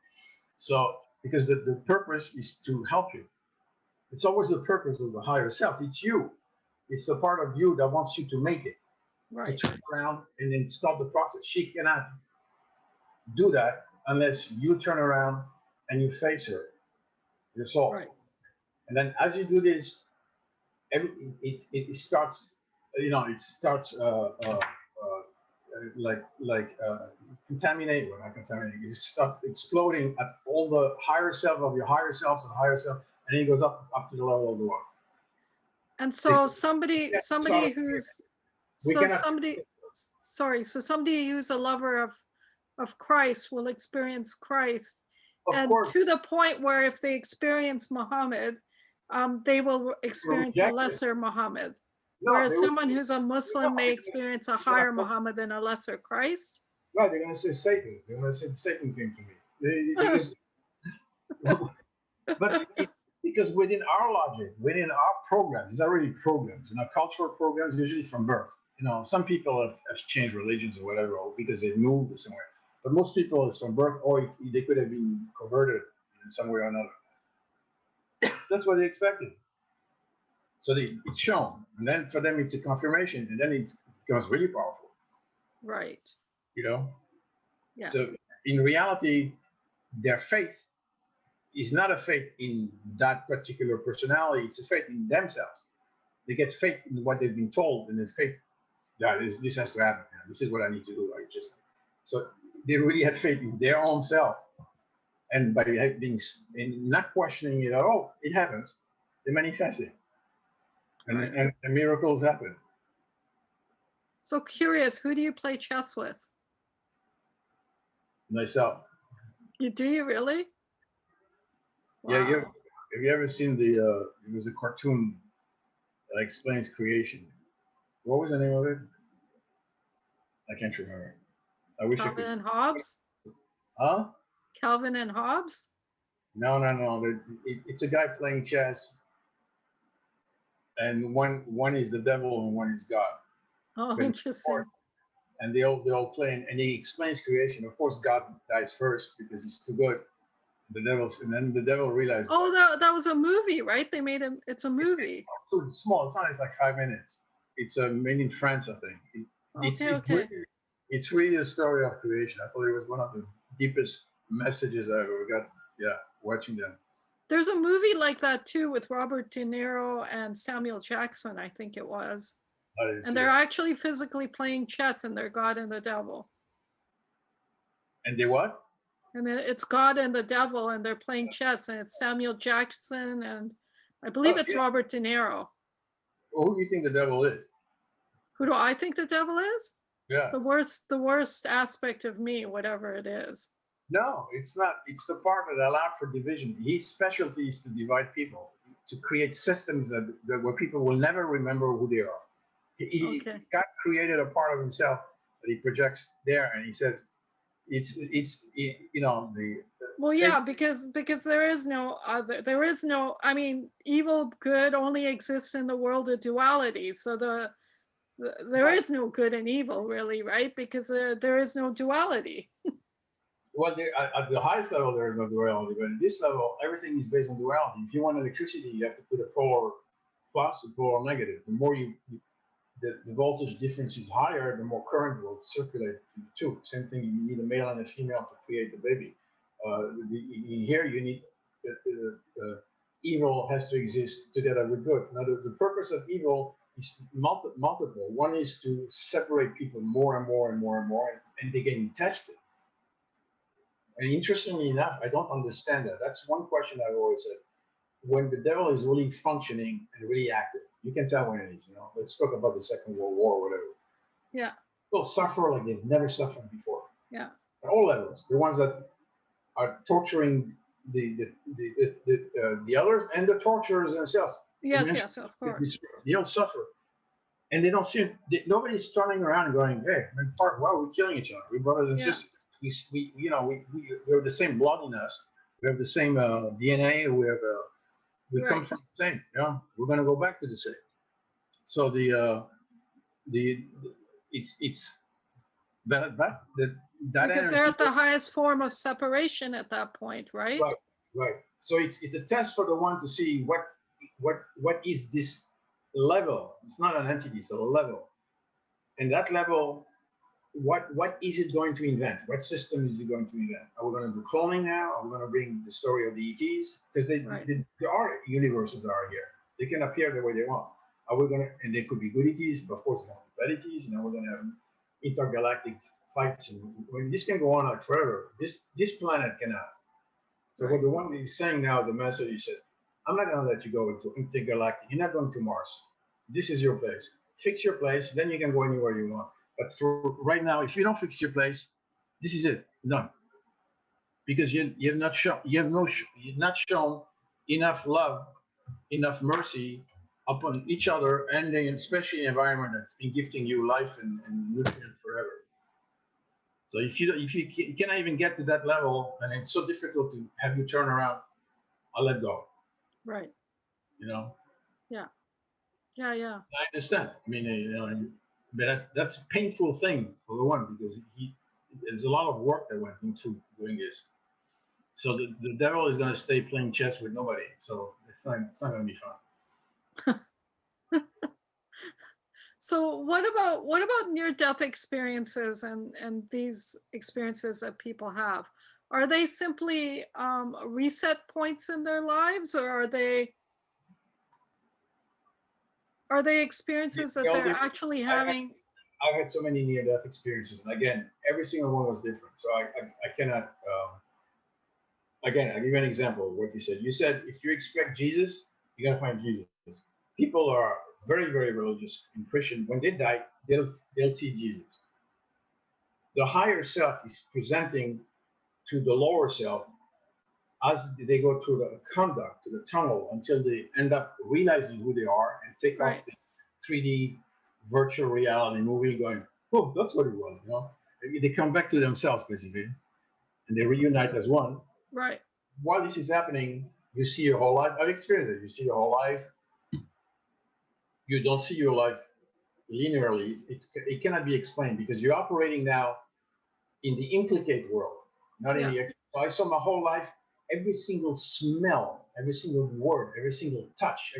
So because the purpose is to help you. It's always the purpose of the higher self. It's you. It's the part of you that wants you to make it. Right. To turn around and then stop the process. She cannot do that unless you turn around and you face her, your soul. Right. And then as you do this, it starts, it starts contaminate, well, not contaminate, it starts exploding at all the higher self of your higher selves and higher self, and then it goes up to the level of the world. And so We somebody who's cannot. somebody who's a lover of Christ will experience Christ, Of and course, to the point where if they experience Muhammad, they will experience a reject it. lesser Muhammad. No, Whereas they will- someone who's a Muslim may No, experience a higher Muhammad and a lesser Christ. no, they're going to say Satan. They're going to say Satan came to me. Because, because within our logic, within our programs, it's already programs. Cultural programs usually from birth. Some people have changed religions or whatever, or because they moved somewhere. But most people it's from birth, or they could have been converted in some way or another. That's what they expected. So it's shown, and then for them it's a confirmation, and then it becomes really powerful. Right. Yeah. So in reality, their faith is not a faith in that particular personality, it's a faith in themselves. They get faith in what they've been told, and then faith, this has to happen. This is what I need to do. So they really have faith in their own self, and by being and not questioning it at all, it happens. They manifest it, and miracles happen. So curious, who do you play chess with? Myself. Do you really? Yeah, Wow. have you ever seen there was a cartoon that explains creation. What was the name of it? I can't remember. I wish Calvin I could. and Hobbes? Huh? Calvin and Hobbes? No. It's a guy playing chess, and one is the devil and one is God. Oh, But interesting. And they all play, and he explains creation. Of course, God dies first because he's too good. And then the devil realizes. Oh, that was a movie, right? They made him. It's a movie. It's small. It's not. It's like 5 minutes. It's made in France, I think. Okay. It's really a story of creation. I thought it was one of the deepest messages I ever got. Yeah, watching them. There's a movie like that too with Robert De Niro and Samuel Jackson, I think it was. And they're actually physically playing chess, and they're God and the devil. And they what? And it's God and the devil, and they're playing chess, and it's Samuel Jackson, and I believe it's Robert De Niro. Well, who do you think the devil is? Who do I think the devil is? Yeah. The worst aspect of me, whatever it is. No, it's not. It's the part that allowed for division. His specialty is to divide people, to create systems that where people will never remember who they are. God created a part of himself that he projects there, and he says, Well, yeah, because there is no other. There is no. I mean, evil, good only exists in the world of duality. So there is no good and evil, really, right? Because there is no duality. Well, at the highest level, there is no duality, but at this level, everything is based on duality. If you want electricity, you have to put a polar plus, a polar negative. The more the voltage difference is higher, the more current will circulate to the two. Same thing, you need a male and a female to create the baby. Here, you need evil has to exist together with good. Now, the purpose of evil is multiple. One is to separate people more and more and more and more, and they're getting tested. And interestingly enough, I don't understand that. That's one question I've always said. When the devil is really functioning and really active, you can tell when it is. Let's talk about the Second World War or whatever. Yeah. People suffer like they've never suffered before. Yeah. At all levels. The ones that are torturing the others and the torturers themselves. Yes, of course. They don't suffer. and they don't see nobody's turning around and going, "Hey, man, Park, why are we killing each other? We're brothers and Yeah. sisters. We have the same blood in us. We have the same DNA. We come Right. from the same. We're gonna go back to the same. So the it's that Because they're energy. at the highest form of separation at that point, right? Right, right. So it's a test for the one to see what is this level. It's not an entity, it's a level. And that level, what is it going to invent? What system is it going to invent? Are we going to do cloning now? Are we going to bring the story of the ETs? Because Right. there are universes that are here. They can appear the way they want. Are we going to? And they could be good ETs, but of course, bad ETs. We're going to have intergalactic fights, and this can go on like forever. This planet cannot. So Right. what the one he's saying now is a message. He said, "I'm not going to let you go into intergalactic. You're not going to Mars. This is your place. Fix your place, then you can go anywhere you want. But for right now, if you don't fix your place, this is it, done. Because you have not shown you've not shown enough love, enough mercy upon each other, and especially an environment that's been gifting you life and nutrients forever. So if you cannot even get to that level, and it's so difficult to have you turn around, I'll let go. Right. You know, Yeah. Yeah. Yeah. I understand. I mean, but that's a painful thing for the one because there's a lot of work that went into doing this. So the devil is going to stay playing chess with nobody. So it's not going to be fun. So what about near death experiences and these experiences that people have? Are they simply reset points in their lives, or are they experiences that they're actually having? I've had so many near death experiences, and again, every single one was different. So I cannot. Again, I'll give you an example of what you said. You said if you expect Jesus, you're gonna find Jesus. People are very, very religious and Christian. When they die, they'll see Jesus. The higher self is presenting to the lower self as they go through the conduct, to the tunnel, until they end up realizing who they are and take Right. off the 3D virtual reality movie, going, "Oh, that's what it was." They come back to themselves basically, and they reunite as one. Right. While this is happening, you see your whole life. I've experienced it. You see your whole life. You don't see your life linearly. It cannot be explained because you're operating now in the implicate world, not in the. So I saw my whole life, every single smell, every single word, every single touch,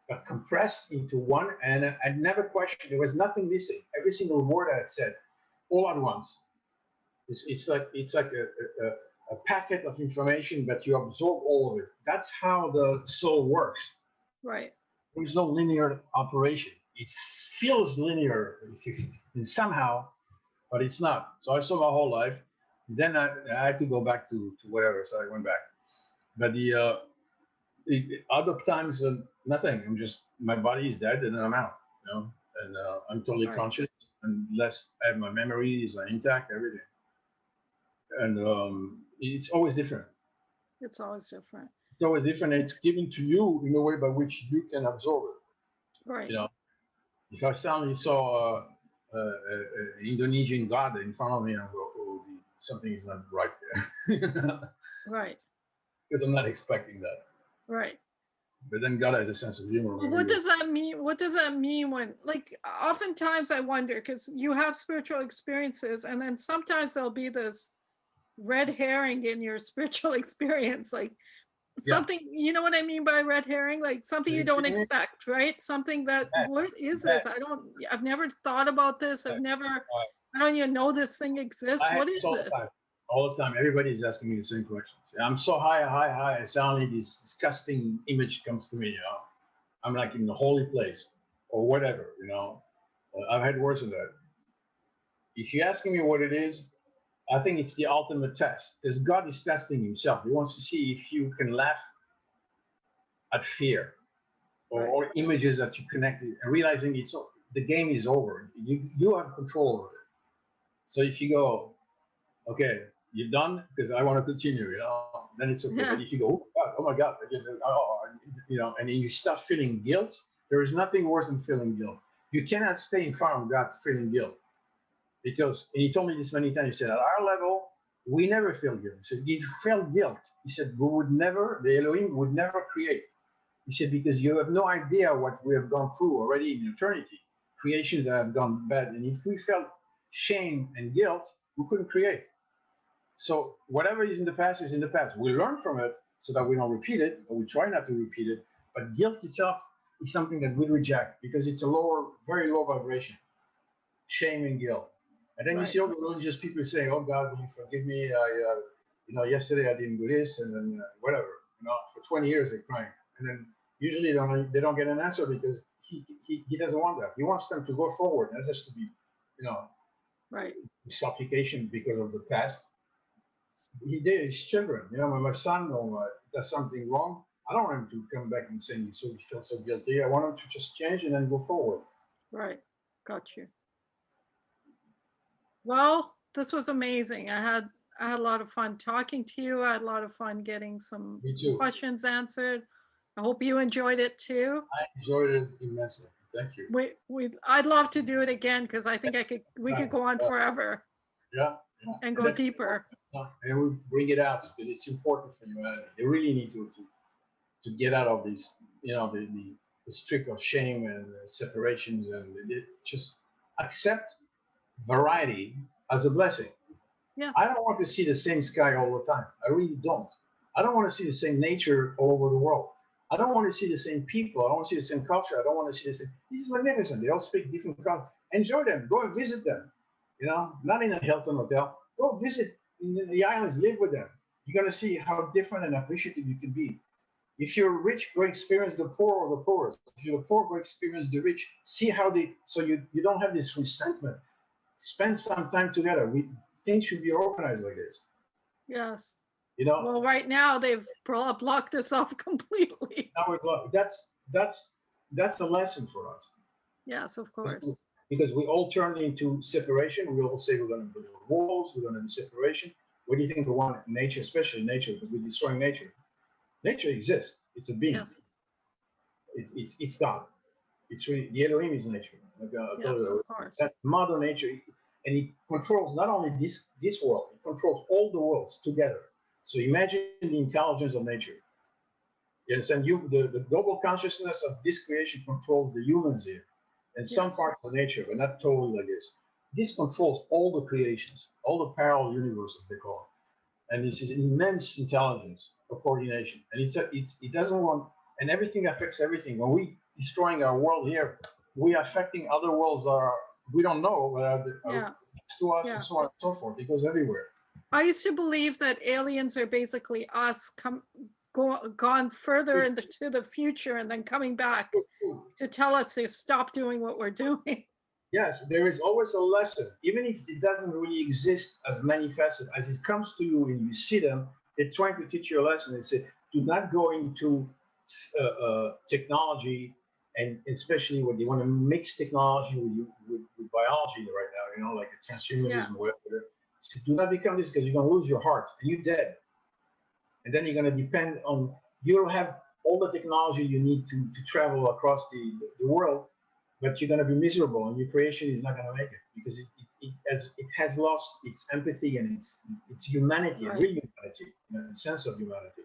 got compressed into one, and I never questioned. There was nothing missing. Every single word I had said, all at once. It's like a packet of information, but you absorb all of it. That's how the soul works. Right. There's no linear operation. It feels linear and somehow, but it's not. So I saw my whole life. Then I had to go back to whatever, so I went back. But the other times, nothing. I'm just my body is dead, and then I'm out. And I'm totally Right. conscious, unless I have my memories are intact, everything. And it's always different. It's always different. It's always different. And it's given to you in a way by which you can absorb it. Right. If I suddenly saw an Indonesian god in front of me, I go, "Oh, something is not right there," Right. because I'm not expecting that. Right. But then God has a sense of humor. Well, what does that mean? What does that mean when, like, oftentimes I wonder because you have spiritual experiences, and then sometimes there'll be this red herring in your spiritual experience, like something, you know what I mean by red herring? Like something you don't expect, right? Something that, what is this? I've never thought about this. I don't even know this thing exists. What is this? All the time. Everybody's asking me the same questions. I'm so high, and suddenly this disgusting image comes to me, I'm like in the holy place or whatever, I've had worse than that. If you're asking me what it is, I think it's the ultimate test because God is testing himself. He wants to see if you can laugh at fear or images that you connected and realizing the game is over. You have control over it. So if you go, okay, you're done because I want to continue, then it's okay. Yeah. But if you go, oh my God, and then you start feeling guilt, there is nothing worse than feeling guilt. You cannot stay in front of God feeling guilt. Because, and he told me this many times, he said, at our level, we never feel guilt. He said, if you felt guilt, he said, we would never, the Elohim would never create. He said, because you have no idea what we have gone through already in eternity, creations that have gone bad. And if we felt shame and guilt, we couldn't create. So whatever is in the past is in the past. We learn from it so that we don't repeat it, or we try not to repeat it. But guilt itself is something that we reject because it's a lower, very low vibration. Shame and guilt. And then you see all the religious people saying, "Oh God, will you forgive me? Yesterday I didn't do this, and then whatever." For 20 years they're crying, and then usually they don't get an answer because he doesn't want that. He wants them to go forward, not just to be, Right. supplication because of the past. He did his children. When my son does something wrong, I don't want him to come back and say he feels so guilty. I want him to just change and then go forward. Right. Got you. Well, this was amazing. I had a lot of fun talking to you. I had a lot of fun getting some Me too. questions answered. I hope you enjoyed it too. I enjoyed it immensely. Thank you. I'd love to do it again because I think we could go on forever. Yeah. And go deeper. And we bring it out because it's important for humanity. They really need to get out of this, the streak of shame and separations, and just accept variety as a blessing. Yes. I don't want to see the same sky all the time. I really don't. I don't want to see the same nature all over the world. I don't want to see the same people. I don't want to see the same culture. I don't want to see the same. This is magnificent. They all speak different cultures. Enjoy them. Go and visit them. Not in a Hilton hotel. Go visit in the islands. Live with them. You're going to see how different and appreciative you can be. If you're rich, go experience the poor or the poorest. If you're the poor, go experience the rich. See how so you don't have this resentment. Spend some time together. Things should be organized like this. Yes. Well, right now they've blocked us off completely. Now we're blocked. That's a lesson for us. Yes, of course. Because we all turn into separation. We all say we're going to build walls. We're going to do separation. What do you think we want? Nature, especially nature, because we're destroying nature. Nature exists. It's a being. Yes. It's God. It's really the Elohim is nature. Yes, of course. That's Mother Nature, and it controls not only this world. It controls all the worlds together. So imagine the intelligence of nature. You understand? The global consciousness of this creation controls the humans here, and some parts of nature, but not totally like this. This controls all the creations, all the parallel universes they call it, and this is immense intelligence of coordination. And it doesn't want, and everything affects everything. When we destroying our world here, we are affecting other worlds that we don't know, but are next to us, and so on and so forth. It goes everywhere. I used to believe that aliens are basically us gone further into the future and then coming back to tell us to stop doing what we're doing. Yes, there is always a lesson, even if it doesn't really exist as manifested. As it comes to you and you see them, they're trying to teach you a lesson. They say, do not go into technology, and especially when you want to mix technology with biology right now, like a transhumanism or whatever. So do not become this, because you're going to lose your heart and you're dead. And then you're going to depend on, you don't have all the technology you need to travel across the world, but you're going to be miserable, and your creation is not going to make it, because it has lost its empathy and its humanity, real humanity, the sense of humanity.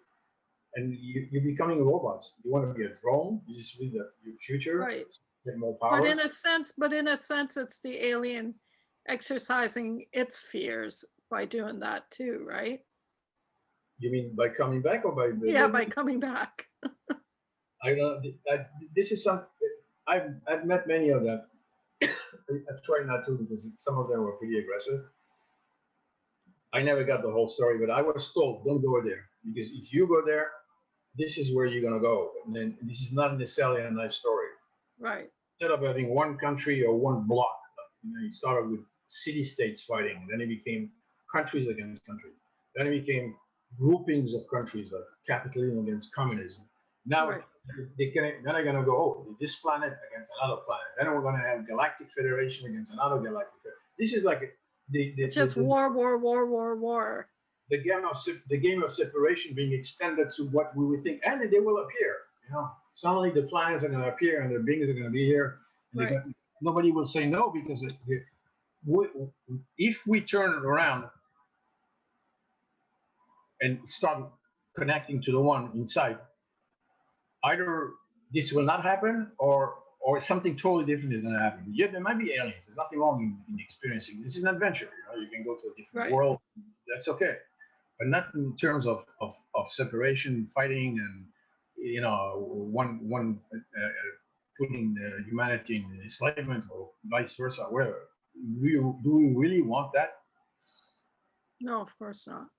And you're becoming robots. You want to be a drone. You just read your future, get more power. But in a sense, it's the alien exercising its fears by doing that too, right? You mean by coming back, or by by coming back? I know this is something I've met many of them. I try not to, because some of them were pretty aggressive. I never got the whole story, but I was told, don't go there, because if you go there, this is where you're going to go. And then this is not necessarily a nice story. Right. Instead of having one country or one bloc, it started with city-states fighting, and then it became countries against countries. Then it became groupings of countries, like capitalism against communism. Now they're going to go, oh, this planet against another planet. Then we're going to have galactic federation against another galactic federation. This is like it's just war. The game of separation being extended to what we would think, and they will appear. Suddenly the planets are going to appear, and the beings are going to be here. And nobody will say no, because if we turn it around and start connecting to the one inside, either this will not happen, or something totally different is going to happen. Yeah, there might be aliens. There's nothing wrong in experiencing. This is an adventure. You can go to a different world. That's okay, but not in terms of separation, fighting, and one putting humanity in enslavement, or vice versa. Whatever. Do we really want that? No, of course not.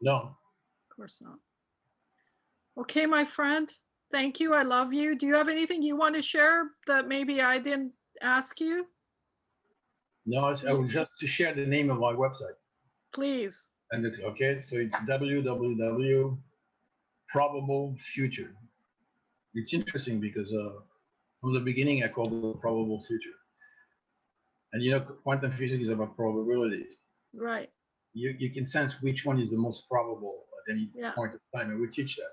No. Of course not. Okay, my friend. Thank you. I love you. Do you have anything you want to share that maybe I didn't ask you? No, I was just to share the name of my website. Please. And okay, so it's www.probablefuture. It's interesting because from the beginning I called it the probable future. And quantum physics is about probabilities. Right. You can sense which one is the most probable at any point of time, and we teach that.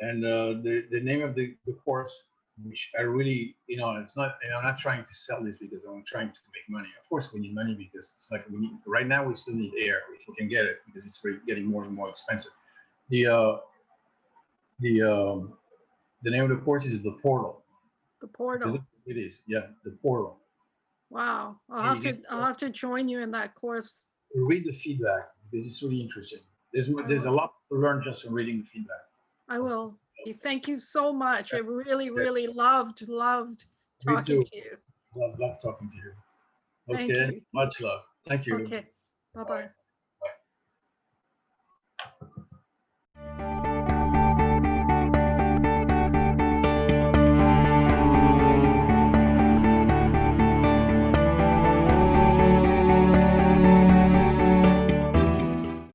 And the name of the course, which I really, it's not, and I'm not trying to sell this because I'm trying to make money. Of course, we need money, because it's like right now we still need air if we can get it, because it's getting more and more expensive. The name of the course is The Portal. The Portal. It is, yeah, The Portal. Wow, I'll have to join you in that course. Read the feedback, because it's really interesting. There's a lot to learn just from reading the feedback. I will. Thank you so much. I really, really loved talking to you. Love talking to you. Thank Okay, you. much love. Thank you. Okay, bye-bye.